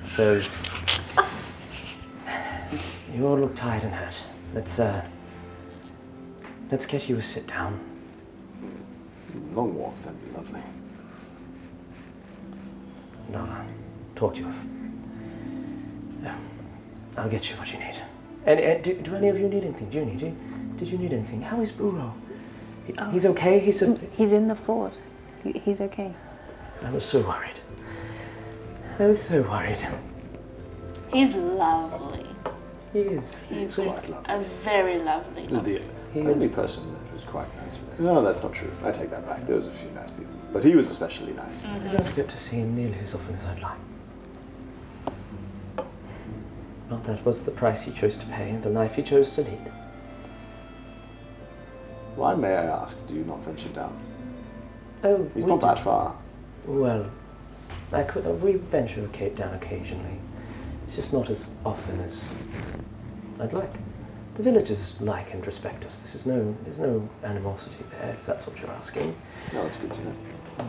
says, "You all look tired and hurt. Let's get you a sit down." Long walk, that'd be lovely. No, talk to you. Yeah, I'll get you what you need. And do any of you need anything? Junie, did you need anything? How is Buro? He's okay? He's in the fort. He's okay. I was so worried. I was so worried. He's lovely. He is. He's Quite lovely. a very lovely. He was the only person that was quite nice. No, that's not true. I take that back. There was a few nice people. But he was especially nice. I don't get to see him nearly as often as I'd like. But that was the price he chose to pay and the life he chose to lead. Why, may I ask, do you not venture down? Oh, He's we not did- that far. Well, we venture down occasionally. It's just not as often as I'd like. The villagers like and respect us. There's no animosity there, if that's what you're asking. No, it's good to know.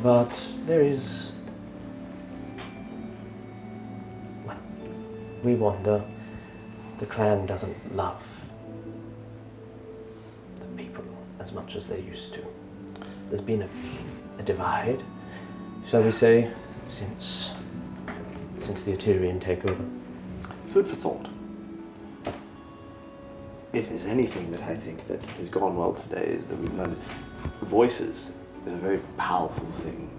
But there is... Well, we wander. The clan doesn't love the people as much as they used to. There's been a divide, shall we say, since the Eterian takeover. Food for thought. If there's anything that I think that has gone well today is that we've noticed voices is a very powerful thing.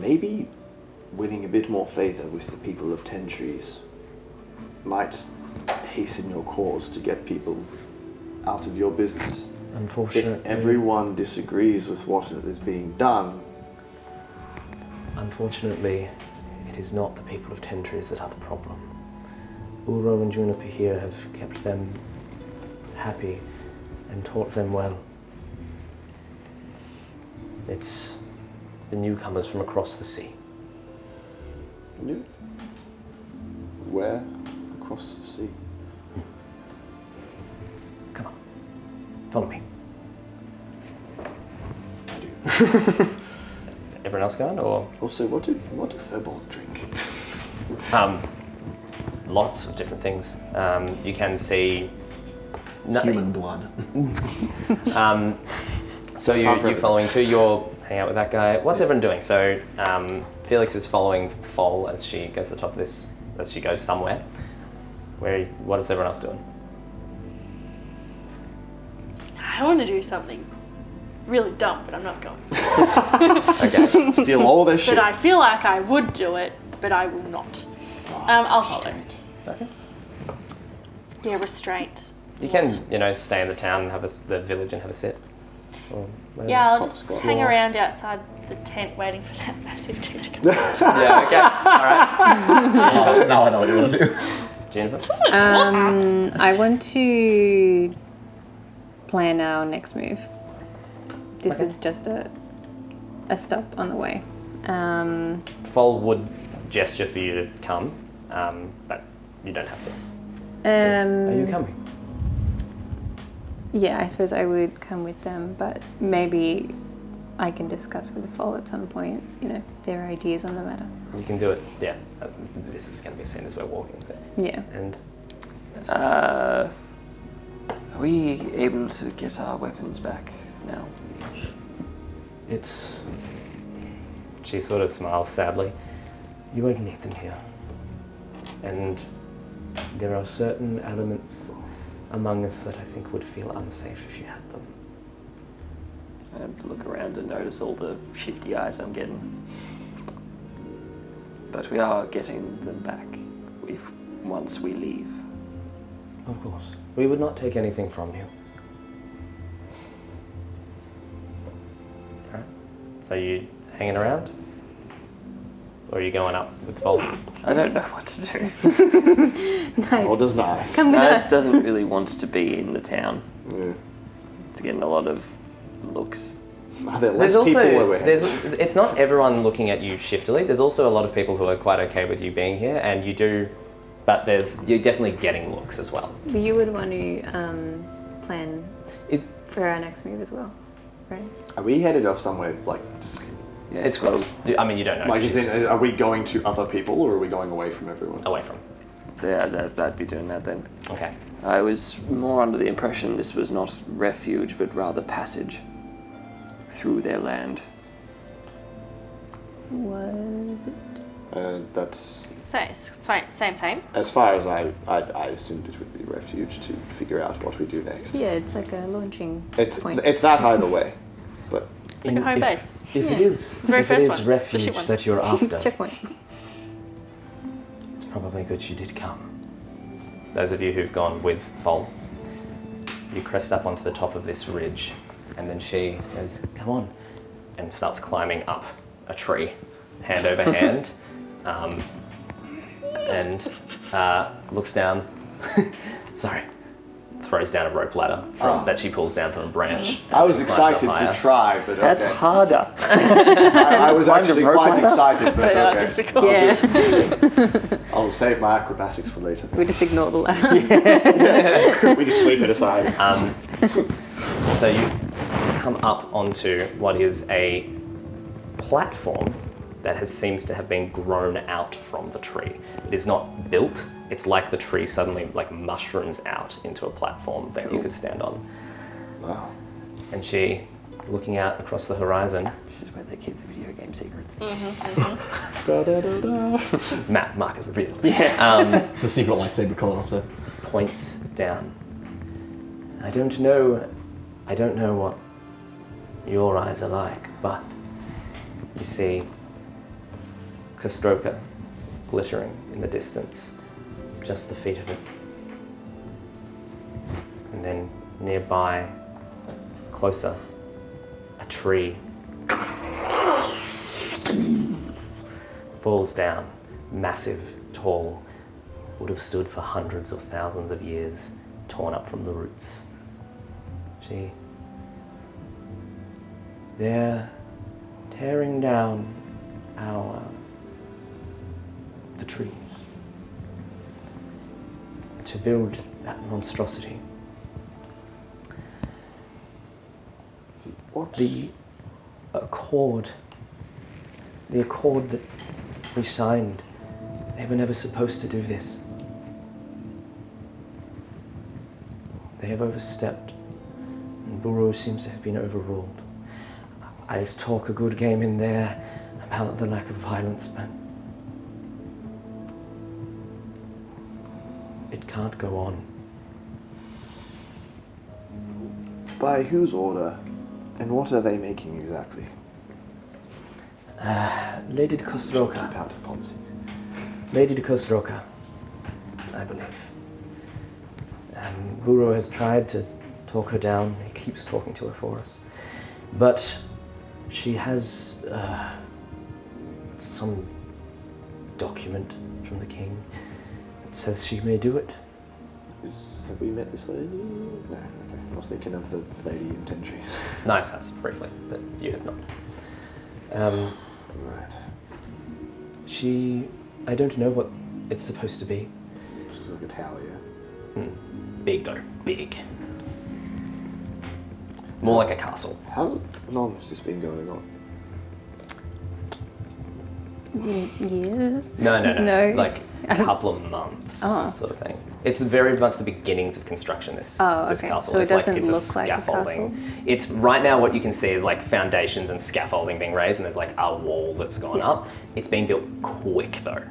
Maybe winning a bit more favor with the people of Ten Trees might hasten your cause to get people out of your business. Unfortunately, If everyone disagrees with what is being done, Unfortunately, it is not the people of Ten Trees that are the problem. Uro and Juniper here have kept them happy and taught them well. It's the newcomers from across the sea. new? Where across the sea? Come on, follow me. I do. Everyone else going, or? Also, what do Furbolg drink? Lots of different things. You can see... Human blood. So you're following too, you're hanging out with that guy. What's everyone doing? So Felix is following Foal as she goes to the top of this as she goes somewhere. What is everyone else doing? I want to do something really dumb, but I'm not going. Okay. Steal all their shit. But I feel like I would do it, but I will not. I'll follow. Okay. Yeah, restraint. You can, stay in the town and have the village and have a sit. Or whatever. Yeah, I'll just hang around outside the tent waiting for that massive tent to come. Yeah, okay. Alright. Now I know what you want to do. Juniper? I want to plan our next move. This is just a stop on the way. Fol would gesture for you to come, but you don't have to. Are you coming? Yeah, I suppose I would come with them, but maybe I can discuss with Fol at some point, their ideas on the matter. You can do it, yeah. This is going to be seen as we're walking, so. Yeah. And Are we able to get our weapons back now? she sort of smiles sadly. You won't need them here. And there are certain elements among us that I think would feel unsafe if you had them. I have to look around and notice all the shifty eyes I'm getting. But we are getting them back once we leave. Of course. We would not take anything from you. Alright. So you hanging around? Or are you going up with Fol? I don't know what to do. Or does not. Come with Knives us. doesn't really want to be in the town. Yeah. It's getting a lot of looks. Are there There's less people where also, we're headed? it's not everyone looking at you shiftily. There's also a lot of people who are quite okay with you being here, and but you're definitely getting looks as well. But you would want to plan for our next move as well, right? Are we headed off somewhere like? Yeah, It's close. I mean, you don't know. Like, are we going to other people or are we going away from everyone? Away from. Yeah, I'd be doing that then. Okay. I was more under the impression this was not refuge, but rather passage through their land. Was it? That's Same. as far as I assumed it would be refuge to figure out what we do next. Yeah, it's like a launching It's point. that either way, but It's like a home base. If it is, Very if it first is one, the refuge shit one. that you're after, Checkpoint. it's probably good you did come. Those of you who've gone with Fol, you crest up onto the top of this ridge, and then she goes, "Come on," and starts climbing up a tree, hand over hand, and looks down. Sorry. Throws down a rope ladder that she pulls down from a branch. I was and climbs excited up to higher. try, but That's okay. harder. I was Climb the actually rope quite ladder? excited, but They are okay. difficult. Yeah, I'll save my acrobatics for later. we just ignore the ladder. We just sweep it aside. So you come up onto what is a platform that seems to have been grown out from the tree. It is not built. It's like the tree suddenly mushrooms out into a platform that you could stand on. Wow. And she, looking out across the horizon, This is where they keep the video game secrets. map markers revealed. It's a secret lightsaber color up there. Points down. I don't know what your eyes are like, but you see Kostroka glittering in the distance, just the feet of it. And then nearby, closer, a tree falls down, massive, tall, would have stood for hundreds of thousands of years, torn up from the roots. They're tearing down the trees to build that monstrosity. What? The accord that we signed, they were never supposed to do this. They have overstepped, and Buru seems to have been overruled. I talk a good game in there about the lack of violence, but can't go on. By whose order? And what are they making exactly? Lady de Keep Costroca. out of politics. Lady de Costroca, I believe. Burrow has tried to talk her down. He keeps talking to her for us. But she has some document from the king that says she may do it. Have we met this lady? No, okay. I was thinking of the lady in Ten Trees. Knives has, briefly, but you have not. Right. I don't know what it's supposed to be. Just like a tower, yeah? Big though, big. More like a castle. How long has this been going on? Years? No. Like a couple of months, sort of thing. It's very much the beginnings of construction. This castle. So it doesn't look like a castle. It's right now. What you can see is like foundations and scaffolding being raised, and there's like a wall that's gone up. It's being built quick though.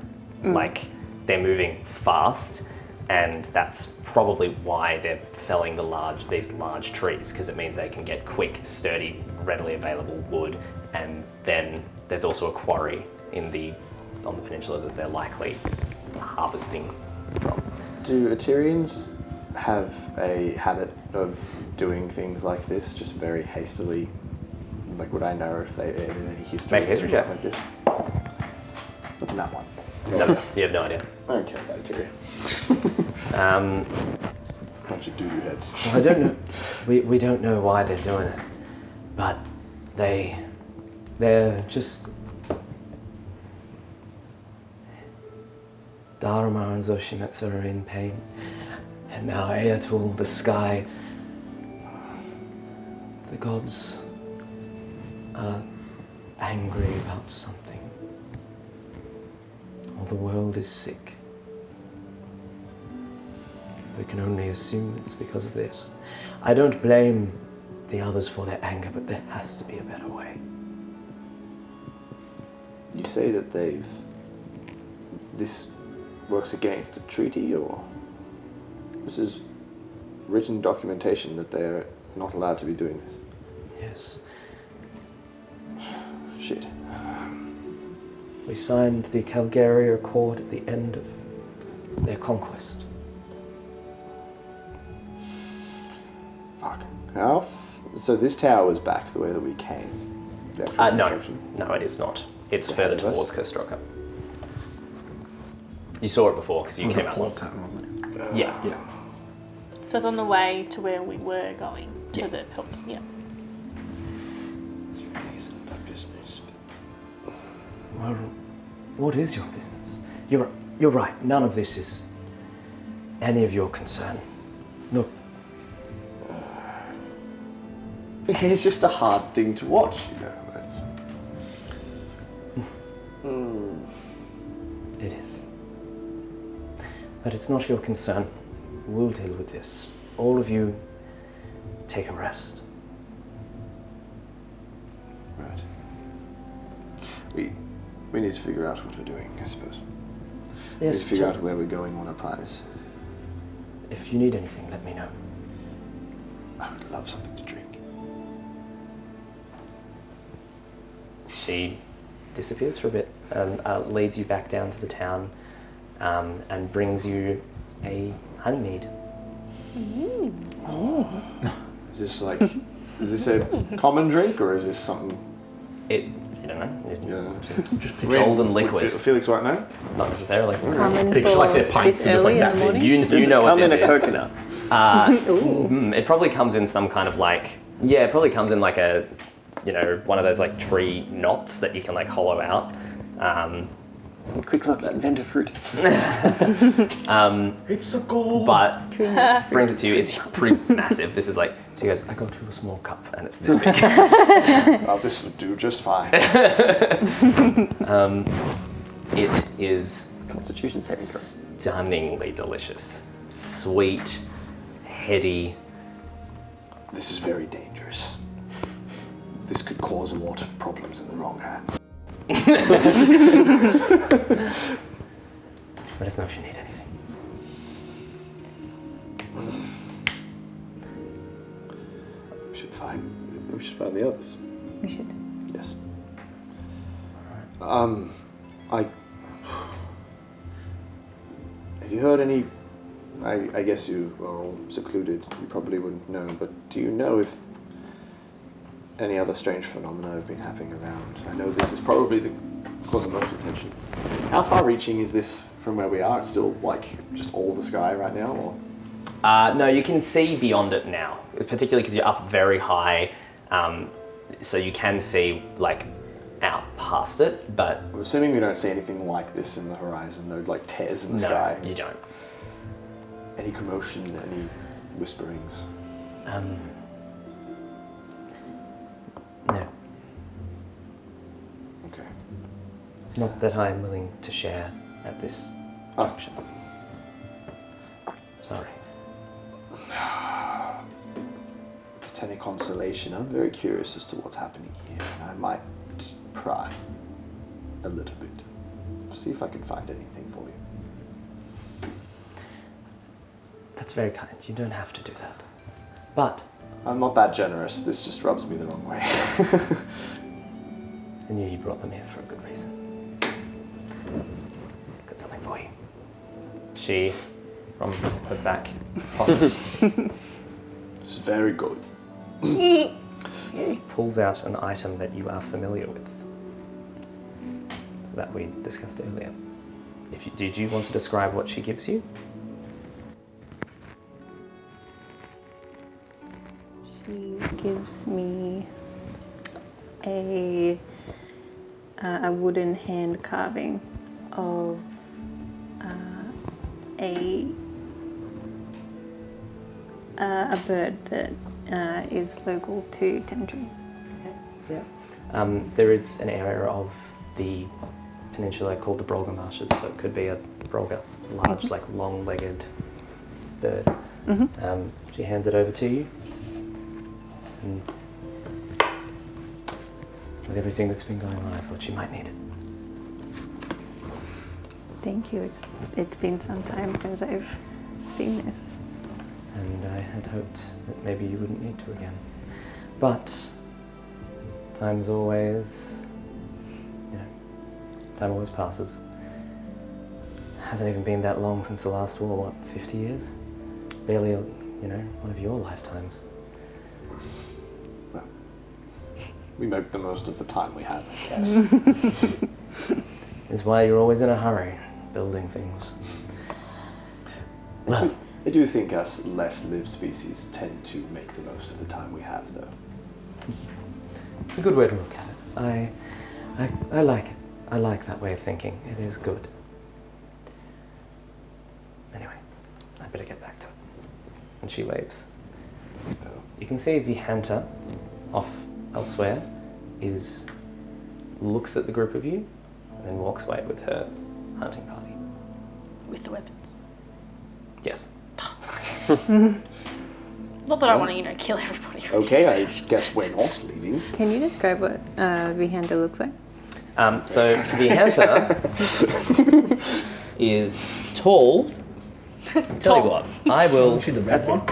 Like they're moving fast, and that's probably why they're felling these large trees, because it means they can get quick, sturdy, readily available wood, and then there's also a quarry on the peninsula that they're likely harvesting from. Do Eterians have a habit of doing things like this, just very hastily? Like, would I know if there's any history Make a history of stuff check. like this? What's in that one? No, you have no idea. I don't care about Eteria. Bunch of doo-doo heads. Well, I don't know. We don't know why they're doing it, but they're just. Dharma and Zoshimitsu are in pain, and now Ayatul, the sky, the gods are angry about something. Or the world is sick. We can only assume it's because of this. I don't blame the others for their anger, but there has to be a better way. You say that this works against the treaty, or this is written documentation that they're not allowed to be doing this? Yes. Shit. We signed the Calgaria Accord at the end of their conquest. Fuck. So this tower was back the way that we came? The actual construction? No, it is not. It's Ahead further of us? towards Kostroka. You saw it before because you came out. Port town, wasn't it? Yeah. Yeah. So it's on the way to where we were going to the help. Yeah. Isn't my business. Well, what is your business? You're right. None of this is any of your concern. Look, It's just a hard thing to watch, you know. it is. But it's not your concern. We'll deal with this. All of you, take a rest. Right. We need to figure out what we're doing, I suppose. We need Yes, to figure out where we're going, what our plan is. if you need anything, let me know. I would love something to drink. She disappears for a bit and leads you back down to the town and brings you a honeymead. Is this like, is this a common drink or is this something? You don't know. Yeah. Just golden liquid. Felix won't know? Not necessarily. Common Takes you like their for pints this and just like early in that the big. morning? You know what this is. Come in a coconut. It probably comes in some kind of like, it probably comes in like a, one of those like tree knots that you can like hollow out. Quick look, invent a fruit. It's a gold. But brings it to you. It's pretty massive. This is like, she goes, I got you a small cup, and it's this big. Oh, this would do just fine. It is Constitution saving throw. stunningly delicious, sweet, heady. This is very dangerous. This could cause a lot of problems in the wrong hands. Let us know if you need anything. we should find the others. We should. Yes. Have you heard any? I guess you are all secluded. You probably wouldn't know, but do you know if any other strange phenomena have been happening around? I know this is probably the cause of most attention. How far-reaching is this from where we are? It's still like just all the sky right now, or? No, you can see beyond it now, particularly because you're up very high, so you can see like out past it. But I'm assuming we don't see anything like this in the horizon. No, like tears in the sky. No, you don't. Any commotion? Any whisperings? No, Okay. not that I'm willing to share at this junction. Sorry. If it's any consolation, I'm very curious as to what's happening here, and I might pry a little bit. See if I can find anything for you. That's very kind. You don't have to do that. But I'm not that generous. This just rubs me the wrong way. I knew you brought them here for a good reason. Got something for you. She, from her back pocket, It's very good. pulls out an item that you are familiar with. So that we discussed earlier. Did you want to describe what she gives you? She gives me a wooden hand carving of a bird that is local to Tentries. Yeah. There is an area of the peninsula called the Brolga Marshes, so it could be a Brolga, large, like long-legged bird. She hands it over to you. And with everything that's been going on, I thought you might need it. Thank you. It's been some time since I've seen this. And I had hoped that maybe you wouldn't need to again. But time's always, time always passes. Hasn't even been that long since the last war, what, 50 years? Barely, one of your lifetimes. Well, we make the most of the time we have, I guess. Is why you're always in a hurry, building things. Well, I do think us less lived species tend to make the most of the time we have, though. it's a good way to look at it. I like it. I like that way of thinking. It is good. Anyway, I'd better get back to it. And she waves. You can see the hunter off elsewhere looks at the group of you and then walks away with her hunting party. With the weapons. Yes. Not that I want to, kill everybody. Okay, I guess we're not leaving. Can you describe what Vihander looks like? So the hunter is tall. Tell you what, I will. Was she the red one?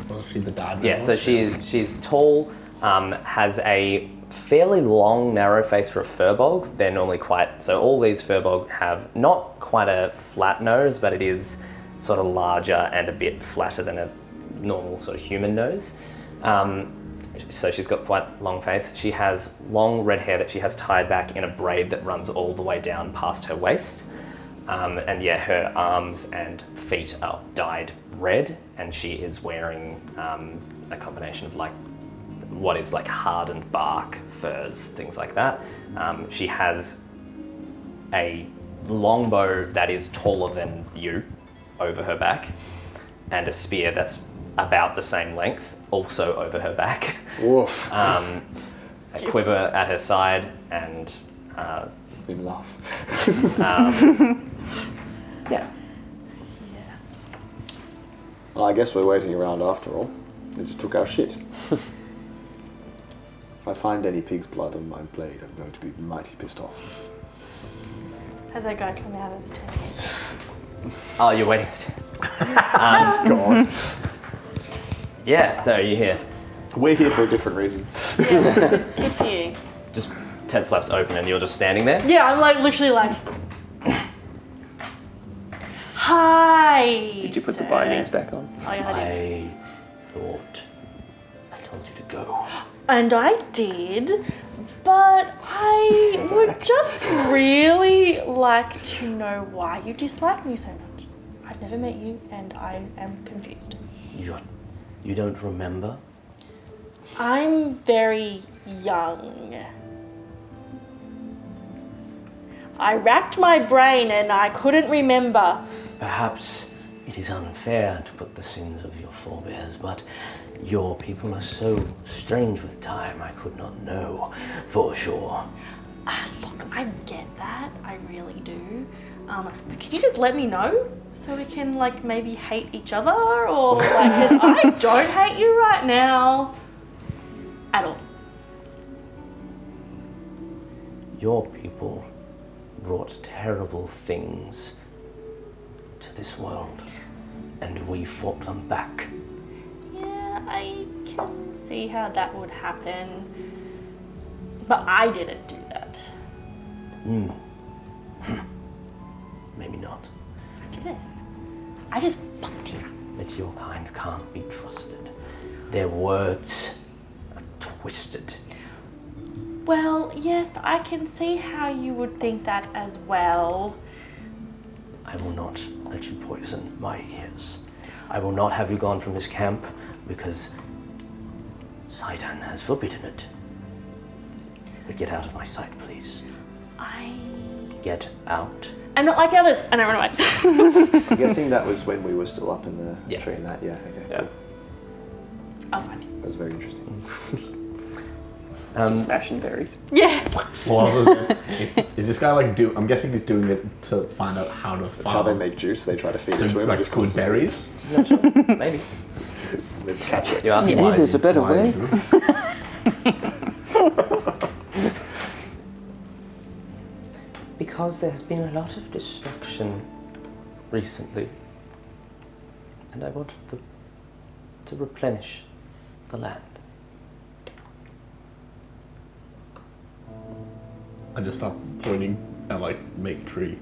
Was she the bad one? Yeah, so she's tall, has a fairly long, narrow face for a furbog. They're normally so all these furbog have not quite a flat nose, but it is sort of larger and a bit flatter than a normal sort of human nose. So she's got quite a long face. She has long red hair that she has tied back in a braid that runs all the way down past her waist. Her arms and feet are dyed red, and she is wearing a combination of what is hardened bark, furs, things like that. She has a longbow that is taller than you over her back, and a spear that's about the same length, also over her back. Woof. A quiver at her side, and We laugh. yeah. Well, I guess we're waiting around after all. They just took our shit. If I find any pig's blood on my blade, I'm going to be mighty pissed off. How's that guy coming out of the tent? Oh, you're waiting. God. Yeah, so you hear, We're here for a different reason. Yeah, good for you. Just tent flaps open and you're just standing there. Yeah, I'm like literally like, hi. Did you put the sir." bindings back on? Oh yeah, I did. I thought I told you to go. And I did, but I would just really like to know why you dislike me so much. I've never met you, and I am confused. You don't remember? I'm very young. I racked my brain and I couldn't remember. Perhaps it is unfair to put the sins of your forebears, but your people are so strange with time, I could not know for sure. Look, I get that. I really do. But can you just let me know so we can like maybe hate each other, or like, 'cause I don't hate you right now at all. Your people brought terrible things to this world, and we fought them back. Yeah, I can see how that would happen, but I didn't do that. Maybe not. Good. I just fucked you. But your kind can't be trusted. Their words are twisted. Well, yes, I can see how you would think that as well. I will not let you poison my ears. I will not have you gone from this camp because Saidan has forbidden it. But get out of my sight, please. Get out. I'm not like the others, and I run away. I'm guessing that was when we were still up in the tree and that. Yeah. Okay. Yeah. Cool. I'll find you. That was very interesting. Just mashing berries. Yeah. Well, is this guy like I'm guessing he's doing it to find out how to That's how they make juice. They try to feed it to him. like just good constantly- berries. Maybe. They just catch it. You ask Yeah, why. there's a better Why way. would you? Because there's been a lot of destruction recently. And I wanted to replenish the land. I just start pointing and like make tree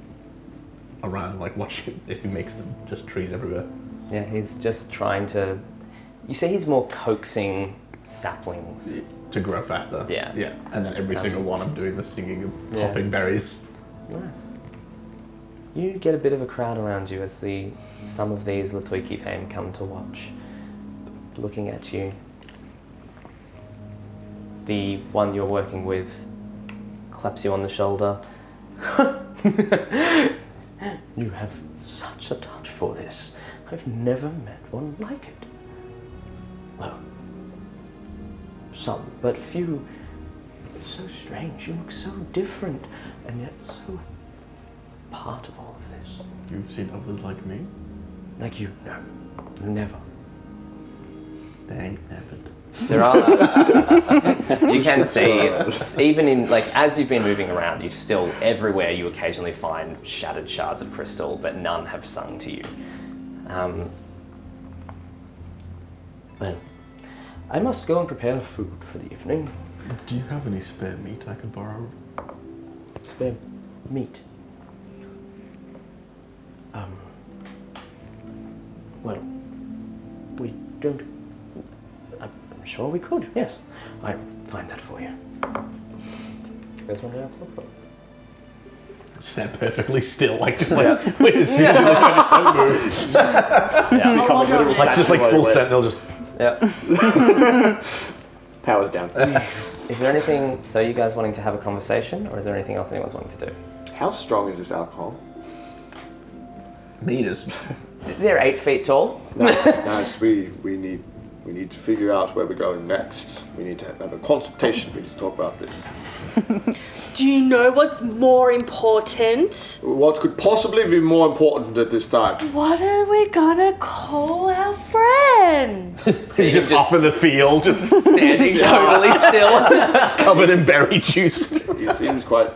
around, like watch if he makes them just trees everywhere. Yeah, he's just trying to. You see, he's more coaxing saplings. To grow faster. Yeah. Yeah. And then every single one I'm doing the singing and Yeah. popping berries. Nice. You get a bit of a crowd around you as some of these Latuiki fame come to watch, looking at you. The one you're working with claps you on the shoulder. You have such a touch for this. I've never met one like it. Well, some, but few. It's so strange. You look so different, and yet so part of all of this. You've seen others like me? Like you, no, never. They ain't never. There are. You can see, even in as you've been moving around, you still everywhere you occasionally find shattered shards of crystal, but none have sung to you. Well, I must go and prepare food for the evening. Do you have any spare meat I can borrow? Spare meat. Well, we don't. I'm sure we could. Yes, I'll find that for you. You guys want to have some fun? Stand perfectly still, like just like wait as soon as you look at it, don't move. Become a literal Like just like statue full while sentinel, just Yeah. Powers down. Is there anything? So you guys wanting to have a conversation, or is there anything else anyone's wanting to do? How strong is this alcohol? meters. They're 8 feet tall. Nice. We need to figure out where we're going next. We need to have a consultation. We need to talk about this. Do you know what's more important? What could possibly be more important at this time? What are we gonna call our friend? So He's just off in the field, just standing totally still. covered in berry juice. He seems quite.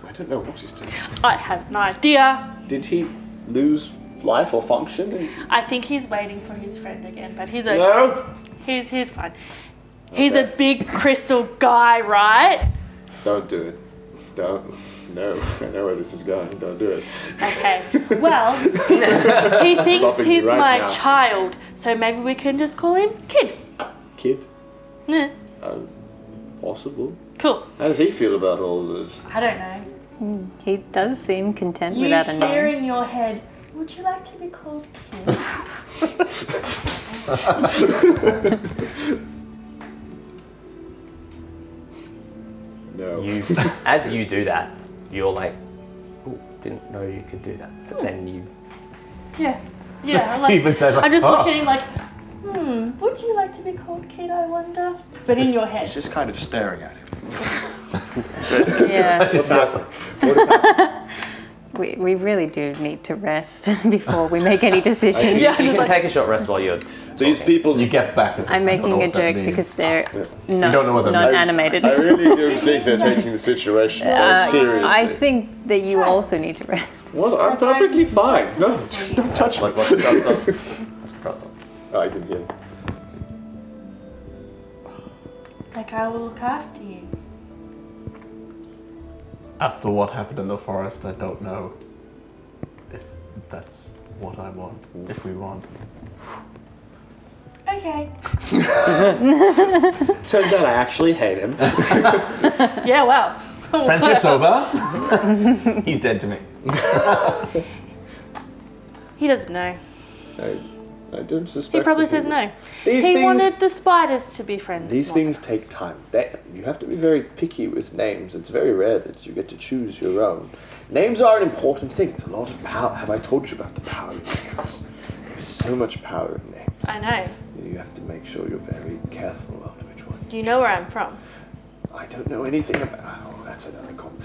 I don't know what he's doing. I have no idea. Did he lose life or function? I think he's waiting for his friend again, but he's okay. No. He's fine. He's a big crystal guy, right? Don't do it. Don't. No, I know where this is going. Don't do it. Okay. Well, he thinks Stopping he's you right my now. child, so maybe we can just call him Kid. Kid? Yeah. Possible. Cool. How does he feel about all this? I don't know. He does seem content You without a hear name. in your head, would you like to be called Kid? No. As you do that, you're like, oh, didn't know you could do that. But then you... Yeah. I'm like, He even says like, I just "Oh." look at him like, would you like to be called Kid, I wonder? But in your head. He's just kind of staring at him. Yeah. What's happened? What is happening? We really do need to rest before we make any decisions. You can take a short rest while you're These people. You get back. As I'm making a joke because they're don't know what that means. non-animated. I really do think they're taking the situation quite seriously. I think that you also need to rest. What? I'm perfectly fine. No, just don't touch me. like, what's the crust on? What's the crust on? Oh, I can hear. Like, I will look after you. After what happened in the forest, I don't know if that's what I want. If we want. Okay. Turns out I actually hate him. Yeah, wow. Friendship's over. He's dead to me. He doesn't know. I don't suspect. He probably that says would. no. These He things- wanted the spiders to be friends. These not things us. take time. You have to be very picky with names. It's very rare that you get to choose your own. Names are an important thing. There's a lot of power. Have I told you about the power in names? There's so much power in names. I know. You have to make sure you're very careful about which one. Do you know where I'm from? I don't know anything about. Oh, that's another comment.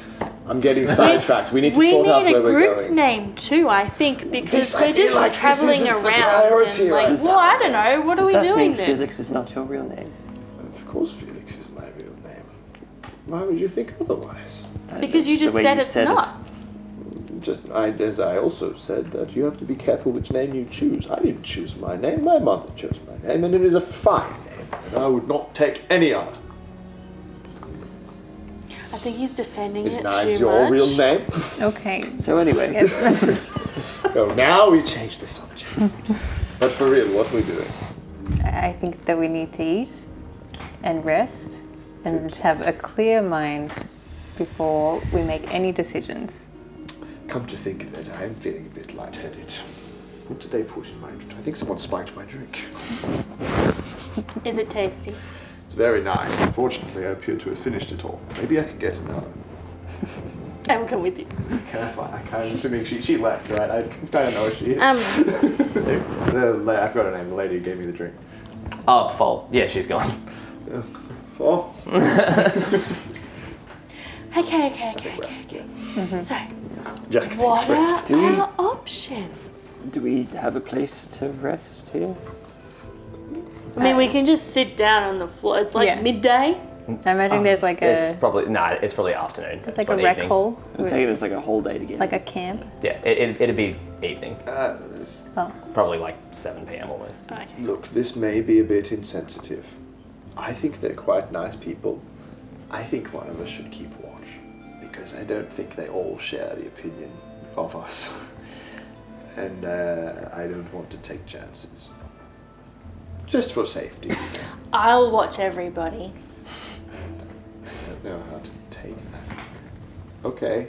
I'm getting sidetracked. We need to We sort out need where a we're group going. name too, I think, because This- I we're feel just like this traveling isn't the around priority and like, right well, I don't know, what are Does we that doing mean then? Felix is not your real name? Of course, Felix is my real name. Why would you think otherwise? Because you That's the just way said you it's said it. not. As I also said, that you have to be careful which name you choose. I didn't choose my name. My mother chose my name, and it is a fine name, and I would not take any other. I think he's defending Is it Knives too your much. real name? Okay. So anyway, So now we change the subject. But for real, what are we doing? I think that we need to eat and rest and have a clear mind before we make any decisions. Come to think of it, I am feeling a bit lightheaded. What did they put in my drink? I think someone spiked my drink. Is it tasty? It's very nice. Unfortunately, I appear to have finished it all. Maybe I can get another. I will come with you. Can I find? I'm assuming she left, right? I don't know where she is. I forgot her name. The lady who gave me the drink. Oh, Fall. Yeah, she's gone. Oh. Okay. So, Jack what thinks rest. are our options? do we have a place to rest here? I mean, we can just sit down on the floor. It's like Yeah. midday. I imagine there's like It's a probably afternoon. it's like a rec hall, It'll take us like a whole day to get like a camp. Yeah, it'd be evening. Oh, Probably like 7 p.m. almost. Okay. Look, this may be a bit insensitive. I think they're quite nice people. I think one of us should keep watch, because I don't think they all share the opinion of us. And I don't want to take chances. Just for safety. I'll watch everybody. I don't know how to take that. Okay.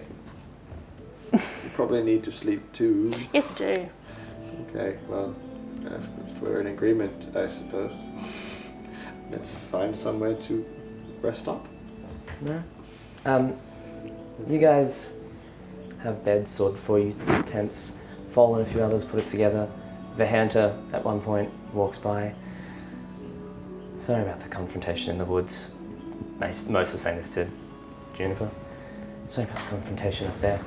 You probably need to sleep too. Yes, I do. Okay, well, if we're in agreement, I suppose. Let's find somewhere to rest up. No. You guys have beds sorted for you, tents. Fall and a few others put it together. Vahanta at one point walks by. Sorry about the confrontation in the woods. Mostly saying this to Juniper. Sorry about the confrontation up there.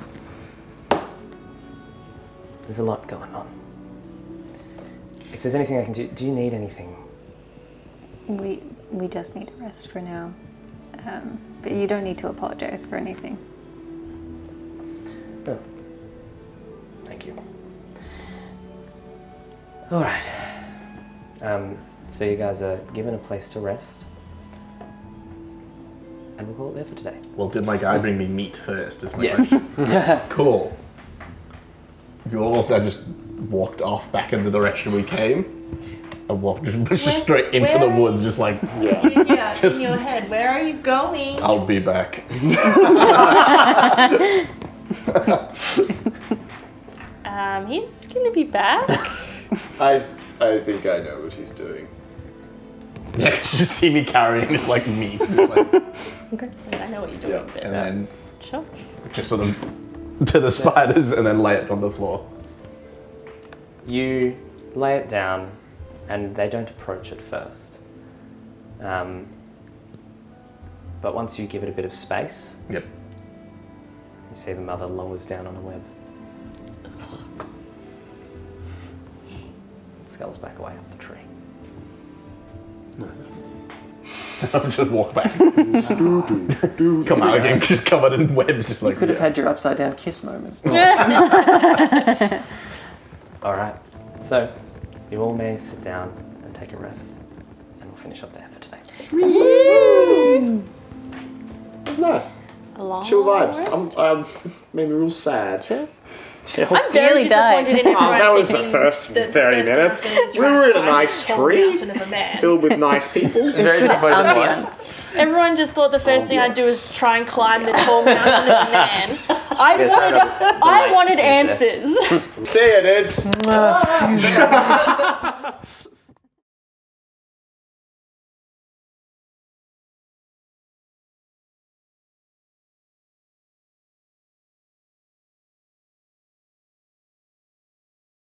There's a lot going on. If there's anything I can do you need anything? we just need to rest for now. But you don't need to apologize for anything. No. Thank you. All right. So you guys are given a place to rest. And we'll call it there for today. Well, did my guy bring me meat first? Is my Yes. question. Cool. You also just walked off back in the direction we came. And walked just straight into the woods, just like, Yeah, Just- in your head. Where are you going? I'll be back. He's gonna be back. I think I know what he's doing. Yeah, because you see me carrying it like meat. It's like, I know what you're doing. Yeah. But and then sure. just sort of to the spiders and then lay it on the floor. You lay it down, and they don't approach at first. But once you give it a bit of space, Yep. you see the mother lowers down on a web. Scuttles back away up the tree. I'll just walk back. Come out again, just covered in webs. Just You like, could have had your upside down kiss moment. All right. So you all may sit down and take a rest, and we'll finish up there for today. That's nice. A long Chill vibes. rest. I'm made me real sad. I'm very Nearly died. disappointed in everyone that was the thinking first that 30 the minutes. first one We were in a trying to nice climb tree. the mountain of a man. Filled with nice people. Very disappointed in one. Everyone just thought the first thing I'd do was try and climb the tall mountain of a man. I Yes, wanted I answers. See ya, dudes.